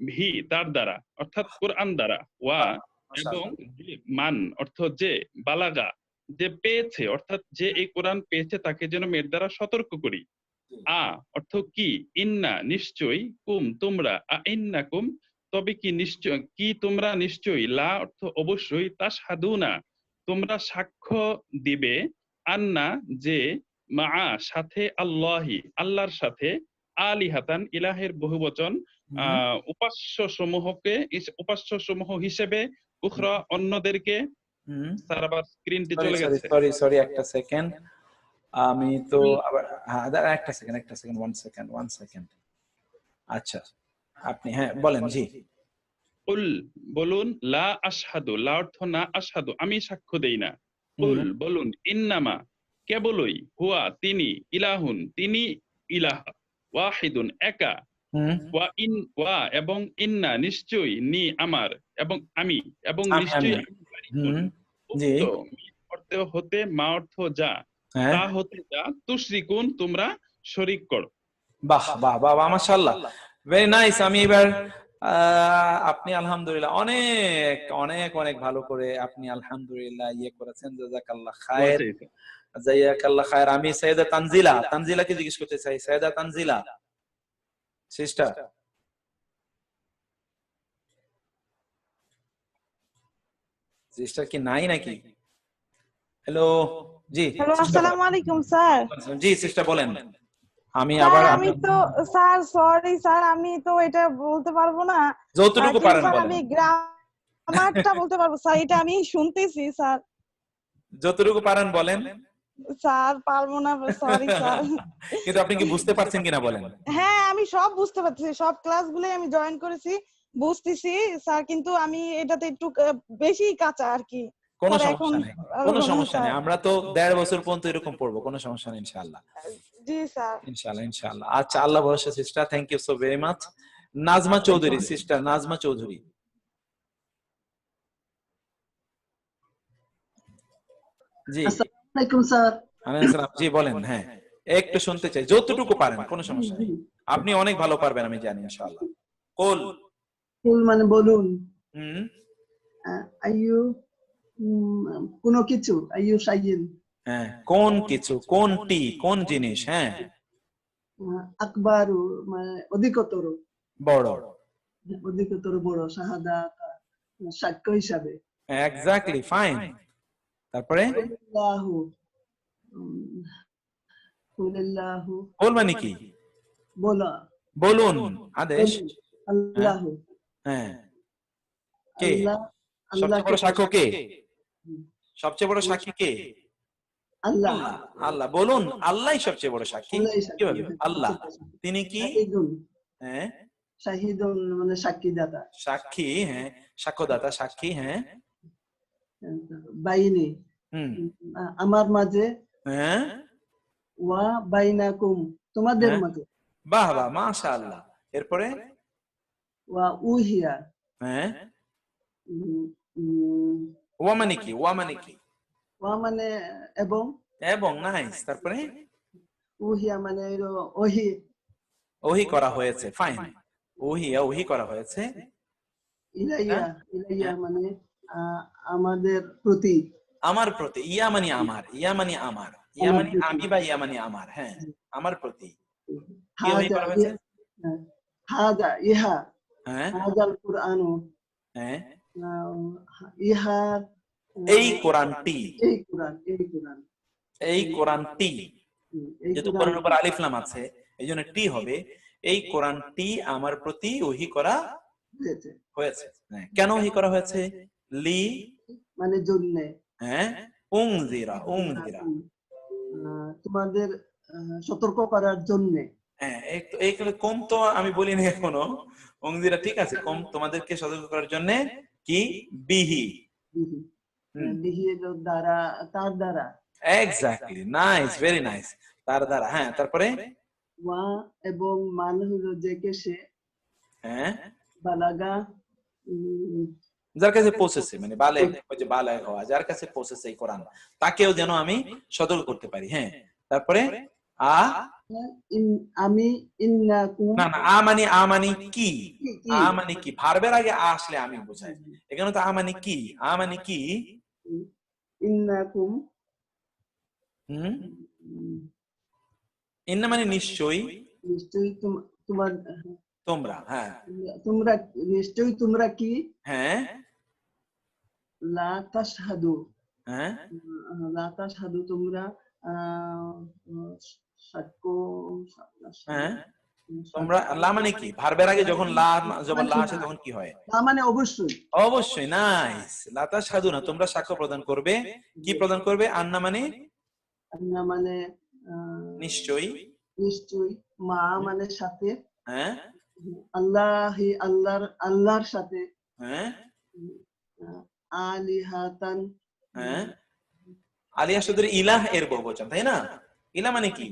ভি তার দ্বারা অর্থাৎ কোরআন দ্বারা, ওয়া এবং মান অর্থ যে, বালাগা যে পেয়েছে অর্থাৎ যে এই কোরআন পেয়েছে তাকে যেন এর দ্বারা সতর্ক করি। আ অর্থ কি, ইন্না নিশ্চয়ই, কুম তোমরা, ইন্নাকুম তবে কি নিশ্চয়, কি তোমরা নিশ্চয়ই, লা অর্থ অবশ্যই, তাশহাদুনা তোমরা সাক্ষ্য দিবে, আন্না যে, মা সাথে, আল্লাহি আল্লাহর সাথে, আলিহাতান ইলাহের বহুবচন, উপাস্য সমূহ হিসেবে, উখরা অন্যদেরকে। স্যার আবার স্ক্রিনটি চলে গেছে। সরি একটা সেকেন্ড, আমি তো আবার একটা সেকেন্ড, ওয়ান সেকেন্ড। আচ্ছা আপনি হ্যাঁ বলেন। জি, কুল বলুন, লা আশহাদু, লা অর্থ না, আশহাদু আমি সাক্ষ্য দেই না। কুল বলুন, ইন্নামা কেবলই, হুয়া তিনি, ইলাহুন তিনি ইলাহ, ওয়াহিদুন একা, ওয়া এবং ইন্না নিশ্চয়ই, নি আমার এবং আমি, এবং নিশ্চয়ই অর্থ হতে, মা অর্থ যা, তা হতে যা, তুশরিকুন তোমরা শরীক করো। বাহ বাহ বাহ, মাশাআল্লাহ, ভেরি নাইস। আমি এবার আপনি আলহামদুলিল্লাহ অনেক অনেক অনেক ভালো করে আপনি আলহামদুলিল্লাহ করেছেন। জাযাকাল্লাহ খায়ের, জাযাকাল্লাহ খায়ের। আমি সাইয়েদা তানজিলাকে জিজ্ঞেস করতে চাই। সাইয়েদা তানজিলা সিস্টার, সিস্টার কি নাই নাকি? হ্যালো, জি হ্যালো, আসসালামু আলাইকুম স্যার। জি সিস্টার বলেন। আমি তো স্যার সরি স্যার, আমি তো এটা বলতে পারবো না। যতটুকু পারেন বলেন। আমি গ্রামারটা বলতে পারবো স্যার, এটা আমি শুনতেছি স্যার। যতটুকু পারেন বলেন। স্যার পারবো না, সরি স্যার। কিন্তু আপনি কি বুঝতে পারছেন কিনা বলেন? হ্যাঁ আমি সব বুঝতে পারছি, সব ক্লাসগুলোই আমি জয়েন করেছি, বুঝতেছি স্যার, কিন্তু আমি এটাতে একটু বেশি কাঁচা আর কি। কোনো সমস্যা নেই, কোনো সমস্যা নেই। আমরা তো 1.5 বছর পর্যন্ত এরকম পড়বো, কোনো সমস্যা নেই ইনশাআল্লাহ। জি স্যার, ইনশাআল্লাহ ইনশাআল্লাহ। আচ্ছা, আল্লাহ ভরসা sister, thank you so very much. Nazma Chowdhury, sister Nazma Chowdhury. জি আসসালামু আলাইকুম স্যার। আসসালাম, জি বলেন। হ্যাঁ একটু শুনতে চাই, যতটুকু পারেন, কোনো সমস্যা নেই। আপনি অনেক ভালো পারবেন আমি জানি ইনশাআল্লাহ। কুল কুল মানে বলুন, আইয়ু কোনো কিছু, আইয়ু শাইইন, হ্যাঁ, কোন কিছু, কোনটি, কোন জিনিস, হ্যাঁ, আকবারু মানে অধিকতর, বড়, অধিকতর বড়, শাহাদা সাক্ষ্য হিসাবে। Exactly, fine. তারপরে কুলিল্লাহু, কুলিল্লাহু বল মানে কি? বলা, বলুন, আদেশ। আল্লাহু, হ্যাঁ, কে আল্লাহ, সবচেয়ে বড় সাক্ষ্য? কে হুম, সবচেয়ে বড় সাক্ষী? কে? আল্লাহ, আল্লাহ। আল্লাহ বলুন, আল্লাহই সবচেয়ে বড় সাক্ষী। আল্লাহই সাক্ষী, কিভাবে? আল্লাহ। তিনি কি? শাহিদুন, হ্যাঁ, শাহিদুন মানে সাক্ষীদাতা, সাক্ষী, হ্যাঁ, সাক্ষ্যদাতা, সাক্ষী, হ্যাঁ, বাইনি হুম, আমার মাঝে, হ্যাঁ, ওয়া বাইনাকুম তোমাদের হ্যাঁ, মাঝে, বাহ বাহ, মাশাআল্লাহ। এরপরে ওয়া উহিয়া, হ্যাঁ, উম, উম, ওয়া মানে কি? ওয়া মানে কি? ওয়া মানে এবং, এবং, নাইস। তারপরে উহিয়া মানে হলো ওহি, ওহি করা হয়েছে, ফাইন। ওহিয়া, ওহি করা হয়েছে, ইলাইয়া, হ্যাঁ, ইলাইয়া হ্যাঁ, মানে আমাদের প্রতি, আমার প্রতি। ইয়া মানে আমার, ইয়া মানে আমার, ইয়া আমার মানে প্রতি, আমি, বা ইয়া মানে আমার, হ্যাঁ, আমার প্রতি কি ওহি হাজা করা হয়েছে? হাজা ইহা, হ্যাঁ, হাজাল কুরআনু হ্যাঁ, ইহা, এই কোরআনটি, এই কোরআন, এই কোরআন, এই কোরআনটি, এই যেহেতু কোরআন কোরআনের উপর আলিফ লাম আছে এই জন্য টি হবে। এই কোরআনটি আমার প্রতি ওহি করা হয়েছে, হয়েছে। হ্যাঁ, কেন ওহি করা হয়েছে? লি, মানে জন্য, হ্যাঁ, উনজিরা, উনজিরা, তোমাদের সতর্ক করার জন্য, হ্যাঁ, এইগুলো কম তো আমি বলিনি এখনো। উনজিরা ঠিক আছে, কম তোমাদেরকে সতর্ক করার জন্য কি? বিহি, বিহি, হুম, বিহি এলো দ্বারা, তার দ্বারা, এক্স্যাক্টলি, নাইস, ভেরি নাইস, তার দ্বারা, হ্যাঁ। তারপরে ওয়া এবং মান হলো যে কে সে, হ্যাঁ, বালাগা যার কাছে পৌঁছেছে, মানে বালেগ, ওই যে বালেগ হওয়া, যার কাছে পৌঁছেছে এই কোরআন, তাকেও যেন আমি সতর্ক করতে পারি, হ্যাঁ। তারপরে আ, আমি ইন্নাকুম, না না, আ মানে, আ মানে কি? আ মানে কি? ভার্বের আগে আ আসলে আমি বোঝাই, এখানে তো আ মানে কি? আ মানে কি? ইন্নাকুম হুম, ইন্না মানে নিশ্চয়ই, নিশ্চয়ই তোমার, তোমরা, হ্যাঁ, তোমরা নিশ্চয়ই তোমরা কি, হ্যাঁ, লা তাশহাদু, হ্যাঁ, লা তাশহাদু তোমরা সাক্ষ্য, হ্যাঁ, তোমরা। লা মানে কি? ভার্বের আগে যখন লা জবর লা আসে তখন কি হয়? তা মানে অবশ্যই, অবশ্যই, নাইস। লা তাশহাদু না, তোমরা সাক্ষ্য প্রদান করবে। কি প্রদান করবে? আন্না মানে না মানে নিশ্চয়ই, নিশ্চয়ই, মা মানে সাথে, হ্যাঁ, আল্লাহি আল্লাহর সাথে, হ্যাঁ, আলিহাতান, হ্যাঁ, আলিয়া শুধু ইলাহ এর বহুবচন, তাই না? ইলা মানে কি?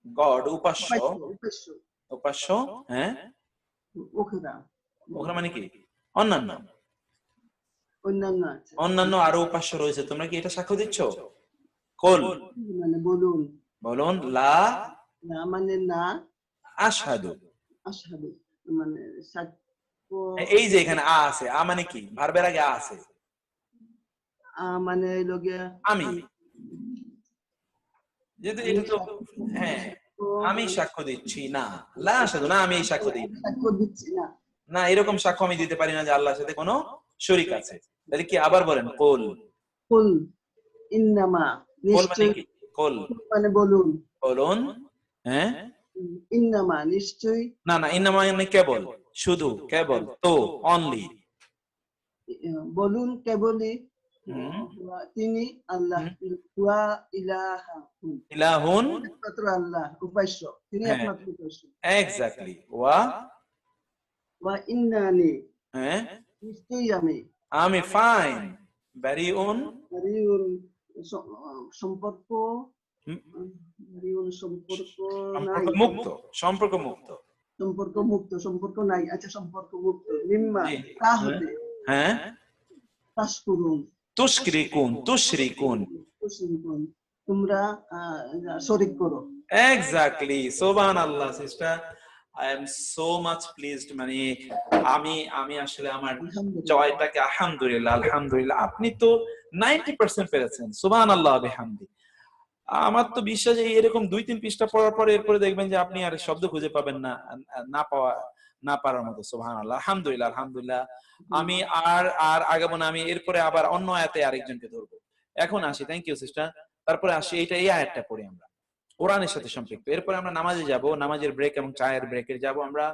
গড, উপাস্য, উপাস্য, উপাস্য, হ্যাঁ। ওখরা, ওখানে মানে কি? অন্যান্য, অন্যান্য আছে, অন্যান্য আরো উপাস্য রয়েছে, তোমরা কি এটা সাক্ষ্য দিচ্ছ? কুল, মানে বলুন, বলুন, লা না মানে না, আশহাদু, আশহাদু মানে সাক্ষ্য, এই যে এখানে আ আছে, আ মানে কি? ভার্বের আগে আ আছে, মানে হইলো গিয়া আমি, যেহেতু এটা তো, হ্যাঁ, আমি সাক্ষ্য দিচ্ছি না, লা আশহাদু না, আমি এই সাক্ষ্য দিই না, সাক্ষ্য দিচ্ছি না, না, এরকম সাক্ষ্য আমি দিতে পারি না যে আল্লাহর সাথে কোনো শরীক আছে। তাহলে কি? আবার বলেন, কুল, কুল ইন্নামা কুল মানে নিশ্চয়ই, কি? কুল, মানে বলুন, বলুন, হ্যাঁ, ইন্নামা নিশ্চয়ই, না না, ইন্নামা মানে কেবল, শুধু, কেবল, তো, অনলি, বলুন কেবলই হুম, তিনি আল্লাহ, ওয়া ইলাহা, ইলাহুন, একমাত্র আল্লাহ উপাস্য, তিনি হ্যাঁ, একমাত্র উপাস্য, এক্স্যাক্টলি, ওয়া, ওয়া ইন্নানি হ্যাঁ, নিশ্চয়ই আমি, আমি, ফাইন, বারিউন, বারিউন সম্পর্ক, বারিউন সম্পর্ক নাই, সম্পর্ক মুক্ত, সম্পর্ক মুক্ত, সম্পর্ক মুক্ত, সম্পর্ক নাই, আচ্ছা সম্পর্ক মুক্ত, নিম্মা জি, তা হতে, হ্যাঁ, তাশকুরুন তুশরিকুন, তুশরিকুন, তুশরিকুন তোমরা শরীক করো, এক্স্যাক্টলি, সুবহানাল্লাহ sister. I am so much pleased, মানে আমি আসলে আমার আলহামদুলিল্লাহ। জয়টাকে আলহামদুলিল্লাহ আলহামদুলিল্লাহ, আপনি তো 90% পেরেছেন, সুবহানাল্লাহ বিহামদি। আমার তো বিশ্বাস এরকম 2-3 পৃষ্ঠা পড়ার পরে এরপরে দেখবেন যে আপনি আর শব্দ খুঁজে পাবেন না, না পারার মতো। সুবহানাল্লাহ আলহামদুলিল্লাহ আলহামদুলিল্লাহ। আমি আর আগাবো না, আমি এরপরে আবার অন্য আয়াতে আরেকজনকে ধরবো। এখন আসি, থ্যাংক ইউ সিস্টার। তারপরে আসি এই আয়াতটা পড়ি আমরা, কোরআনের সাথে সম্পৃক্ত। এরপরে আমরা নামাজে যাব, নামাজের ব্রেক এবং চায়ের ব্রেকের যাব আমরা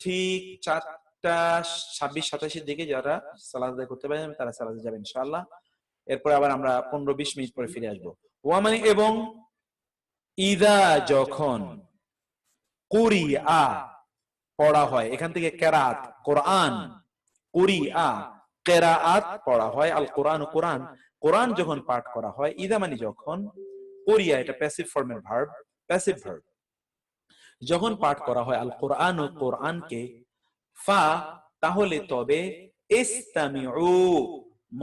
ঠিক 4:26-27 দিকে। যারা সালাত আদায় করতে পারেন তারা সালাতে যাবেন ইনশাআল্লাহ। এরপর আবার আমরা 15-20 মিনিট পরে ফিরে আসবো। ওয়ামানি এবং ইদা যখন, কুরিআ পড়া হয়, এখান থেকে কেরাত কোরআন, কুরিআ কেরাত পড়া হয়, আল কোরআন কোরআন, কোরআন যখন পাঠ করা হয়, ইদা মানে যখন, কুরিআ এটা প্যাসিভ ফর্মের ভার্ব, প্যাসিভ ভার্ব, যখন পাঠ করা হয় আল কোরআন ও কোরআনকে, ফা তাহলে তবে, ইস্তামিউ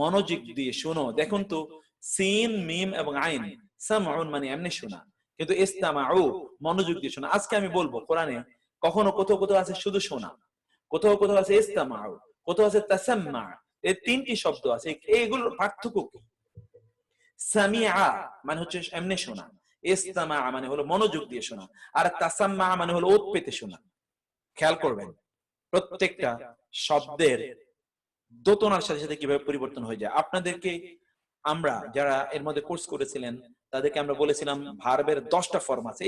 মনোযোগ দিয়ে শোনো। দেখুন তো সিন মিম এবং আইন, সামউন মানে এমনি শোনা, কিন্তু ইস্তামাউ মনোযোগ দিয়ে শোনা। আজকে আমি বলবো কোরআনে কখনো কোথাও কোথাও আছে শুধু শোনা, কোথাও কোথাও আছে ইস্তামাউ, কোথাও আছে তাসাম্মা, এই 3টি শব্দ আছে। এইগুলোর পার্থক্য কি? সামিআ মানে হচ্ছে এমনি শোনা, ইস্তামা মানে হলো মনোযোগ দিয়ে শোনা, আর তাসাম্মা মানে হলো ওত পেতে শোনা। খেয়াল করবেন প্রত্যেকটা শব্দের দোতনার সাথে সাথে কিভাবে পরিবর্তন হয়ে যায়। আপনাদেরকে আমরা যারা এর মধ্যে কোর্স করেছিলেন তাদেরকে আমরা বলেছিলাম ভার্বের 10টা ফর্ম আছে।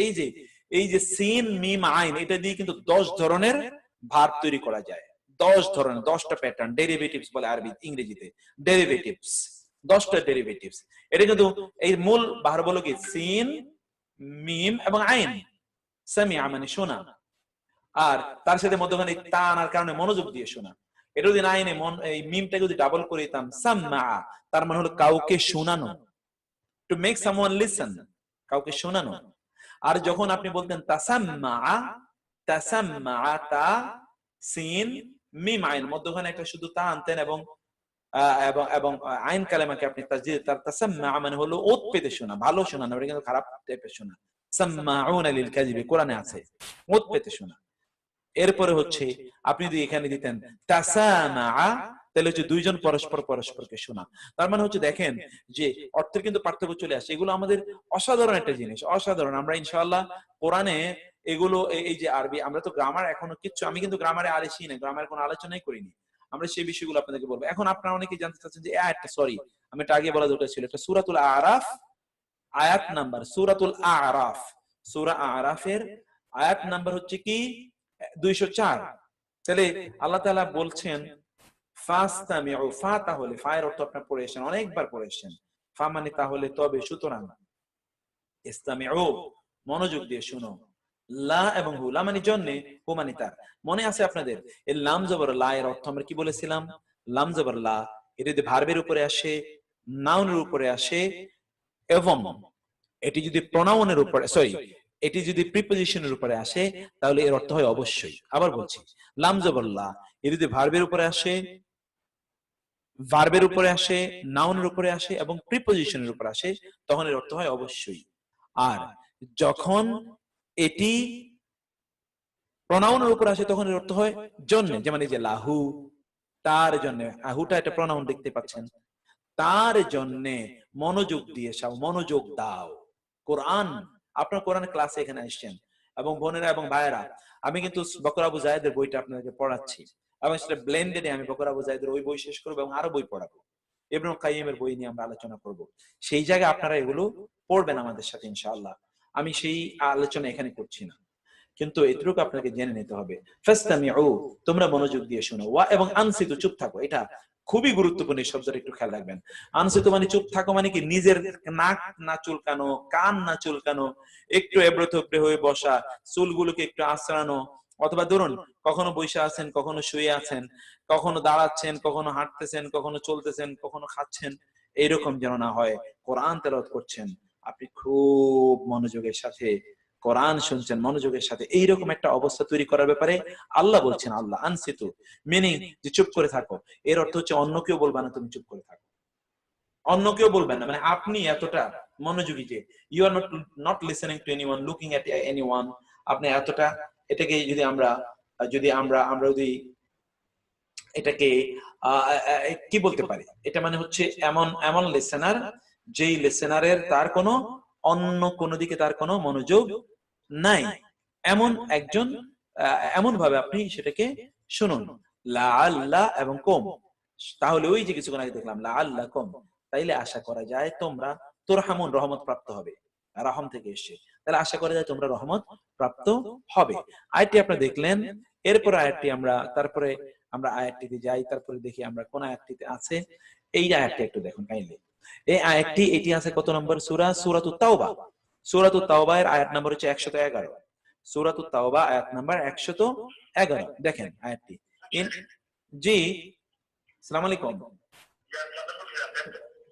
এই যে সিন মিম আইন, এটা দিয়ে কিন্তু 10 ধরনের ভার্ব তৈরি করা যায়। 10 ধরনের, 10টা প্যাটার্ন, ডেরিভেটিভস বলে আরবি ইংরেজিতে, ডেরিভেটিভস, 10টা ডেরিভেটিভস। এটা কিন্তু এই মূল ভার্ব হলো কি সিন মিম এবং আইন। সামিআ মানে শোনা, আর তার সাথে মধ্যখানে তা আনার কারণে মনোযোগ দিয়ে শোনা। এটা যদি আইনে এই মিমটাকে যদি ডাবল করে দিতাম সাম্মা, তার মানে হলো কাউকে শোনানো, টু মেক সামওয়ান লিসেন, কাউকে শোনানো। আর যখন আপনি বলতেন তাসাম্মা, তাসাম্মা তা সিন মিম আইন, মধ্যখানে একটা শুধু তা আনতেন এবং এবং আইন কালেমাকে আপনি তাসদীদ, তার তাসাম্মা মানে হলো ওত পেতে শোনা, ভালো শোনা না, এটা কিন্তু খারাপ টাইপের শোনা। সাম্মাউনা লিল কাযিবি কোরআনে আছে, ওত পেতে শোনা। এরপরে হচ্ছে আপনি যদি এখানে দিতেন তাসামা, তাহলে হচ্ছে দুইজন পরস্পর পরস্পরকে শোনা। তার মানে হচ্ছে দেখেন যে অর্থের কিন্তু পার্থক্য চলে আসে। এগুলো আমাদের অসাধারণ একটা জিনিস, অসাধারণ। আমরা ইনশাআল্লাহ কোরআনে এগুলো, এই যে আরবি, আমরা তো গ্রামার এখনো কিচ্ছু, আমি কিন্তু গ্রামারে আলিশি না, গ্রামার কোনো আলোচনাই করিনি। আমরা সেই বিষয়গুলো আপনাদেরকে বলবো। এখন আপনারা অনেকেই জানতে চাচ্ছেন যে আয়াতটা, সরি আমি এটা আগে বলা দরকার ছিল, এটা সূরাতুল আরাফ আয়াত নাম্বার, সূরাতুল আরাফ, সূরা আরাফের আয়াত নাম্বার হচ্ছে কি 204। তাহলে আল্লাহ তাআলা বলছেন ফাস্তামিউ, ফা তাহলে, ফা এর অর্থ আপনারা পড়েছেন, অনেকবার পড়েছেন। ফা মানে তাহলে, তবে, সুতরাং। ইস্তামিউ মনোযোগ দিয়ে শুনো। লা এবং হু, লা মানে জন্য, হু মানে তার। মনে আছে আপনাদের এই লাম জবর লা এর অর্থ আমরা কি বলেছিলাম? লাম জবর লা এটা যদি ভার্বের উপরে আসে, নাউনের উপরে আসে, এবং এটি যদি প্রোনাউনের উপরে, সরি এটি যদি প্রিপোজিশনের উপরে আসে, তাহলে এর অর্থ হয় অবশ্যই। আবার বলছি, লাম জবর লা এটি যদি ভার্বের উপরে আসে, ভার্বের উপরে আসে, নাউনের উপরে আসে এবং প্রিপোজিশনের উপরে আসে, তখন এর অর্থ হয় অবশ্যই। আর যখন এটি প্রোনাউনের উপরে আসে, তখন এর অর্থ হয় জন্য। যেমন এই যে লাহু, তার জন্য, আহুটা এটা প্রোনাউন দেখতে পাচ্ছেন, তার জন্য মনোযোগ দিয়ে মনোযোগ দাও। কোরআন, আপনার কোরআন ক্লাসে এখানে আসছেন, এবং বোনেরা এবং ভাইয়েরা, আমি কিন্তু বকর আবু যায়েদের বইটা আপনাদেরকে পড়াচ্ছি, এবং সেটা ব্লেন্ডেডে আমি বকর আবু যায়েদের ওই বই শেষ করবো এবং আরো বই পড়াবো। ইবনে কাইয়িমের বই নিয়ে আমরা আলোচনা করব। সেই জায়গায় আপনারা এগুলো পড়বেন আমাদের সাথে ইনশাআল্লাহ। আমি সেই আলোচনা এখানে করছি না, কিন্তু এটুকু আপনাকে জেনে নিতে হবে। ফাস্তামিউ, তোমরা মনোযোগ দিয়ে শোনো। ওয়া এবং আনসিতু, চুপ থাকো। এটা খুবই গুরুত্বপূর্ণ, এই শব্দটা একটু খেয়াল রাখবেন। আনসিতু মানে চুপ থাকো, মানে কি নিজের নাক না চুলকানো, কান না চুলকানো, একটু এবড়ো থেবড়ে হয়ে বসা, চুলগুলোকে একটু আঁচড়ানো, অথবা ধরুন কখনো বসে আছেন, কখনো শুয়ে আছেন, কখনো দাঁড়াচ্ছেন, কখনো হাঁটতেছেন, কখনো চলতেছেন, কখনো খাচ্ছেন, এইরকম যেন না হয়। কোরআন তেলাওয়াত করছেন, আপনি খুব মনোযোগের সাথে কোরআন শুনছেন, মনোযোগের সাথে, এইরকম একটা অবস্থা তৈরি করার ব্যাপারে আল্লাহ বলছেন, আল্লাহ আনসিতু মিনিং যে চুপ করে থাকো, এর অর্থ হচ্ছে অন্য কেউ বলবে না তুমি চুপ করে থাকো, অন্য কেউ বলবেন না, মানে আপনি এতটা মনোযোগী যে you are not listening to anyone, looking at anyone, আপনি এতটা, এটাকে যদি আমরা যদি এটাকে কি বলতে পারি, এটা মানে হচ্ছে এমন লিসেনার, যেই লিসেনারের তার কোনো অন্য কোনো দিকে তার কোনো মনোযোগ নাই, এমন একজন, এমন ভাবে আপনি সেটাকে শুনুন। লাআল্লা এবং কুম, তাহলে ওই যে কিছুক্ষণ আগে দেখলাম লাআল্লাকুম, তাইলে আশা করা যায় তোমরা তুরহামুন, রহমত প্রাপ্ত হবে, রহম থেকে এসে, তাহলে আশা করা যায় তোমরা রহমত প্রাপ্ত হবে। আয়াতটি আপনি দেখলেন। এরপর আয়াতটি তারপরে আমরা আয়াতটিতে যাই, তারপরে দেখি আমরা কোন আয়াতটিতে আছে। এই আয়াতটি একটু দেখুন কাইন্ডলি। এই আয়াতটি, এটি আছে কত নম্বর সূরা? সূরাতুত তাওবা। সূরাতুত তাওবা এর আয়াত নম্বর হচ্ছে 111। সূরাতুত তাওবা আয়াত নাম্বার 111। দেখেন আয়াতটি। জি, আসসালামু আলাইকুম।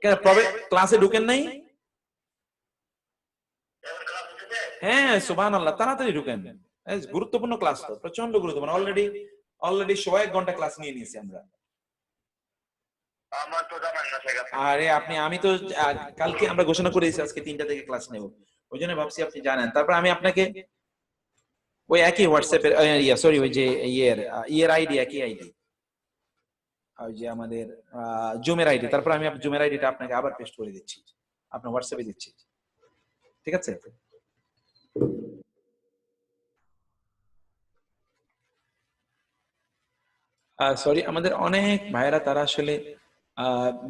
কেন ক্লাসে ঢুকেন নাই? হ্যাঁ, সুবহানাল্লাহ, তাড়াতাড়ি ঢুকেন, গুরুত্বপূর্ণ ক্লাস তো, প্রচন্ড গুরুত্বপূর্ণ। অলরেডি 1 ঘন্টা ক্লাস নিয়ে নিয়েছি আমরা। আরে আমি তো কালকে আমরা ঘোষণা করেছি আজকে 3টা থেকে ক্লাস নেব, ওই জন্য ভাবছি আপনি জানেন। তারপর আমি আপনাকে ওই একই হোয়াটসঅ্যাপের ওই যে ইয়ের আইডি, একই আইডি, ওই যে আমাদের জুমের আইডি, তারপর আমি জুমের আইডিটা আপনাকে আবার পেস্ট করে দিচ্ছি, আপনার হোয়াটসঅ্যাপে দিচ্ছি, ঠিক আছে? সরি, আমাদের অনেক ভাইরা তারা আসলে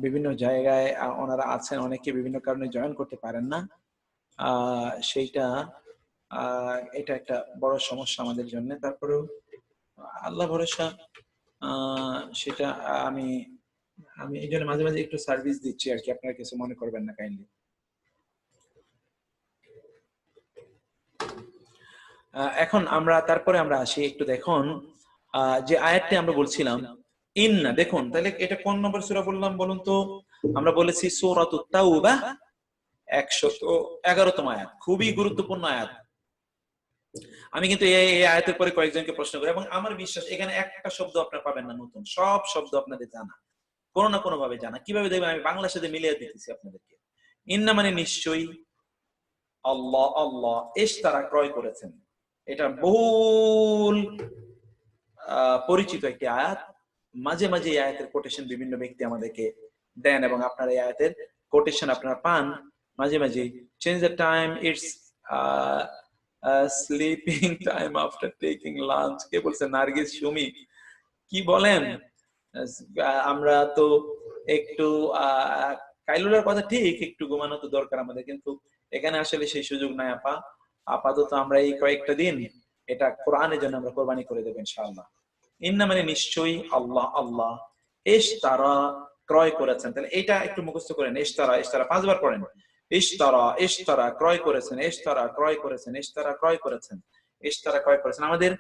বিভিন্ন জায়গায় ওনারা আছেন, অনেকে বিভিন্ন কারণে জয়েন করতে পারেন না। সেইটা এটা একটা বড় সমস্যা আমাদের জন্য। তারপরেও আল্লাহ ভরসা, সেটা আমি এই জন্য মাঝে মাঝে একটু সার্ভিস দিচ্ছি আর কি, আপনারা কিছু মনে করবেন না কাইন্ডলি। এখন তারপরে আমরা আসি একটু দেখুন, যে আয়াতটি আমরা বলছিলাম ইন্না, দেখুন তাহলে এটা কোন নম্বর সূরা বললাম বলুন তো? আমরা বলেছি সূরাতুত তাওবা 111তম আয়াত, খুবই গুরুত্বপূর্ণ আয়াত। আমি কিন্তু এই আয়াতের পরে কয়েকজনকে প্রশ্ন করি, এবং আমার বিশ্বাস এখানে একটা শব্দ আপনারা পাবেন না নতুন, সব শব্দ আপনাদের জানা, কোনো না কোনো ভাবে জানা। কিভাবে দেখবেন? আমি বাংলার সাথে মিলিয়ে দিতেছি আপনাদেরকে। ইন্না মানে নিশ্চয়ই, আল্লাহ ইশতারা ক্রয় করেছেন, এটা বহুল পরিচিত একটি আয়াত। মাঝে মাঝে এই আয়াতের কোটেশন বিভিন্ন ব্যক্তি আমাদেরকে দেন, এবং আপনারা এই আয়াতের কোটেশন আপনারা পান মাঝে মাঝে। Change the time, it's sleeping time after taking lunch. কে বলছে? নার্গিস সুমি। কি বলেন? আমরা তো একটু কাইলুলার কথা ঠিক, একটু ঘুমানো তো দরকার আমাদের, কিন্তু এখানে আসলে সেই সুযোগ নাই আপা। আপাতত আমরা এই কয়েকটা দিন এটা কোরআনের জন্য আমরা কোরবানি করে দেব ইনশাআল্লাহ। ইন্না মানে নিশ্চয়ই, আল্লাহ ইশতারা ক্রয় করেছেন। তাহলে এটা একটু মুখস্থ করেন। ইশতারা 5বার পড়েন। ইশতারা ক্রয় করেছেন, ইশতারা ক্রয় করেছেন, ইশতারা ক্রয় করেছেন, ইশতারা ক্রয় করেছেন। আমাদের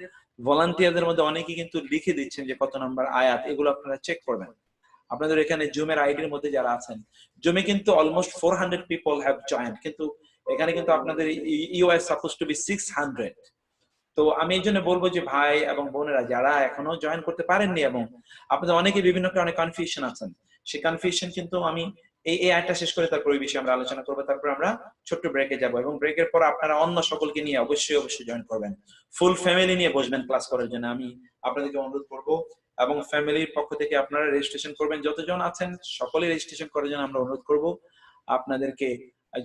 ভলান্টিয়ারদের মধ্যে অনেকেই কিন্তু লিখে দিচ্ছেন যে কত নম্বর আয়াত, এগুলো আপনারা চেক করবেন। আপনাদের এখানে জুমের আইডির মধ্যে যারা আছেন, জুমে কিন্তু অলমোস্ট 400 পিপল হ্যাভ জয়েন্ট, কিন্তু এখানে কিন্তু আপনাদের you are suppose to be 600। তো আমি এই জন্য বলবো যে ভাই এবং বোনেরা যারা এখনো জয়েন করতে পারেননি, এবং আপনাদের অনেকে বিভিন্ন কারণে কনফিউশন আছেন, সেই কনফিউশন কিন্তু আমি এই আয়াতটা শেষ করে তারপর এই বিষয়ে আমরা আলোচনা করবো। তারপর আমরা ছোট্ট ব্রেকে যাব, এবং ব্রেকের পর আপনারা অন্য সকলকে নিয়ে অবশ্যই জয়েন করবেন, ফুল ফ্যামিলি নিয়ে বসবেন ক্লাস করার জন্য, আমি আপনাদেরকে অনুরোধ করবো। এবং ফ্যামিলির পক্ষ থেকে আপনারা রেজিস্ট্রেশন করবেন, যতজন আছেন সকলে রেজিস্ট্রেশন করার জন্য আমরা অনুরোধ করব আপনাদেরকে,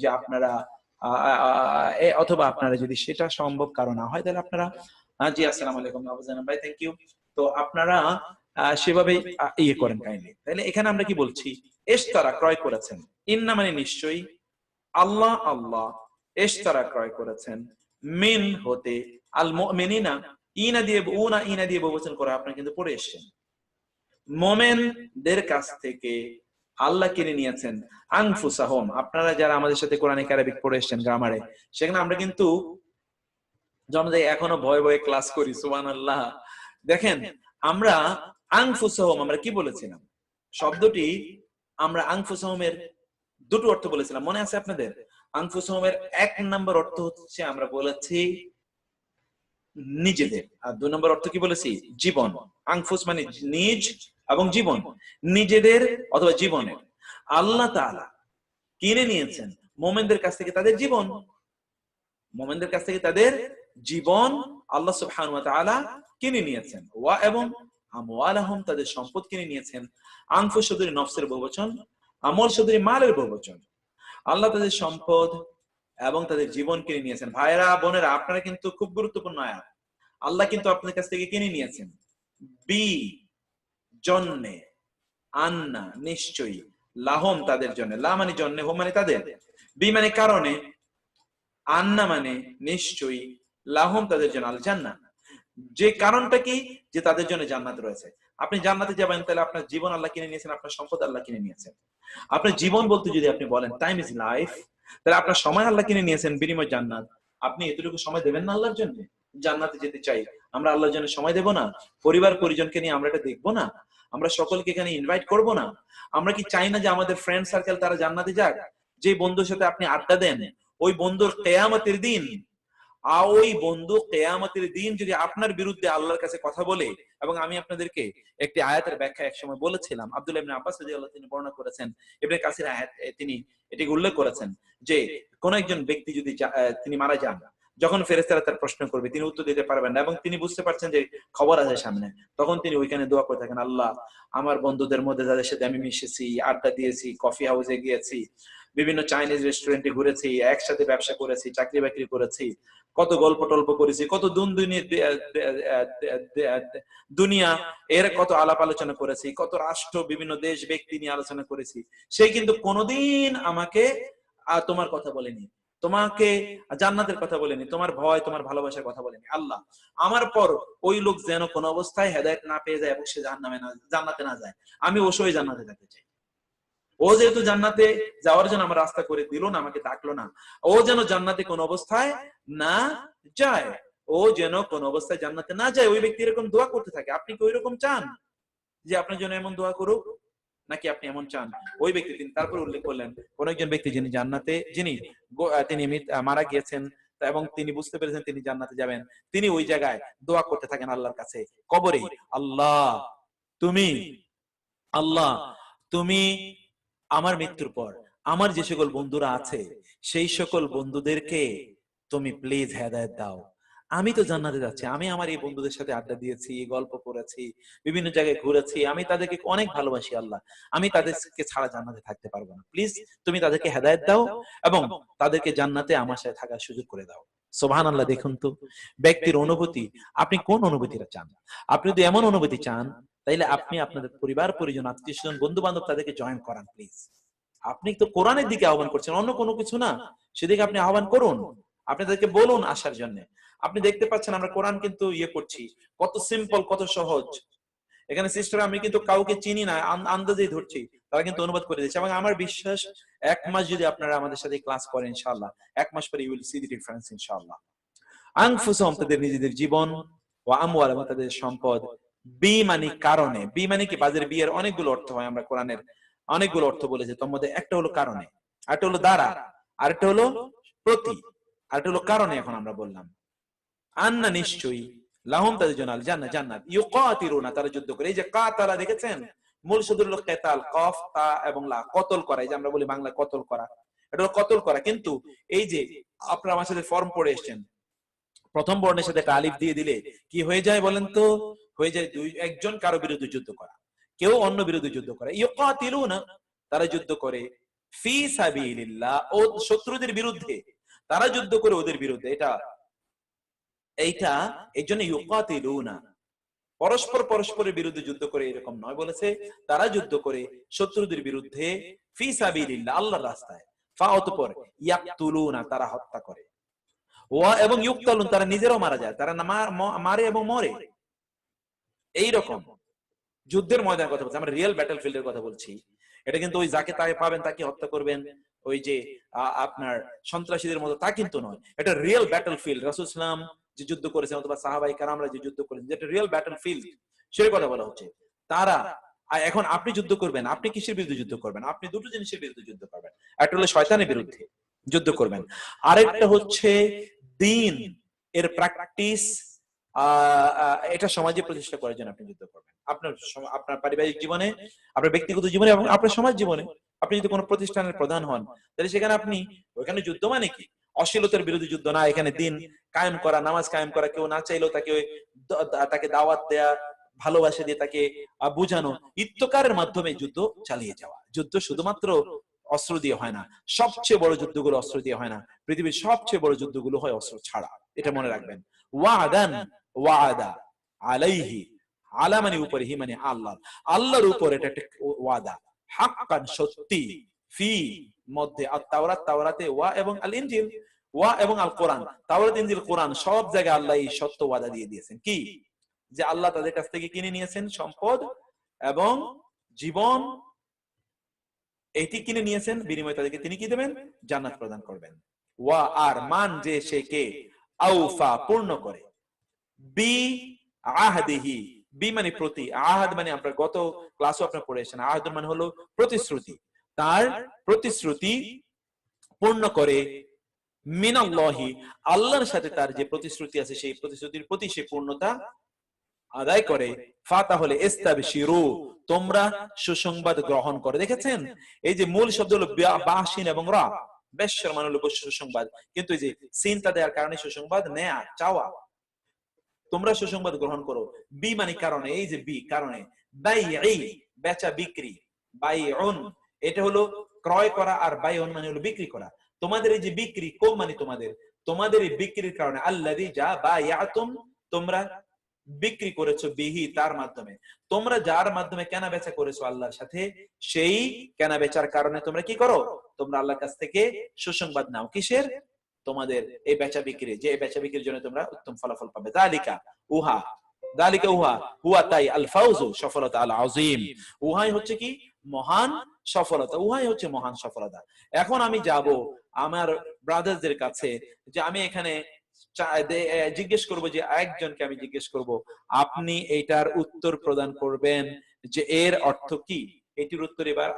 যে আপনারা অথবা আপনারা যদি সেটা সম্ভব কারো না হয় তাহলে আপনারা, জি আসসালামু আলাইকুম আবুজান ভাই, থ্যাংক ইউ। তো আপনারা সেভাবে ইয়ে করেন কাইন্ডলি। তাহলে এখানে আমরা কি বলছি? ইশতারা ক্রয় করেছেন, ইন্না মানে নিশ্চয়ই, আল্লাহ ইশতারা ক্রয় করেছেন, মিন হতে, আল মুমিনিনা, ইনা দিয়ে বহুবচন করে আপনারা কিন্তু পড়ে এসেছেন, মুমিনদের কাছ থেকে আল্লাহ কিনে নিয়েছেন, আনফুসাহুম। আপনারা যারা আমাদের সাথে কোরআনিক আরবিক পড়ে এসেছেন গ্রামারে, সেখানে আমরা কিন্তু এখনো ভয়ে ক্লাস করি, সুবহানাল্লাহ। দেখেন আমরা আনফুসাহুম আমরা কি বলেছিলাম? শব্দটি আমরা আনফুসাহুমের দুটো অর্থ বলেছিলাম, মনে আছে আপনাদের? আনফুসাহুমের 1 নম্বর অর্থ হচ্ছে আমরা বলেছি নিজেদের, আর 2 নম্বর অর্থ কি বলেছি? জীবন। আনফুস মানে নিজ এবং জীবন, নিজেদের অথবা জীবনের। আল্লাহ তাআলা কিনে নিয়েছেন মুমিনদের কাছ থেকে তাদের জীবন, মুমিনদের কাছ থেকে তাদের জীবন আল্লাহ সুবহানাহু ওয়া তাআলা কিনে নিয়েছেন, ওয়া এবং আমওয়ালাহুম তাদের সম্পদ কিনে নিয়েছেন। আনফুস শব্দের নফসের বহুবচন, আমল শব্দের মালের বহুবচন। আল্লাহ তাদের সম্পদ এবং তাদের জীবন কিনে নিয়েছেন। ভাইরা বোনেরা, আপনারা কিন্তু খুব গুরুত্বপূর্ণ আয়াত। আল্লাহ কিন্তু আপনাদের কাছ থেকে কিনে নিয়েছেন। বি জন্যে, আন্না নিশ্চয়ই, লাহম তাদের জন্য, লা মানে জন্যে, হোম মানে তাদের, বি মানে কারণে, আন্না মানে নিশ্চয়ই, লাহম তাদের জন্য আল জান্নাহ। যে কারণটা কি? যে তাদের জন্য জান্নাত রয়েছে। আপনি জান্নাতে যাবেন, তাহলে আপনার জীবন আল্লাহ কিনে নিয়েছেন, আপনার সম্পদ আল্লাহ কিনে নিয়েছেন। আপনার জীবন বলতে যদি আপনি বলেন টাইম ইজ লাইফ, তাহলে আপনার সময় আল্লাহ কিনে নিয়েছেন, বিনিময় জান্নাত। আপনি এতটুকু সময় দেবেন না আল্লাহর জন্য? জান্নাতে যেতে চাই, আমরা আল্লাহর জন্য সময় দেব না? পরিবার পরিজনকে নিয়ে আমরা এটা দেখবো না? আমরা সকলকে এখানে ইনভাইট করব না? আমরা কি চাই না যে আমাদের ফ্রেন্ড সার্কেল তারা জান্নাতে যাক? যে বন্ধুর সাথে আপনি আড্ডা দেন, ওই বন্ধুর কিয়ামতের দিন, ওই বন্ধু কিয়ামতের দিন যদি আপনার বিরুদ্ধে আল্লাহর কাছে কথা বলে, এবং আমি আপনাদেরকে একটি আয়াতের ব্যাখ্যা একসময় বলেছিলাম, আব্দুল্লাহ ইবনে আব্বাস রাদিয়াল্লাহু তিনি বর্ণনা করেছেন, ইবনে কাসির আয়াত তিনি এটিকে উল্লেখ করেছেন যে কোন একজন ব্যক্তি যদি তিনি মারা যান, যখন ফেরেশতারা তার প্রশ্ন করবে তিনি উত্তর দিতে পারবেন না, এবং তিনি বুঝতে পারছেন যে খবর আছে সামনে, তখন তিনি ওইখানে দোয়া করে থাকেন, আল্লাহ আমার বন্ধুদের মধ্যে যাদের সাথে আমি মিশেছি, আড্ডা দিয়েছি, কফি হাউসে গিয়েছি, বিভিন্ন চাইনিজ রেস্টুরেন্টে ঘুরেছি, একসাথে ব্যবসা করেছি, চাকরি বাকরি করেছি, কত গল্প টল্প করেছি, কত দুনিয়া এর কত আলাপ আলোচনা করেছি, কত রাষ্ট্র বিভিন্ন দেশ ব্যক্তি নিয়ে আলোচনা করেছি, সে কিন্তু কোনোদিন আমাকে তোমার কথা বলেনি, তোমাকে জান্নাতের কথা বলেনি, তোমার ভয় তোমার ভালোবাসার কথা বলেনি। আল্লাহ আমার পর ওই লোক যেন কোনো অবস্থায় হেদায়েত না পেয়ে যায় এবং সে জান্নাতে না যায়, আমি অবশ্যই জান্নাতে যেতে চাই। ও যেহেতু জান্নাতে যাওয়ার জন্য আমার রাস্তা করে দিল না, আমাকে ডাকলো না, ও যেন জান্নাতে কোন অবস্থায় না যায়, ও যেন কোন অবস্থায় জান্নাতে না যায়। ওই ব্যক্তি এরকম দোয়া করতে থাকে। আপনি কি ওইরকম চান যে আপনার জন্য এমন দোয়া করুক, নাকি আপনি এমন চান? ওই ব্যক্তি, তিনি তারপর উল্লেখ করলেন কোন একজন ব্যক্তি যিনি জান্নাতে, যিনি মারা গিয়েছেন এবং তিনি বুঝতে পেরেছেন তিনি জান্নাতে যাবেন, তিনি ওই জায়গায় দোয়া করতে থাকেন আল্লাহর কাছে কবরে, আল্লাহ তুমি আমার মৃত্যুর পর আমার যে সকল বন্ধুরা আছে সেই সকল বন্ধুদেরকে তুমি প্লিজ হেদায়েত দাও। আমি তো জান্নাতে যাচ্ছি, আমি আমার এই বন্ধুদের সাথে আড্ডা দিয়েছি, গল্প করেছি, বিভিন্ন জায়গায় ঘুরেছি, আমি তাদেরকে অনেক ভালোবাসি, আল্লাহ আমি তাদেরকে ছাড়া জান্নাতে থাকতে পারবো না, প্লিজ তুমি তাদেরকে হেদায়েত দাও এবং তাদেরকে জান্নাতে আমার সাথে থাকার সুযোগ করে দাও। সুবহানাল্লাহ। দেখুন তো ব্যক্তির অনুভূতি, আপনি কোন অনুভূতিটা চান? আপনি যদি এমন অনুভূতি চান, তাইলে আপনি আপনাদের পরিবার পরিজন আত্মীয় স্বজন বন্ধু বান্ধব তাদেরকে জয়েন করান প্লিজ। আপনি তো কোরআনের দিকে আহ্বান করছেন, অন্য কোনো কিছু না, সেদিকে আপনি আহ্বান করুন, আপনি তাদেরকে বলুন আসার জন্য। আপনি দেখতে পাচ্ছেন আমরা কোরআন কিন্তু করছি, কত সিম্পল, কত সহজ। এখানে সিস্টার আমি কিন্তু কাউকে চিনি না, আন্দাজেই ধরছি, তারা কিন্তু অনুবাদ করে দিচ্ছে, এবং আমার বিশ্বাস 1 মাস যদি আপনারা আমাদের সাথে ক্লাস করেন ইনশাআল্লাহ, 1 মাস পরে you will see the difference ইনশাআল্লাহ। আনফুসুহুম তাদের নিজেদের জীবন, ওয়া আমওয়ালুহুম তাদের সম্পদ, বি মানে কারণে, বি মানে কি? বাজারে বি এর অনেকগুলো অর্থ হয়, আমরা কোরআনের অনেকগুলো অর্থ বলেছি, তার মধ্যে একটা হলো কারণে, আরেকটা হলো দ্বারা, আরেকটা হলো প্রতি, আরেকটা হলো কারণে। এখন আমরা বললাম আন্না নিশ্চয়ই, লাহুম তাদের জন্য আল জান্নাহ জান্নাত, ইউকাতিলুনা তারা যুদ্ধ করে। এই যে কাতালা দেখেছেন, মূল শব্দ হলো কিতাল, কফ তা এবং লা, কতল করা। এই যে আমরা বলি বাংলা কতল করা, এটা হলো কতল করা। কিন্তু এই যে আপনারা আমার সাথে ফর্ম পড়ে এসেছেন, প্রথম বর্ণের সাথে একটা আলিফ দিয়ে দিলে কি হয়ে যায় বলেন তো? হয়ে যায় একজন কারো বিরুদ্ধে যুদ্ধ করা, কেউ অন্য বিরুদ্ধে যুদ্ধ করে। ইউকাতিলুনা তারা যুদ্ধ করে, ফি সাবিলিল্লাহ ও শত্রুদের বিরুদ্ধে, তারা যুদ্ধ করে ওদের বিরুদ্ধে। এইটা এই জন্য ইউকাতিলুনা পরস্পর পরস্পরের বিরুদ্ধে যুদ্ধ করে এরকম নয়, বলেছে তারা যুদ্ধ করে শত্রুদের বিরুদ্ধে, ফি সাবিলিল্লাহ আল্লাহর রাস্তায়, ফা অতঃপর ইয়াকতুলুনা তারা হত্যা করে, ওয়া এবং ইউকতালুন তারা নিজেরাও মারা যায়, তারা মারে এবং মরে। এইরকম যুদ্ধের ময়দানের কথা বলছি, আমরা রিয়েল ব্যাটল ফিল্ডের কথা বলছি। এটা কিন্তু ওই যাকে তাকে পাবেন তাকে হত্যা করবেন, ওই যে আপনার সন্ত্রাসীদের মতো, তা কিন্তু নয়। এটা রিয়েল ব্যাটল ফিল্ড। রাসূল সাল্লাল্লাহু আলাইহি ওয়াসাল্লাম যে যুদ্ধ করেছেন অথবা সাহাবায়ে কেরামরা যে যুদ্ধ করেছেন, যেটা রিয়েল ব্যাটল ফিল্ড, সেই কথা বলা হচ্ছে। তারা এখন আপনি যুদ্ধ করবেন, আপনি কিসের বিরুদ্ধে যুদ্ধ করবেন? আপনি দুটো জিনিসের বিরুদ্ধে যুদ্ধ করবেন, একটা হলো শয়তানের বিরুদ্ধে যুদ্ধ করবেন, আরেকটা হচ্ছে দ্বীন এর প্র্যাকটিস, এটা সমাজে প্রতিষ্ঠা করার জন্য আপনি যুদ্ধ করবেন। আপনার পারিবারিক জীবনে, আপনার ব্যক্তিগত জীবনে এবং আপনার সমাজ জীবনে আপনি যদি কোনো প্রতিষ্ঠানের প্রধান হন, তাহলে সেখানে আপনি ওইখানে যুদ্ধ মানে কি? অশ্লীলতার বিরুদ্ধে যুদ্ধ না, এখানে দ্বীন কায়েম করা, নামাজ কায়েম করা, কেউ না চাইলেও তাকে দাওয়াত দেয়া, ভালোবাসা দিয়ে তাকে বুঝানো, ইত্তকারের মাধ্যমে যুদ্ধ চালিয়ে যাওয়া। যুদ্ধ শুধুমাত্র অস্ত্র দিয়ে হয় না, সবচেয়ে বড় যুদ্ধগুলো অস্ত্র দিয়ে হয় না, পৃথিবীর সবচেয়ে বড় যুদ্ধগুলো হয় অস্ত্র ছাড়া, এটা মনে রাখবেন। ওয়াদান, ওয়াদা, আলাইহি, আলা মানে উপরে, হি মানে আল্লাহ, আল্লাহর উপর এটা একটা ওয়াদা, হাক্কান সত্যি, ফি মধ্যে, আর তাওরাত, তাওরাতে, ওয়া এবং আল ইনজিল, ওয়া এবং আল কোরআন, তাওরাত ইনজিল কোরআন সব জায়গায় আল্লাহ এই সত্য ওয়াদা দিয়ে দিয়েছেন, কি যে আল্লাহ তাদের কাছ থেকে কিনে নিয়েছেন সম্পদ এবং জীবন, এটি কিনে নিয়েছেন, বিনিময়ে তাদেরকে তিনি কি দেবেন? জান্নাত প্রদান করবেন। ওয়া আর মান যে সে কে, আউফা পূর্ণ করে, বি আহদিহি, বি মানে প্রতি, আহাদ মানে আপনার গত ক্লাসও আপনারা পড়েছেন, আহাদ মানে হলো প্রতিশ্রুতি, তার প্রতিশ্রুতি পূর্ণ করে, মিনাল্লাহি আল্লাহর সাথে তার যে প্রতিশ্রুতি আছে সেই প্রতিশ্রুতির প্রতি সে পূর্ণতা আদায় করে, ফা তাহলে ইস্তাবশিরু তোমরা সুসংবাদ গ্রহণ করে। দেখেছেন এই যে মূল শব্দ হলো বাসিন এবং রা, বেশর মানে হলো সুসংবাদ, কিন্তু এই যে সিনটা দেওয়ার কারণে সুসংবাদ নেয়া, চাওয়া, তোমরা সুসংবাদ গ্রহণ করো, বি মানে কারণে, এই যে বি কারণে, বাইই বেচা বিক্রি, বাইউন এটা হলো ক্রয় করা, আর বাইউন মানে হলো বিক্রি করা। তোমাদের এই যে বিক্রি, কোম মানে তোমাদের এই বিক্রির কারণে, আল্লাযী যা বায়াতুম তোমরা বিক্রি করেছো, বিহি তার মাধ্যমে, তোমরা যার মাধ্যমে কেনা বেচা করেছো আল্লাহর সাথে, সেই কেনা বেচার কারণে তোমরা কি করো? তোমরা আল্লাহর কাছ থেকে সুসংবাদ নাও, কিসের? তোমাদের এই বেচা বিক্রি, যে এই বেচা বিক্রির জন্য তোমরা উত্তম ফলাফল পাবে। দালিকা উহা, দালিকা উহা, হুয়া তাই, আল ফাউজু সফলতা, আল আযীম উহাই হচ্ছে কি? মহান সফলতা, উহাই হচ্ছে মহান সফলতা। এখন আমি যাব আমার ব্রাদারদের কাছে, যে আমি এখানে জিজ্ঞেস করব, যে একজনকে আমি জিজ্ঞেস করব, আপনি এটার উত্তর প্রদান করবেন যে এর অর্থ কি, এটির উত্তর এবার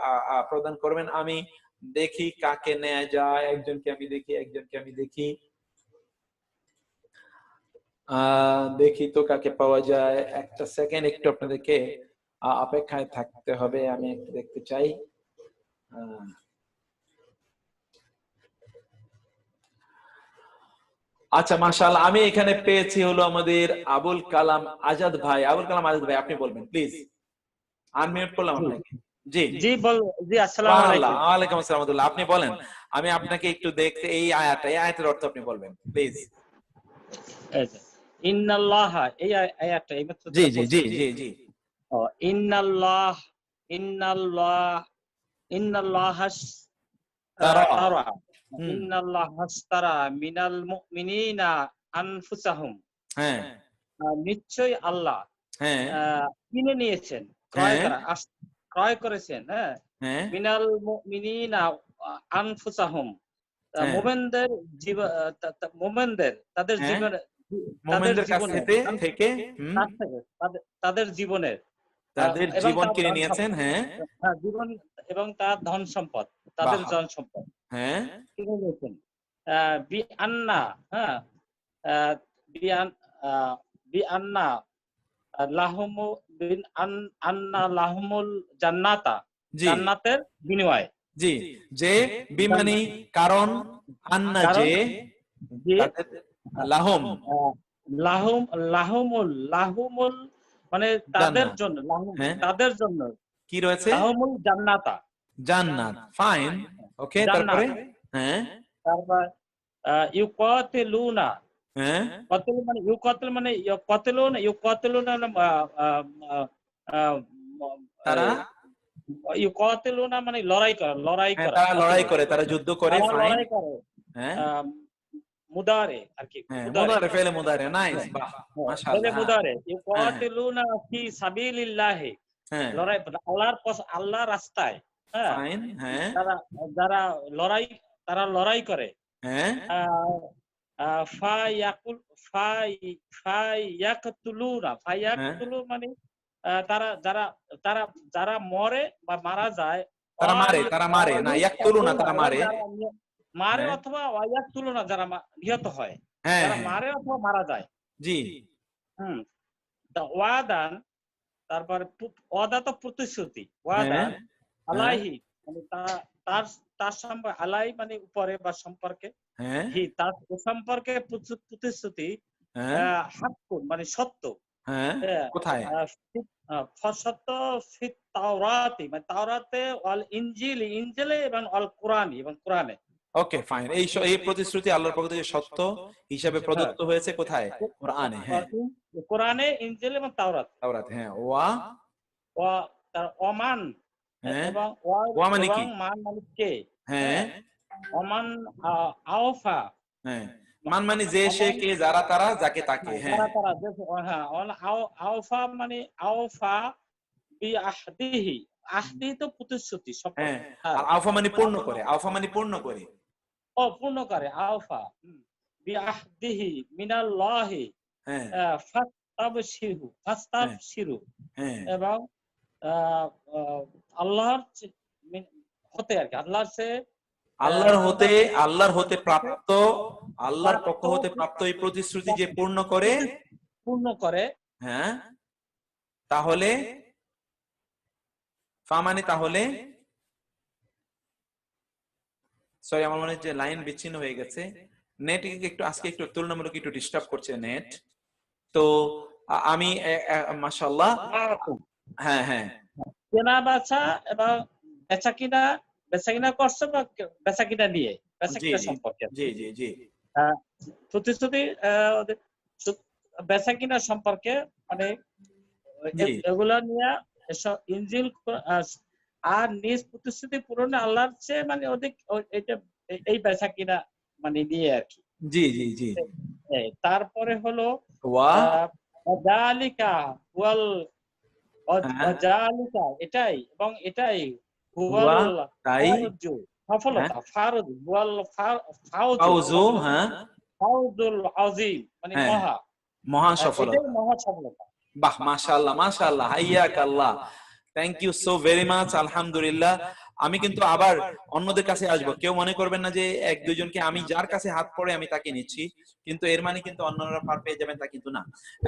প্রদান করবেন। আমি দেখি কাকে নেওয়া যায়, একজনকে আমি দেখি, দেখি তো কাকে পাওয়া যায়। একটা সেকেন্ড, একটু আপনাদেরকে অপেক্ষায় থাকতে হবে, আমি একটু দেখতে চাই। আচ্ছা মাশাআল্লাহ, আমি এখানে পেয়েছি হলো আমাদের আবুল কালাম আজাদ ভাই। আবুল কালাম আজাদ ভাই, আপনি বলবেন প্লিজ, আনমিউট করলাম আপনাকে। জি জি বল, জি আসসালামু আলাইকুম। ওয়া আলাইকুম আসসালাম, আপনি বলেন। আমি আপনাকে একটু দেখতে, এই আয়াতের অর্থ আপনি বলবেন প্লিজ। ইন্নাল্লাহা, এই আয়াতটা এইমাত্র জি জি জি জি জি ও ইন্নাল্লাহাস তারা, ইন্নাল্লাহাস্তারা মিনাল মুমিনিনা আনফুসাহুম, হ্যাঁ নিশ্চয়ই আল্লাহ কিনে নিয়েছেন, ক্রয় করেছেন, হ্যাঁ, মিনাল মুমিনিনা আনফুসাহুম, মুমিনদের তাদের জীবন, তাদের জীবনের, তাদের জীবন কিনে নিয়েছেন, হ্যাঁ, জীবন এবং তার ধন সম্পদ, তাদের ধন সম্পদ, হ্যাঁ, কিনে নিয়েছেন। বি আন্না, হ্যাঁ, বি আন্না লাহুমু বিন আন্না লাহুমুল জান্নাতা, জান্নাতের বিনিময়। জি, যে বিমানি কারণ, আন্না যে লাহুম, লাহুমুল মানে তাদের জন্য, তাদের জন্য কি রয়েছে? লাহুমুল জান্নাতা, জান্নাত, ফাইন, ওকে, তারপরে হ্যাঁ, তারপর ইউকাতিলুনা, হ্যাঁ, ইউকাতিলুনা তারা ইউকাতিলুনা মানে লড়াই করা, তারা লড়াই করে, তারা যুদ্ধ করে, ফাইন, হ্যাঁ, মুদারে আর কি, মুদারে, ফেলে মুদারে, নাইস, বাহ মাশাআল্লাহ, মুদারে ইউকাতিলুনা ফি সাবিলিল্লাহ, হ্যাঁ, লড়াই আল্লাহর রাস্তায়, হ্যাঁ, ফাইন, হ্যাঁ, তারা লড়াই করে, হ্যাঁ, ফায়াকতুলু মানে যারা মরে বা মারা যায়, তারা মারে না, ইয়াকতুলুনা তারা মারে অথবা ওয়ায়াকতুলুনা যারা নিহত হয়, যারা মারে অথবা মারা যায়, জি, ওয়াদান, তারপর ওয়াদা তো প্রতিশ্রুতি, ওয়াদান আলাইহি মানে তার সম্পর্কে, আলাই মানে উপরে বা সম্পর্কে, হ্যাঁ হি তার এ সম্পর্কে প্রতিশ্রুতি হ্যাঁ হাক্কুন মানে সত্য। হ্যাঁ কোথায়? সত্য ফিত তাওরাতি মানে তাওরাতে, ওয়াল ইনজিল ইনজিলে, এবং ওয়াল কুরআনি এবং কুরআনে। ওকে ফাইন, এই প্রতিশ্রুতি আল্লাহর পক্ষ থেকে সত্য হিসাবে প্রদত্ত হয়েছে কোথায়? কোরআনে। হ্যাঁ কোরআনে, ইনজিল এবং তাওরাত। তাওরাত। হ্যাঁ ওয়া তার অমান হ্যাঁ এবং ওয়া মানে কি? মান মানে কে? হ্যাঁ অমান আওফা। হ্যাঁ মান মানে যে, সে, কে, যারা, তারা, যাকে, তাকে। হ্যাঁ আওফা মানে আওফা বি আহদিহি। আহদি তো প্রতিশ্রুতি শপথ। হ্যাঁ আর আওফা মানে পূর্ণ করে, আওফা মানে পূর্ণ করে। পূর্ণ করে আওফা বি আহদিহি মিনাল্লাহি হ্যাঁ ফাস্তাবশিরু। হ্যাঁ এবং আল্লাহর হতে আর কি, আল্লাহর হতে প্রাপ্ত, আল্লাহর পক্ষ হতে প্রাপ্ত এই প্রতিশ্রুতি যে পূর্ণ করে। হ্যাঁ তাহলে তাহলে সরি আমার মনে হচ্ছে লাইন বিচ্ছিন্ন হয়ে গেছে। নেট আজকে একটু তুলনামূলক একটু ডিস্টার্ব করছে নেট। তো আমি মাশাআল্লাহ হ্যাঁ হ্যাঁ কেনা বেচা এবং বেচা কিনা করছে বা বেচা কিনা নিয়ে বেচা কিনা সম্পর্কে জি জি জি প্রতিশ্রুতি বেচা কিনা সম্পর্কে মানে এগুলা নিয়ে ইনজিল আর নিজ প্রতিশ্রুতি পূরণে আল্লাহর চেয়ে মানে অধিক এটা এই বেচা কিনা মানে নিয়ে আর কি। জি জি জি তারপরে হলো এটাই এবং এটাই সফলতা ফাউজুল আযীম মানে মহা সফলতা। বাহ মাশাআল্লাহ মাশাআল্লাহ, হাইয়াকাল্লাহ, thank you so very much. আলহামদুলিল্লাহ। আমি কিন্তু আবার অন্যদের কাছে আসবো, কেউ মনে করবেন না যে এক দুইজনকে আমি যার কাছে হাত পড়ে আমি তাকে নিচ্ছি, কিন্তু এর মানে কিন্তু অন্যরা পার পেয়ে যাবেন তা কিন্তু না।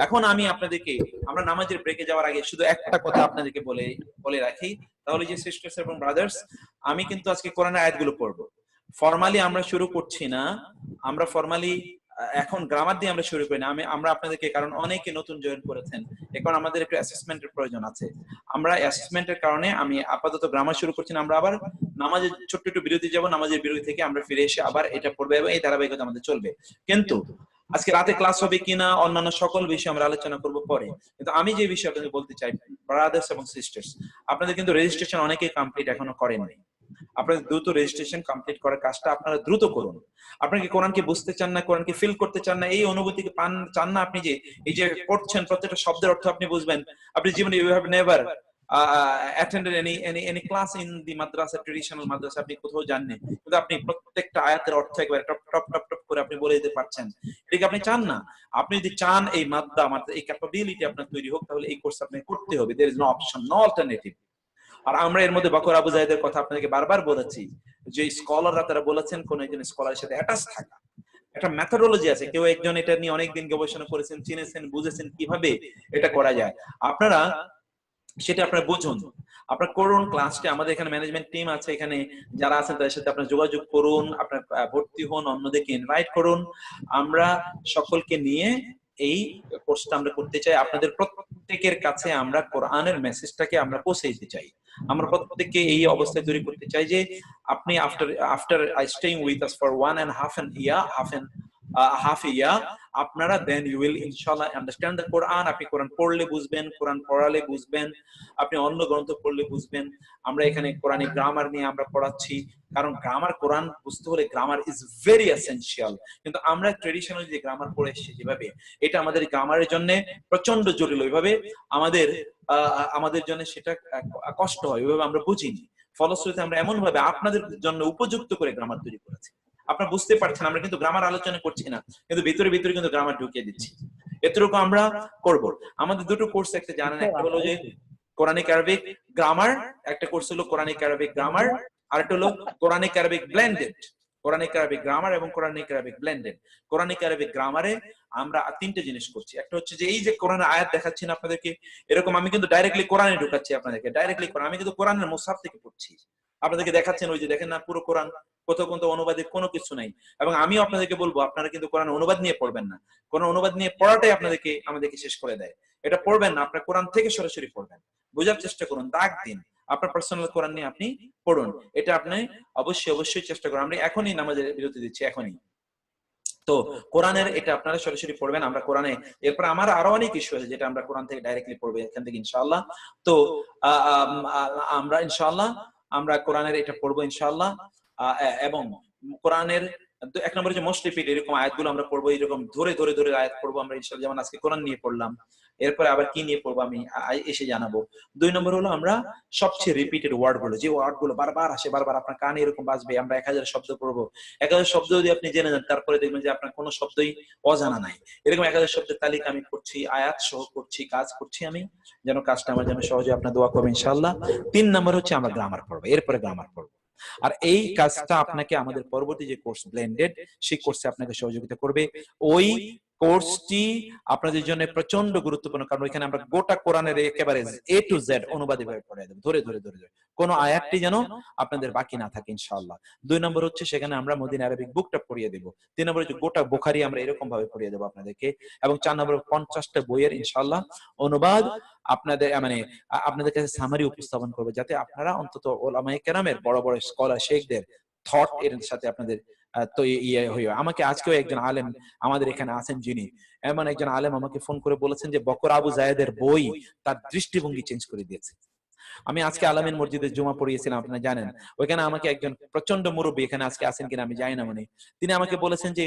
এখন আমি আপনাদেরকে, আমরা নামাজের ব্রেকে যাওয়ার আগে শুধু একটা কথা আপনাদেরকে বলে রাখি, তাহলে যে সিস্টার্স এবং ব্রাদার্স, আমি কিন্তু আজকে কোরআনের আয়াতগুলো পড়বো। ফরমালি আমরা শুরু করছি না, আমরা ফরমালি এখন গ্রামার দিয়ে আমরা শুরু করি না। আমরা আপনাদেরকে, কারণ অনেকে নতুন জয়েন করেছেন, এখন আমাদের একটু অ্যাসেসমেন্টের প্রয়োজন আছে। আমরা অ্যাসেসমেন্টের কারণে আমি আপাতত গ্রামার শুরু করছি না। আমরা আবার নামাজের ছোট্ট একটু বিরতি যাব, নামাজের বিরতি থেকে আমরা ফিরে এসে আবার এটা পড়বো এবং এই ধারাবাহিকতা আমাদের চলবে। কিন্তু আজকে রাতে ক্লাস হবে কিনা অন্যান্য সকল বিষয় আমরা আলোচনা করব পরে। কিন্তু আমি যে বিষয় আপনাদের বলতে চাই, ব্রাদার্স এবং সিস্টার্স, আপনাদের কিন্তু রেজিস্ট্রেশন অনেকেই কমপ্লিট এখনো করেননি। আপনাদের দ্রুত রেজিস্ট্রেশন কমপ্লিট করার কাজটা আপনারা দ্রুত করুন। আপনাকে কোরআনকে বুঝতে চান না, কোরআনকে ফিল করতে চান না, এই অনুভূতিকে চান না আপনি, যে এই যে পড়ছেন প্রত্যেকটা শব্দের অর্থ আপনি বুঝবেন। আপনি জীবনে you have never attended any class in the madrasa, traditional madrasa, আপনি কোথাও জানেন, কিন্তু আপনি প্রত্যেকটা আয়াতের অর্থ একবার টপ টপ টপ টপ করে আপনি বলে দিতে পারছেন। এটাকে আপনি চান না। আপনি যদি চান এই মাদ্দা এই ক্যাপাবিলিটি আপনার তৈরি হোক, তাহলে এই কোর্স আপনাকে করতে হবে। there is no option, no alternative। আর আমরা এর মধ্যে বকর আবু যায়েদের কথা আপনাদেরকে বারবার বলেছি, যে স্কলাররা তারা বলেছেন কোন একজন স্কলারের সাথে অ্যাটাচ থাকা, একটা মেথোডোলজি আছে। কেউ একজন এটা নিয়ে অনেকদিন গবেষণা করেছেন, চিনেছেন, বুঝেছেন কিভাবে এটা করা যায়। আপনারা সেটা আপনারা বুঝুন, আপনারা করুন ক্লাসটা। আমাদের এখানে ম্যানেজমেন্ট টিম আছে, এখানে যারা আছেন তাদের সাথে আপনারা যোগাযোগ করুন, আপনারা ভর্তি হন, অন্যদেরকে ইনভাইট করুন। আমরা সকলকে নিয়ে এই কোর্সটা আমরা করতে চাই। আপনাদের প্রত্যেকের কাছে আমরা কোরআনের মেসেজটাকে আমরা পৌঁছে দিতে চাই। আমরা প্রত্যেককে এই অবস্থায় তৈরি করতে চাই যে আপনি after staying with us for 1.5 year, আপনারা দেন ইউ উইল ইনশাআল্লাহ আন্ডারস্ট্যান্ড দ্য কোরআন। আপনি কোরআন পড়লে বুঝবেন, কোরআন পড়ালে বুঝবেন, আপনি অন্য গ্রন্থ পড়লে বুঝবেন। আমরা এখানে কোরআনিক গ্রামার নিয়ে আমরা পড়াচ্ছি, কারণ গ্রামার, কোরআন বুঝতে হলে গ্রামার ইজ ভেরি এসেনশিয়াল। কিন্তু আমরা ট্রেডিশনাল যে গ্রামার পড়ে এসেছি যেভাবে, এটা আমাদের গ্রামারের জন্য প্রচন্ড জটিল, ওইভাবে আমাদের জন্য সেটা কষ্ট হয়, ওইভাবে আমরা বুঝিনি। ফলশ্রুতিতে আমরা এমন ভাবে আপনাদের জন্য উপযুক্ত করে গ্রামার তৈরি করেছি। আপনারা বুঝতে পারছেন, আমরা কিন্তু গ্রামার আলোচনা করছি না, কিন্তু ভিতরে ভিতরে কিন্তু গ্রামার ঢুকিয়ে দিচ্ছি। এতটুকু আমরা করব। আমাদের দুটো কোর্স একটা জানেন, একটা হলো যে কোরআনিক আরবিক গ্রামার, একটা কোর্স হলো কোরআনিক আরবিক গ্রামার, আর একটা হলো Quranic Arabic blended. Quranic Arabic grammar এবং Quranic Arabic blended. Quranic Arabic গ্রামারে আমরা তিনটে জিনিস করছি। একটা হচ্ছে যে এই যে কোরআনের আয়াত দেখাচ্ছি না আপনাদেরকে, এরকম আমি কিন্তু ডাইরেক্টলি কোরআনে ঢুকাচ্ছি আপনাদেরকে, ডাইরেক্টলি কোরআন। আমি কিন্তু কোরআনের মুসহাফ থেকে পড়ছি, আপনাদেরকে দেখাচ্ছেন, ওই যে দেখেন না পুরো কোরআন, কোথাও কিন্তু অনুবাদের কোনো কিছু নাই। এবং আমিও আপনাদেরকে বলবো আপনারা কিন্তু কোরআন অনুবাদ নিয়ে পড়বেন না। কোরআন অনুবাদ নিয়ে পড়াটাই আমাদেরকে শেষ করে দেয়। এটা পড়বেন না, আপনার কোরআন থেকে সরাসরি পড়বেন, বোঝার চেষ্টা করুন, দাগ দিন, আপনার পার্সোনাল কোরআন নিয়ে আপনি পড়ুন। এটা আপনি অবশ্যই চেষ্টা করুন। আমরা এখনই নামাজের বিরতি দিচ্ছি, এখনই। তো কোরআনের এটা আপনারা সরাসরি পড়বেন। আমরা কোরআনে এরপর আমার আরো অনেক ইস্যু আছে যেটা আমরা কোরআন থেকে ডাইরেক্টলি পড়বো এখান থেকে ইনশাআল্লাহ। তো আমরা ইনশাআল্লাহ আমরা কোরআনের এটা পড়বো ইনশাআল্লাহ। এবং কোরআনের এক নম্বরে যে মোস্ট রিপিট এরকম আয়াতগুলো আমরা পড়বো, এরকম ধরে ধরে ধরে আয়াত পড়বো আমরা ইনশাআল্লাহ। যেমন আজকে কোরআন নিয়ে পড়লাম, এরপরে আবার কি নিয়ে পড়বো আমি এসে জানাবো। 2 নম্বর হলো আমরা সবচেয়ে রিপিটেড ওয়ার্ড গুলো, যে ওয়ার্ড গুলো বারবার আসে, বারবার আপনার কানে এরকম বাজবে, আমরা 1000 শব্দ পড়বো। 1000 শব্দ যদি আপনি জেনে যান, তারপরে দেখবেন যে আপনার কোনো শব্দই অজানা নাই। এরকম 1000 শব্দের তালিকা আমি করছি, আয়াত সহ করছি, কাজ করছি আমি, যেন কাজটা আমার যেন সহজে আপনার দোয়া করবেন ইনশাআল্লাহ। 3 নম্বর হচ্ছে আমরা গ্রামার পড়বো, এরপরে গ্রামার পড়বো। আর এই কাজটা আপনাকে আমাদের পরবর্তী যে কোর্স ব্লেন্ডেড, সেই কোর্সে আপনাকে সহযোগিতা করবে। ওই কোর্সটি আপনাদের জন্য প্রচন্ড গুরুত্বপূর্ণ, কারণ এখানে আমরা গোটা কোরআনের একেবারে A to Z অনুবাদে পড়ে দেব, ধরে ধরে ধরে ধরে, কোনো আয়াতটি যেন আপনাদের বাকি না থাকে ইনশাআল্লাহ। 2 নম্বর হচ্ছে সেখানে আমরা মদিনা আরবিক বুকটা পড়িয়ে দেব। 3 নম্বর হচ্ছে গোটা বুখারী আমরা এরকম ভাবে পড়িয়ে দেব আপনাদেরকে। এবং 4 নম্বর 50টা বইয়ের ইনশাআল্লাহ অনুবাদ আপনাদের আপনাদের কাছে সামারি উপস্থাপন করবে, যাতে আপনারা অন্তত উলামায়ে কেরামের বড় বড় স্কলার শেখদের থট এর সাথে আপনাদের তো ইয়ে হইও। আমাকে আজকেও একজন আলেম আমাদের এখানে আছেন, যিনি এমন একজন আলেম আমাকে ফোন করে বলেছেন যে বকর আবু জায়েদের বই তার দৃষ্টিভঙ্গি চেঞ্জ করে দিয়েছে। আমি আজকে আলামিন মসজিদে জুমা পড়িয়েছিলাম, আপনারা জানেন, ওইখানে আমাকে একজন প্রচন্ড মুরব্বী, এখানে আজকে আছেন কিনা আমি জানি না, তিনি আমাকে বলেছেন যে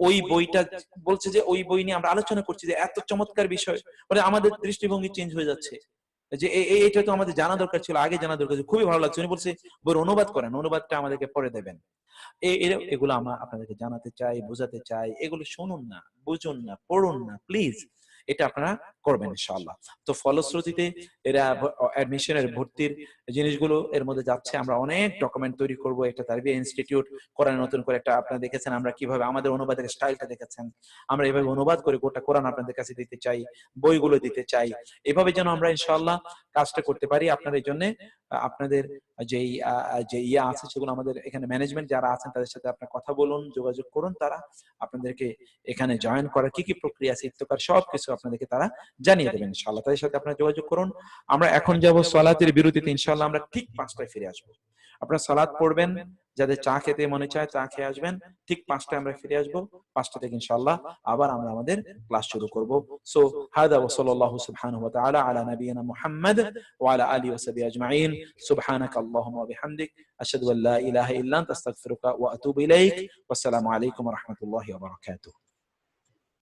ওই বইটা, বলছে যে ওই বই নিয়ে আমরা আলোচনা করছি যে এত চমৎকার বিষয়, মানে আমাদের দৃষ্টিভঙ্গি চেঞ্জ হয়ে যাচ্ছে, যে এইটা তো আমাদের জানা দরকার ছিল, আগে জানা দরকার ছিল। খুবই ভালো লাগছে। উনি বলছে বইয়ের অনুবাদ করেন, অনুবাদটা আমাদেরকে পড়ে দেবেন। এগুলো আমরা আপনাদেরকে জানাতে চাই, বোঝাতে চাই। এগুলো শুনুন না, বুঝুন না, পড়ুন না, প্লিজ। এটা আপনারা করবেন ইনশাআল্লাহ। তো ফলশ্রুতিতে এরা অ্যাডমিশনের ভর্তির জিনিসগুলো এর মধ্যে যাচ্ছে। আমরা অনেক ডকুমেন্ট তৈরি করব। একটা তারবিয়া ইনস্টিটিউট কোরআন নতুন করে একটা, আপনারা দেখেছেন আমরা কিভাবে আমাদের অনুবাদের স্টাইলটা দেখেছেন, আমরা এভাবে অনুবাদ করে গোটা কোরআন আপনাদের কাছে দিতে চাই, বইগুলো দিতে চাই। এভাবে যেন আমরা ইনশাআল্লাহ কাজটা করতে পারি। আপনাদের জন্য আপনাদের যেই যে ইয়া আছে, সেগুলো আমাদের এখানে ম্যানেজমেন্ট যারা আছেন তাদের সাথে আপনার কথা বলুন, যোগাযোগ করুন, তারা আপনাদেরকে এখানে জয়েন করার কি কি প্রক্রিয়া আছে ইত্তেকার সবকিছু আপনাদেরকে তারা জানিয়ে দেবেন ইনশাআল্লাহ। তাদের সাথে আপনারা যোগাযোগ করুন। আমরা এখন যাব সালাতের বিরতিতে, ইনশাআল্লাহ আমরা ঠিক 5টায় ফিরে আসবো। আপনারা সালাত পড়বেন, যাদের চা খেতে মনে চায় চা খেয়ে আসবেন, ঠিক 5টায় আমরা ফিরে আসবো। 5টা থেকে ইনশাআল্লাহ আবার আমরা আমাদের ক্লাস শুরু করব। সো হাদা ওয়া সাল্লাল্লাহু সুবহানাহু ওয়া তাআলা আলা নাবিয়িনা মুহাম্মদ ওয়া আলা আলিহি ওয়া সাহবিহি আজমাইন। সুবহানাকা আল্লাহুম্মা ওয়া বিহামদিক আশহাদু আল্লা ইলাহা ইল্লা আনতা আস্তাগফিরুকা ওয়া আতুবু ইলাইক। ওয়াসসালামু আলাইকুম ওয়া রাহমাতুল্লাহি ওয়া বারাকাতুহু।